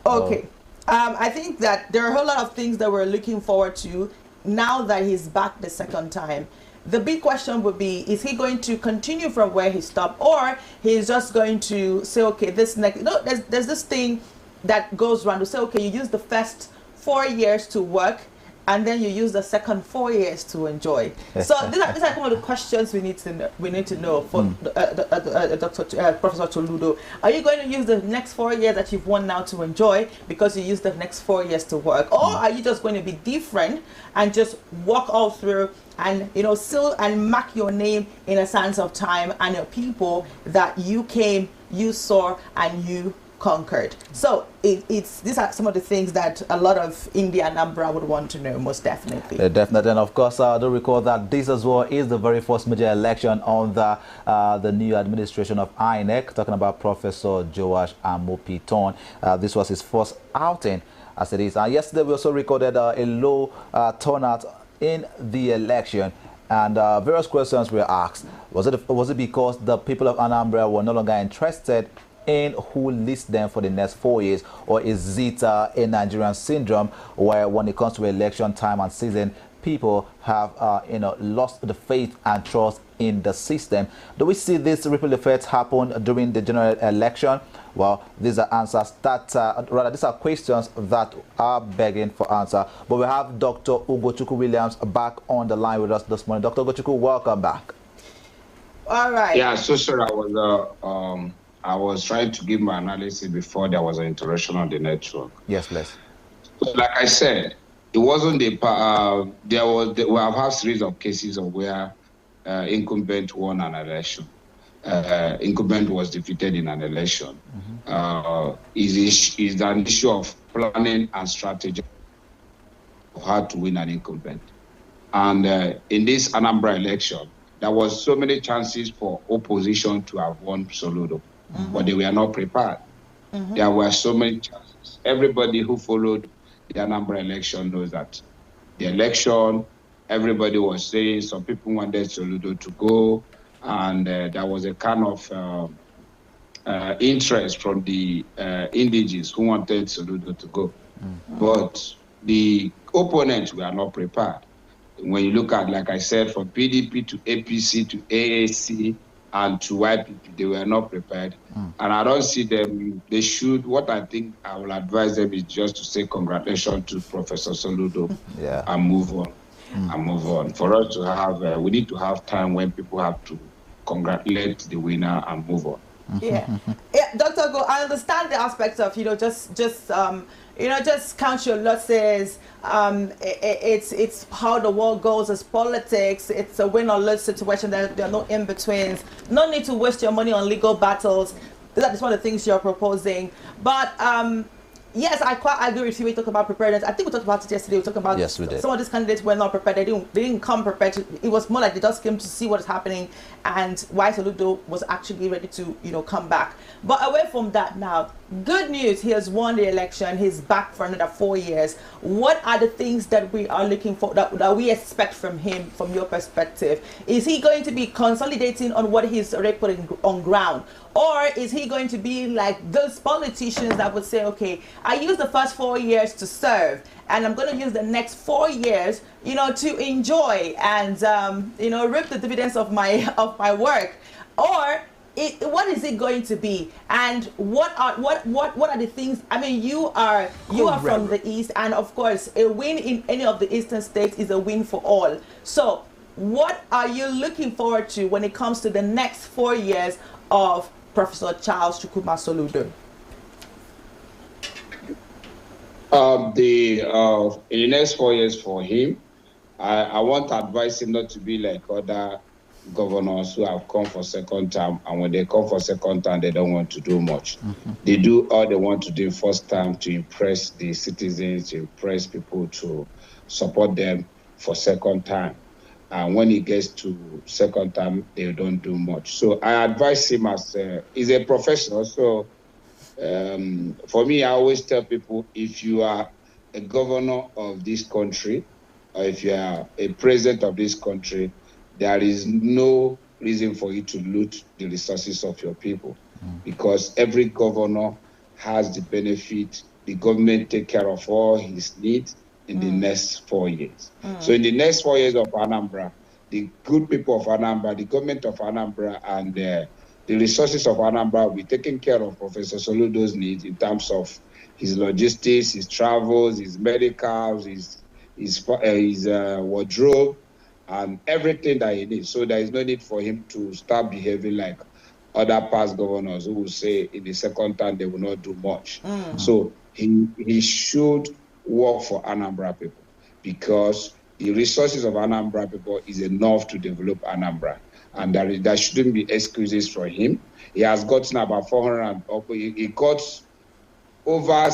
Okay, I think that there are a whole lot of things that we're looking forward to now that he's back the second time. The big question would be, is he going to continue from where he stopped, or he's just going to say, okay, this next, there's this thing that goes around to say, okay, you use the first 4 years to work, and then you use the second 4 years to enjoy. So these are some of the questions we need to know from Professor Toludo. Are you going to use the next 4 years that you've won now to enjoy, because you use the next 4 years to work, or are you just going to be different and just walk all through and still and mark your name in a sense of time and your people that you came, you saw, and you conquered? So these are some of the things that a lot of India and Anambra would want to know, most definitely. Definitely, and of course, do recall that this as well is the very first major election on the new administration of INEC. Talking about Professor Joash Amopiton, this was his first outing as it is. And yesterday we also recorded a low turnout in the election, and various questions were asked. Was it because the people of Anambra were no longer interested in who leads them for the next 4 years, or is it a Nigerian syndrome where when it comes to election time and season, people have lost the faith and trust in the system? Do we see this ripple effect happen during the general election? Well, these are answers that these are questions that are begging for answer. But we have Dr. Ugochukwu Williams back on the line with us this morning. Dr. Ugochukwu, welcome back. All right. Yeah, so sir, I was trying to give my analysis before there was an interruption on the network. Yes, please. So like I said, it wasn't we have had a series of cases of where incumbent won an election. Incumbent was defeated in an election. Is an issue of planning and strategy of how to win an incumbent. And in this Anambra election, there was so many chances for opposition to have won Soludo, but they were not prepared. There were so many chances. Everybody who followed the Anambra election knows that the election, everybody was saying some people wanted Soludo to go, and there was a kind of interest from the indigenous who wanted Soludo to go. But the opponents were not prepared. When you look at, like I said, from PDP to APC to AAC and to YPP, they were not prepared. And I don't see them, they should, what I think I will advise them is just to say congratulations to Professor Soludo and move on. And move on. For us to have, we need to have time when people have to congratulate the winner and move on. Yeah, Dr. Go, I understand the aspects of just count your losses. It's how the world goes. It's politics. It's a win or lose situation. There are no in betweens. No need to waste your money on legal battles. That is one of the things you're proposing. But yes, I quite agree with you. We talk about preparedness. I think we talked about it yesterday. We talked about some of these candidates were not prepared. They didn't come prepared. It was more like they just came to see what is happening and why Soludo was actually ready to come back. But away from that now, good news, he has won the election. He's back for another 4 years. What are the things that we are looking for, that we expect from him, from your perspective? Is he going to be consolidating on what he's already putting on ground? Or is he going to be like those politicians that would say, okay, I used the first 4 years to serve, and I'm going to use the next 4 years, to enjoy and, reap the dividends of my work? Or what is it going to be, and what are the things? I mean, you are from the East, and of course a win in any of the eastern states is a win for all. So what are you looking forward to when it comes to the next 4 years of Professor Charles Chukwuma Soludo? In the next 4 years for him, I want to advise him not to be like other governors who have come for second term, and when they come for second term, they don't want to do much. They do all they want to do first time to impress the citizens, to impress people, to support them for second time. And when he gets to second time, they don't do much. So I advise him as he's a professional. So for me, I always tell people, if you are a governor of this country, or if you are a president of this country, there is no reason for you to loot the resources of your people, because every governor has the benefit. The government take care of all his needs in the next 4 years. So in the next 4 years of Anambra, the good people of Anambra, the government of Anambra, and the resources of Anambra will be taking care of Professor Soludo's needs in terms of his logistics, his travels, his medicals, his wardrobe, and everything that he needs. So there is no need for him to start behaving like other past governors who will say in the second term they will not do much. So he should work for Anambra people, because the resources of Anambra people is enough to develop Anambra, and there shouldn't be excuses for him. He has gotten about 400. He got over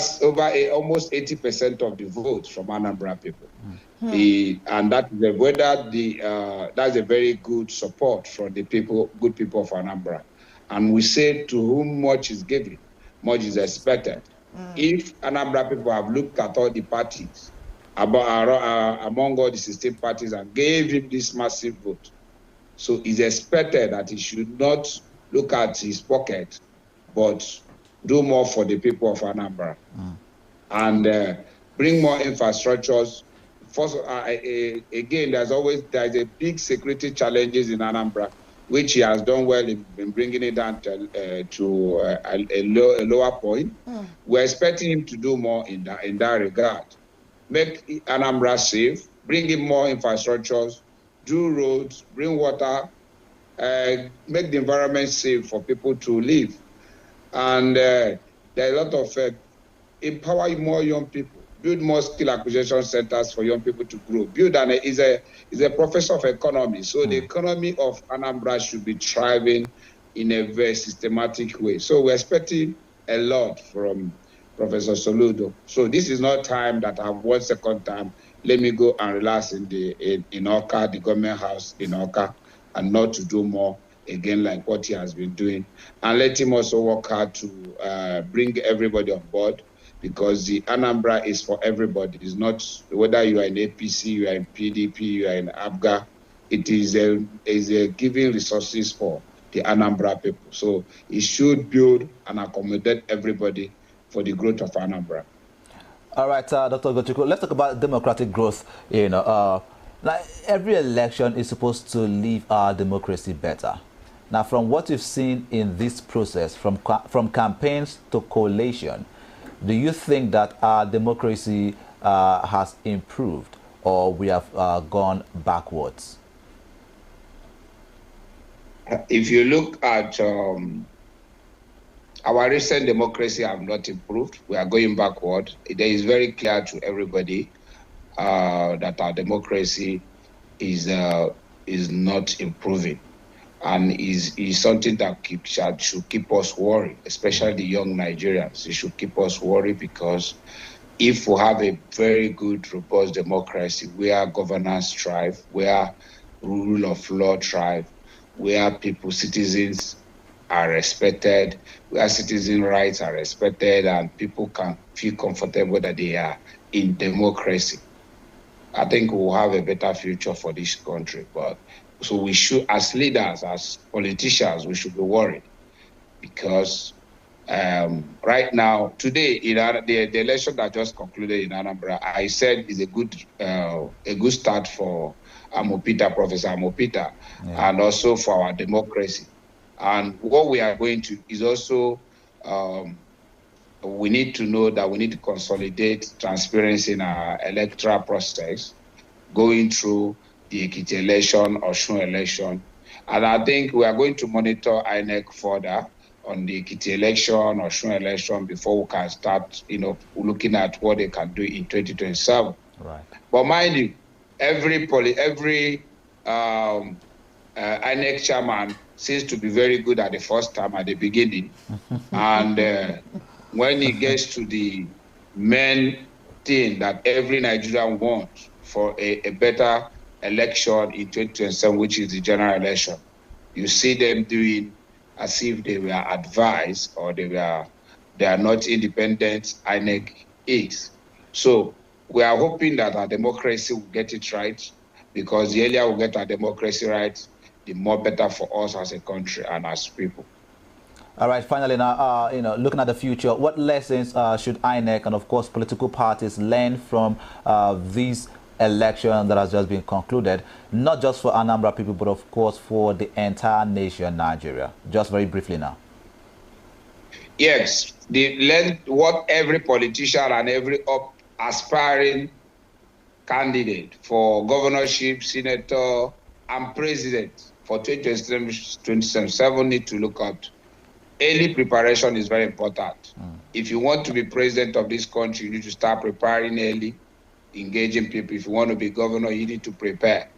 almost 80% of the votes from Anambra people. And that's a very good support from the good people of Anambra. And we say, to whom much is given, much is expected. If Anambra people have looked at all the parties, among all the 16 parties, and gave him this massive vote, so it's expected that he should not look at his pocket, but do more for the people of Anambra, and bring more infrastructures. First, again, there's a big security challenges in Anambra, which he has done well in bringing it down to a lower point. We're expecting him to do more in that regard. Make Anambra safe, bring in more infrastructures, do roads, bring water, make the environment safe for people to live. And there are a lot of empower more young people, build more skill acquisition centers for young people to grow. Is a professor of economy, so the economy of Anambra should be thriving in a very systematic way. So we're expecting a lot from Professor Soludo. So this is not time that I've won second time. Let me go and relax in Oka, the government house in Oka, and not to do more again like what he has been doing. And let him also work hard to bring everybody on board, because the Anambra is for everybody. It's not whether you are in APC, you are in PDP, you are in ABGA. It is a giving resources for the Anambra people. So it should build and accommodate everybody for the growth of Anambra. All right, Dr. Gochukwu, let's talk about democratic growth. Like every election is supposed to leave our democracy better. Now, from what you've seen in this process, from campaigns to coalition, do you think that our democracy has improved, or we have gone backwards? If you look at our recent democracy, have not improved. We are going backward. It is very clear to everybody that our democracy is not improving, and is something that should keep us worried, especially the young Nigerians. It should keep us worried, because if we have a very good, robust democracy where governance thrive, where rule of law thrive, where citizens are respected, where citizen rights are respected, and people can feel comfortable that they are in democracy, I think we'll have a better future for this country. But so we should, as leaders, as politicians, we should be worried, because right now, today, in the election that just concluded in Anambra, I said is a good start for Professor Amopita, and also for our democracy. And what we are going to is also, we need to know that we need to consolidate transparency in our electoral process, going through the Ekiti election, Osun election. And I think we are going to monitor INEC further on the Ekiti election, Osun election, before we can start, looking at what they can do in 2027. Right. But mind you, every INEC chairman seems to be very good at the first time, at the beginning. And when it gets to the main thing that every Nigerian wants for a better election in 2027, which is the general election, you see them doing as if they were advised or they are not independent. INEC is. So we are hoping that our democracy will get it right, because the earlier we get our democracy right, the more better for us as a country and as people. All right, finally now, looking at the future, what lessons should INEC and of course political parties learn from this election that has just been concluded, not just for Anambra people, but of course for the entire nation, Nigeria? Just very briefly now. Yes, what every politician and every aspiring candidate for governorship, senator, and president for 2027 need to look at. Early preparation is very important. If you want to be president of this country, you need to start preparing early, engaging people. If you want to be governor, you need to prepare.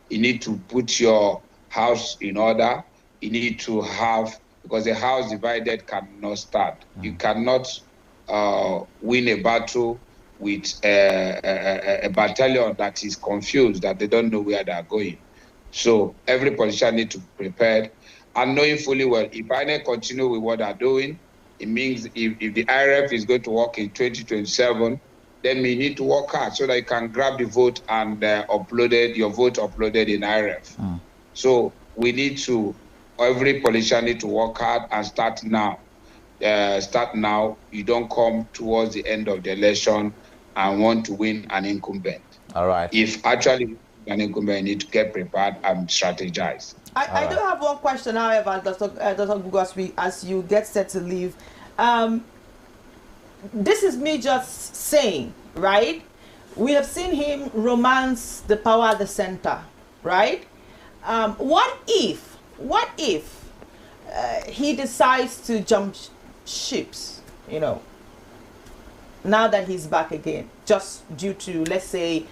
You need to put your house in order. You need to have, because a house divided cannot stand. You cannot win a battle with a battalion that is confused, that they don't know where they are going. So every politician needs to prepare. And knowing fully well, if INEC continue with what they're doing, it means if the IRF is going to work in 2027, then we need to work hard so that you can grab the vote and your vote uploaded in IRF. So we need to, every politician need to work hard and start now. You don't come towards the end of the election and want to win an incumbent. All right. If actually an incumbent, you need to get prepared and strategize. I do have one question, however, Dr. Gugosby, as you get set to leave. This is me just saying, right? We have seen him romance the power at the center, right? What if he decides to jump ships, now that he's back again, just due to, let's say,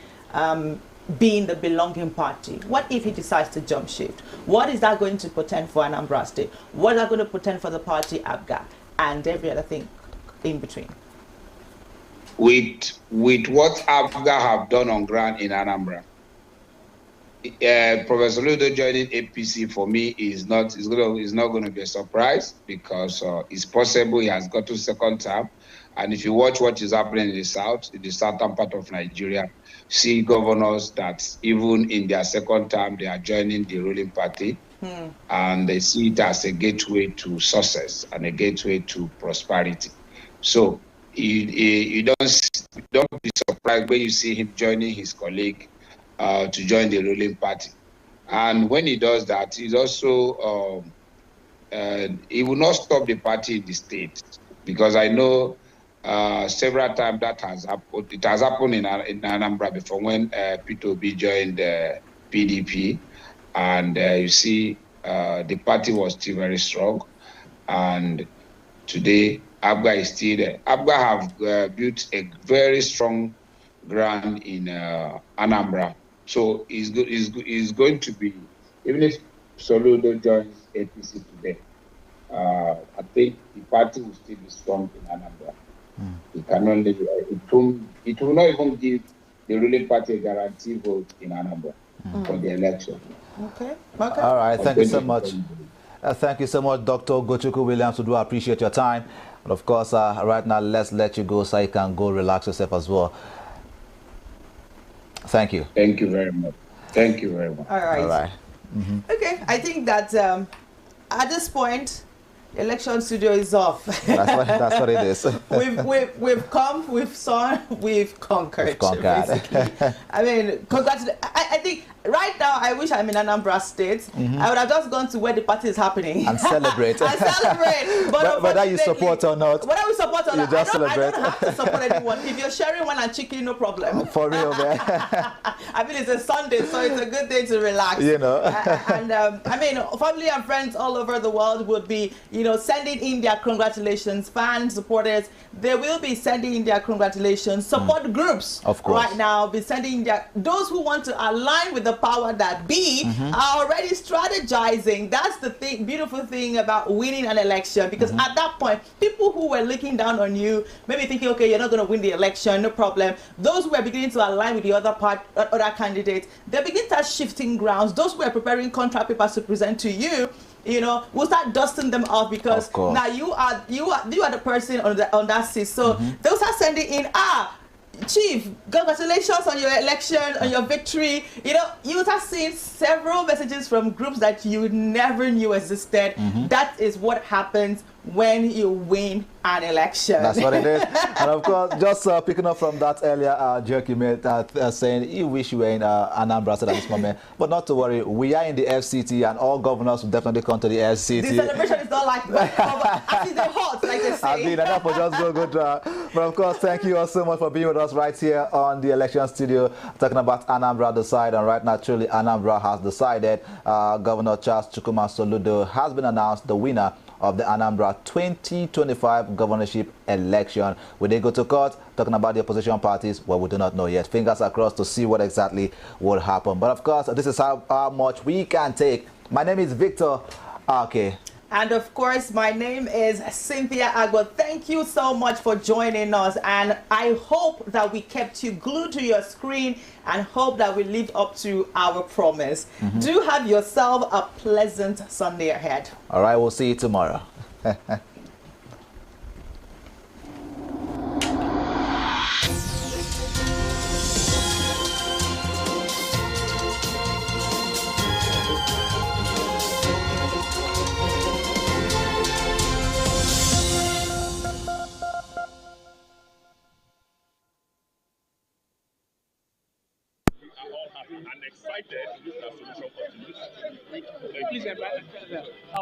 being the belonging party? What if he decides to jump ship? What is that going to portend for Anambra State? What is that going to portend for the party ABGA and every other thing in between? With what ABGA have done on ground in Anambra, Professor Ludo joining APC for me is not going to be a surprise, because it's possible he has got to second term. And if you watch what is happening in the southern part of Nigeria, see governors that even in their second term, they are joining the ruling party, and they see it as a gateway to success and a gateway to prosperity. So you don't be surprised when you see him joining his colleague to join the ruling party. And when he does that, he's also he will not stop the party in the state, because I know several times that has happened. It has happened in Anambra before, when Peter Obi joined PDP, and you see the party was still very strong. And today, ABGA is still there. ABGA have built a very strong ground in Anambra. So it's going to be, even if Soludo joins APC today, I think the party will still be strong in Anambra. It will not even give the ruling party a guarantee vote in Anambra for the election. Okay. All right. Thank you so much. Thank you so much, Dr. Gochuku Williams. We do appreciate your time. But of course, right now, let's let you go so you can go relax yourself as well. Thank you. Thank you very much. Thank you very much. All right. All right. Okay. I think that at this point, Election studio is off. That's what it is. we've come, we've saw, we've conquered. Basically. I mean, congratulations. I think right now I wish I'm in Anambra State. I would have just gone to where the party is happening and celebrate. But whether you support or not, whether we support or not, celebrate. I don't have to support anyone. If you're sharing one and chicken, no problem. For real, man. I mean, it's a Sunday, so it's a good day to relax. You know. I mean, family and friends all over the world would be, sending in their congratulations. Fans, supporters, they will be sending in their congratulations. Support groups, of course, right now be sending those who want to align with the power that be are already strategizing. That's the beautiful thing about winning an election, because at that point, people who were looking down on you, maybe thinking, okay, you're not going to win the election, no problem. Those who were beginning to align with the other candidates, they begin to start shifting grounds. Those who were preparing contract papers to present to you, we'll start dusting them off, because now you are the person on that seat. So they'll start sending in, Chief, congratulations on your election, on your victory. You start seeing several messages from groups that you never knew existed. That is what happens when you win an election. That's what it is. And of course, just picking up from that earlier joke you made, saying you wish you were in Anambra at this moment. But not to worry, we are in the FCT, and all governors will definitely come to the FCT. The celebration is not like that. I see the hot, like they say. I mean, enough for just go. But of course, thank you all so much for being with us right here on the election studio, talking about Anambra decide. And right now, truly, Anambra has decided. Governor Charles Chukwuma Soludo has been announced the winner of the Anambra 2025 governorship election. Will they go to court? Talking about the opposition parties, well, we do not know yet. Fingers are crossed to see what exactly will happen. But of course, this is how much we can take. My name is Victor. Okay. And of course, my name is Cynthia Agbo. Thank you so much for joining us. And I hope that we kept you glued to your screen, and hope that we lived up to our promise. Do have yourself a pleasant Sunday ahead. All right, we'll see you tomorrow. Please,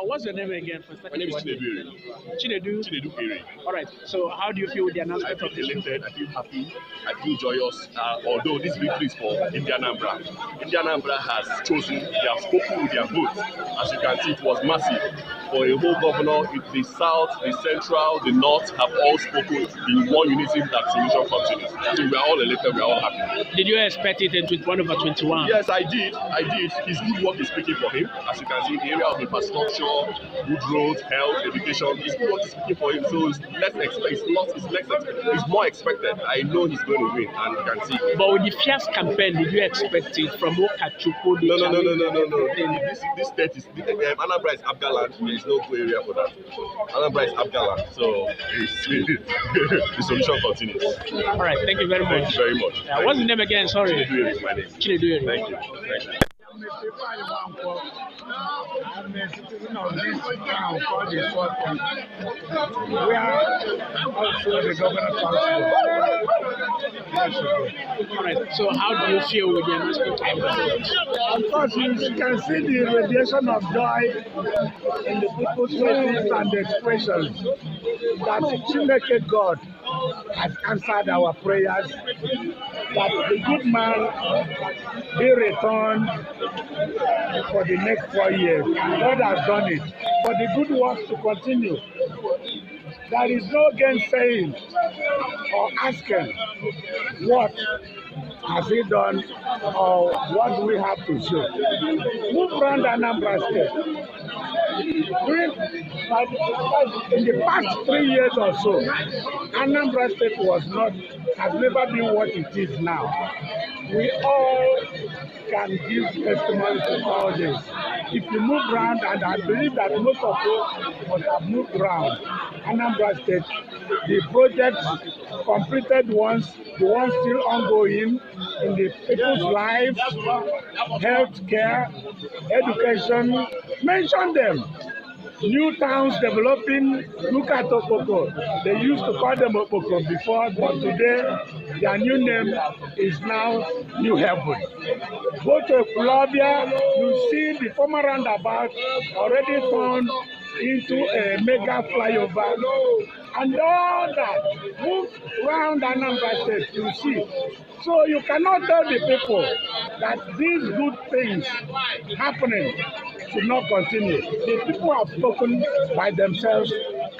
what's your name again? My name is Chinedu. Chinedu Ere. All right. So, how do you feel with the announcement of this? I feel elated. I feel happy. I feel joyous. Although this victory is for Anambra. Anambra has chosen. They have spoken with their vote. As you can see, it was massive. For a whole governor, the South, the Central, the North have all spoken in one unity that solution continues. So we are all elected. We are all happy. Did you expect it in 21/21? Yes, I did. His good work is speaking for him. As you can see, the area of infrastructure, good roads, health, education, his good work is speaking for him. So it's more expected. I know he's going to win, and you can see. But with the fierce campaign, did you expect it from Okachuku? No. This state is Anambra is Abgaland. There is no good area for that. Anambra is Abgaland, so the solution continues. All right, thank you very much. Thank you very much. What's the name again? Sorry. Chinedu is my name. Chinedu. Thank you. I'm a citizen of this town called the Fort Country. We are also the governor council. All right. So how do you feel with the announcement of the Of course, you can see the radiation of joy in the people's faces and the expressions that Chineke God has answered our prayers, that the good man be returned for the next 4 years. God has done it. But the good works to continue. There is no gainsaying or asking what has he done or what do we have to show. Move around Anambra State. In the past 3 years or so, Anambra State has never been what it is now. We all can give testimony to all this. If you move around, and I believe that most of you must have moved around Anambra State, the projects completed ones, the ones still ongoing in the people's lives, health care, education, mention them. new towns developing. Look at Okoko. They used to call them Okoko before, but today their new name is now New Heaven. Go to Columbia, you see the former roundabout already turned into a mega flyover. And all that, move around Anambra State, you see. So you cannot tell the people that these good things happening should not continue. The people have spoken by themselves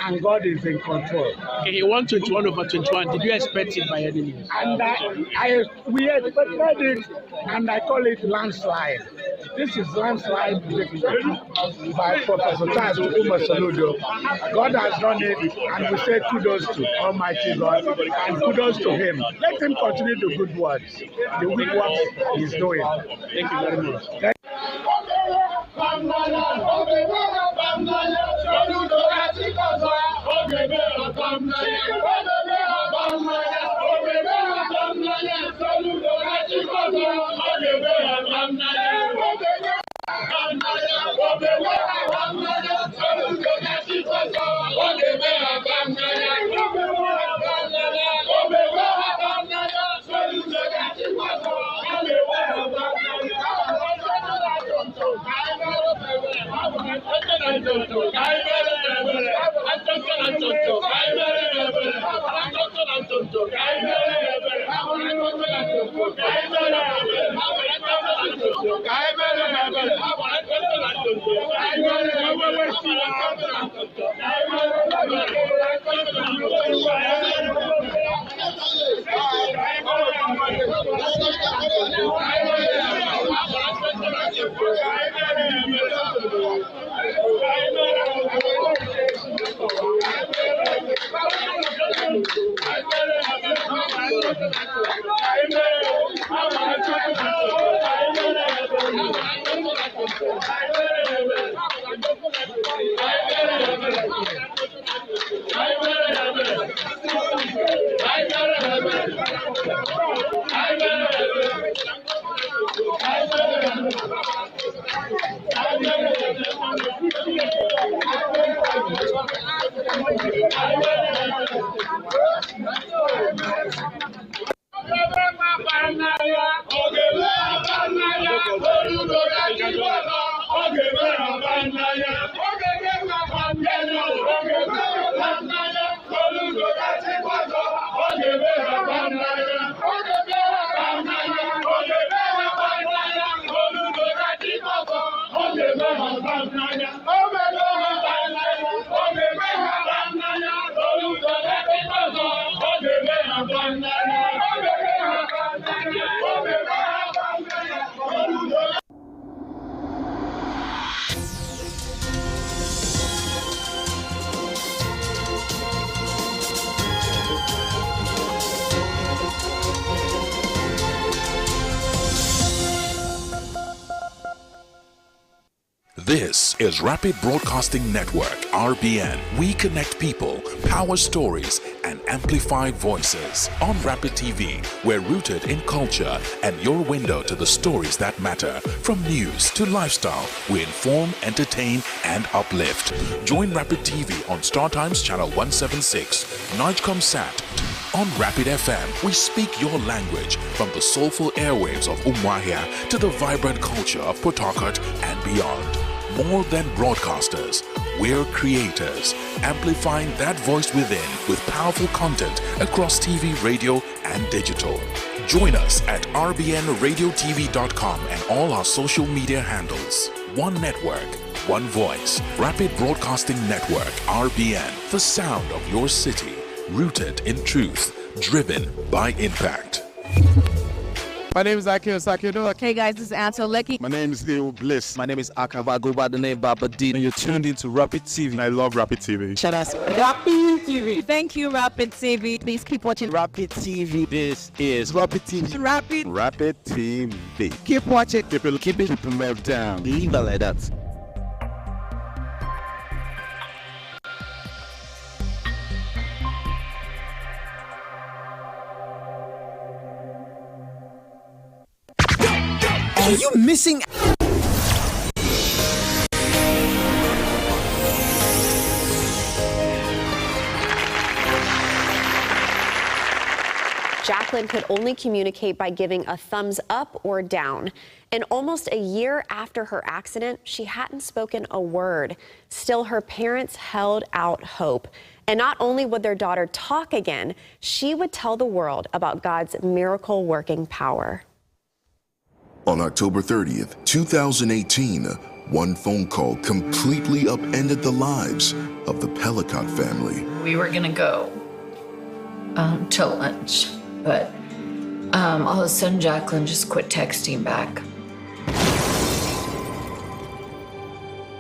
and God is in control. Okay, he won 21 over 21. Did you expect it by any means? And we expected it, and I call it landslide. This is landslide victory by Professor Charles Uma Saludo. God has done it, and we say kudos to Almighty God, and kudos to him. Let him continue the good works, the good works he's doing. Thank you very much. This is Rapid Broadcasting Network, RBN. We connect people, power stories, and amplify voices. On Rapid TV, we're rooted in culture and your window to the stories that matter. From news to lifestyle, we inform, entertain, and uplift. Join Rapid TV on Star Times Channel 176, Nightcomsat. On Rapid FM, we speak your language from the soulful airwaves of Umuahia to the vibrant culture of Port Harcourt and beyond. More than broadcasters, we're creators, amplifying that voice within with powerful content across TV, radio, and digital. Join us at rbnradiotv.com and all our social media handles. One network, one voice. Rapid Broadcasting Network, RBN. The sound of your city, rooted in truth, driven by impact. My name is Akil Sakido. Hey guys, this is Anto Lecky. My name is Leo Bliss. My name is Akava, go by the name Baba D. And you're tuned into Rapid TV. I love Rapid TV. Shout out Rapid TV. Thank you, Rapid TV. Please keep watching Rapid TV. This is Rapid TV. Rapid TV. Keep watching. Keep it down. Leave it like that. Are you missing? Jacqueline could only communicate by giving a thumbs up or down. And almost a year after her accident, she hadn't spoken a word. Still, her parents held out hope. And not only would their daughter talk again, she would tell the world about God's miracle-working power. On October 30th, 2018, one phone call completely upended the lives of the Pellicott family. We were going to go to lunch, but all of a sudden Jacqueline just quit texting back.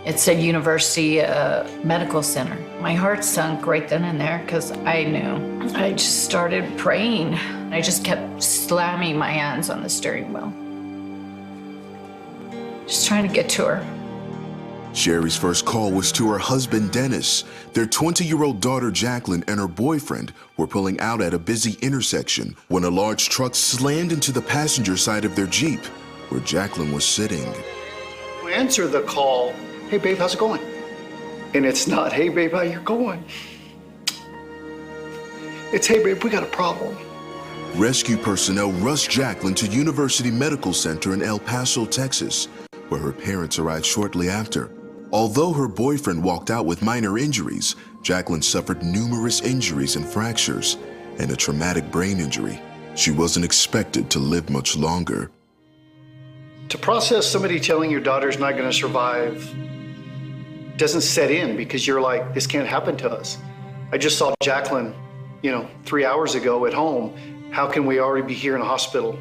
It said University Medical Center. My heart sunk right then and there because I knew. I just started praying. I just kept slamming my hands on the steering wheel. Just trying to get to her. Sherry's first call was to her husband, Dennis. Their 20-year-old daughter, Jacqueline, and her boyfriend were pulling out at a busy intersection when a large truck slammed into the passenger side of their Jeep, where Jacqueline was sitting. We answer the call, "Hey babe, how's it going?" And it's not, "Hey babe, how you going?" It's, "Hey babe, we got a problem." Rescue personnel rushed Jacqueline to University Medical Center in El Paso, Texas, where her parents arrived shortly after. Although her boyfriend walked out with minor injuries, Jacqueline suffered numerous injuries and fractures and a traumatic brain injury. She wasn't expected to live much longer. To process somebody telling your daughter's not going to survive doesn't set in because you're like, this can't happen to us. I just saw Jacqueline, 3 hours ago at home. How can we already be here in a hospital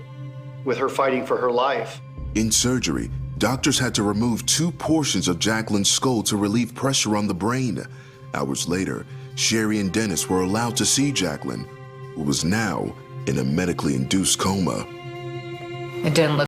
with her fighting for her life? In surgery, doctors had to remove 2 portions of Jacqueline's skull to relieve pressure on the brain. Hours later, Sherry and Dennis were allowed to see Jacqueline, who was now in a medically induced coma. It didn't look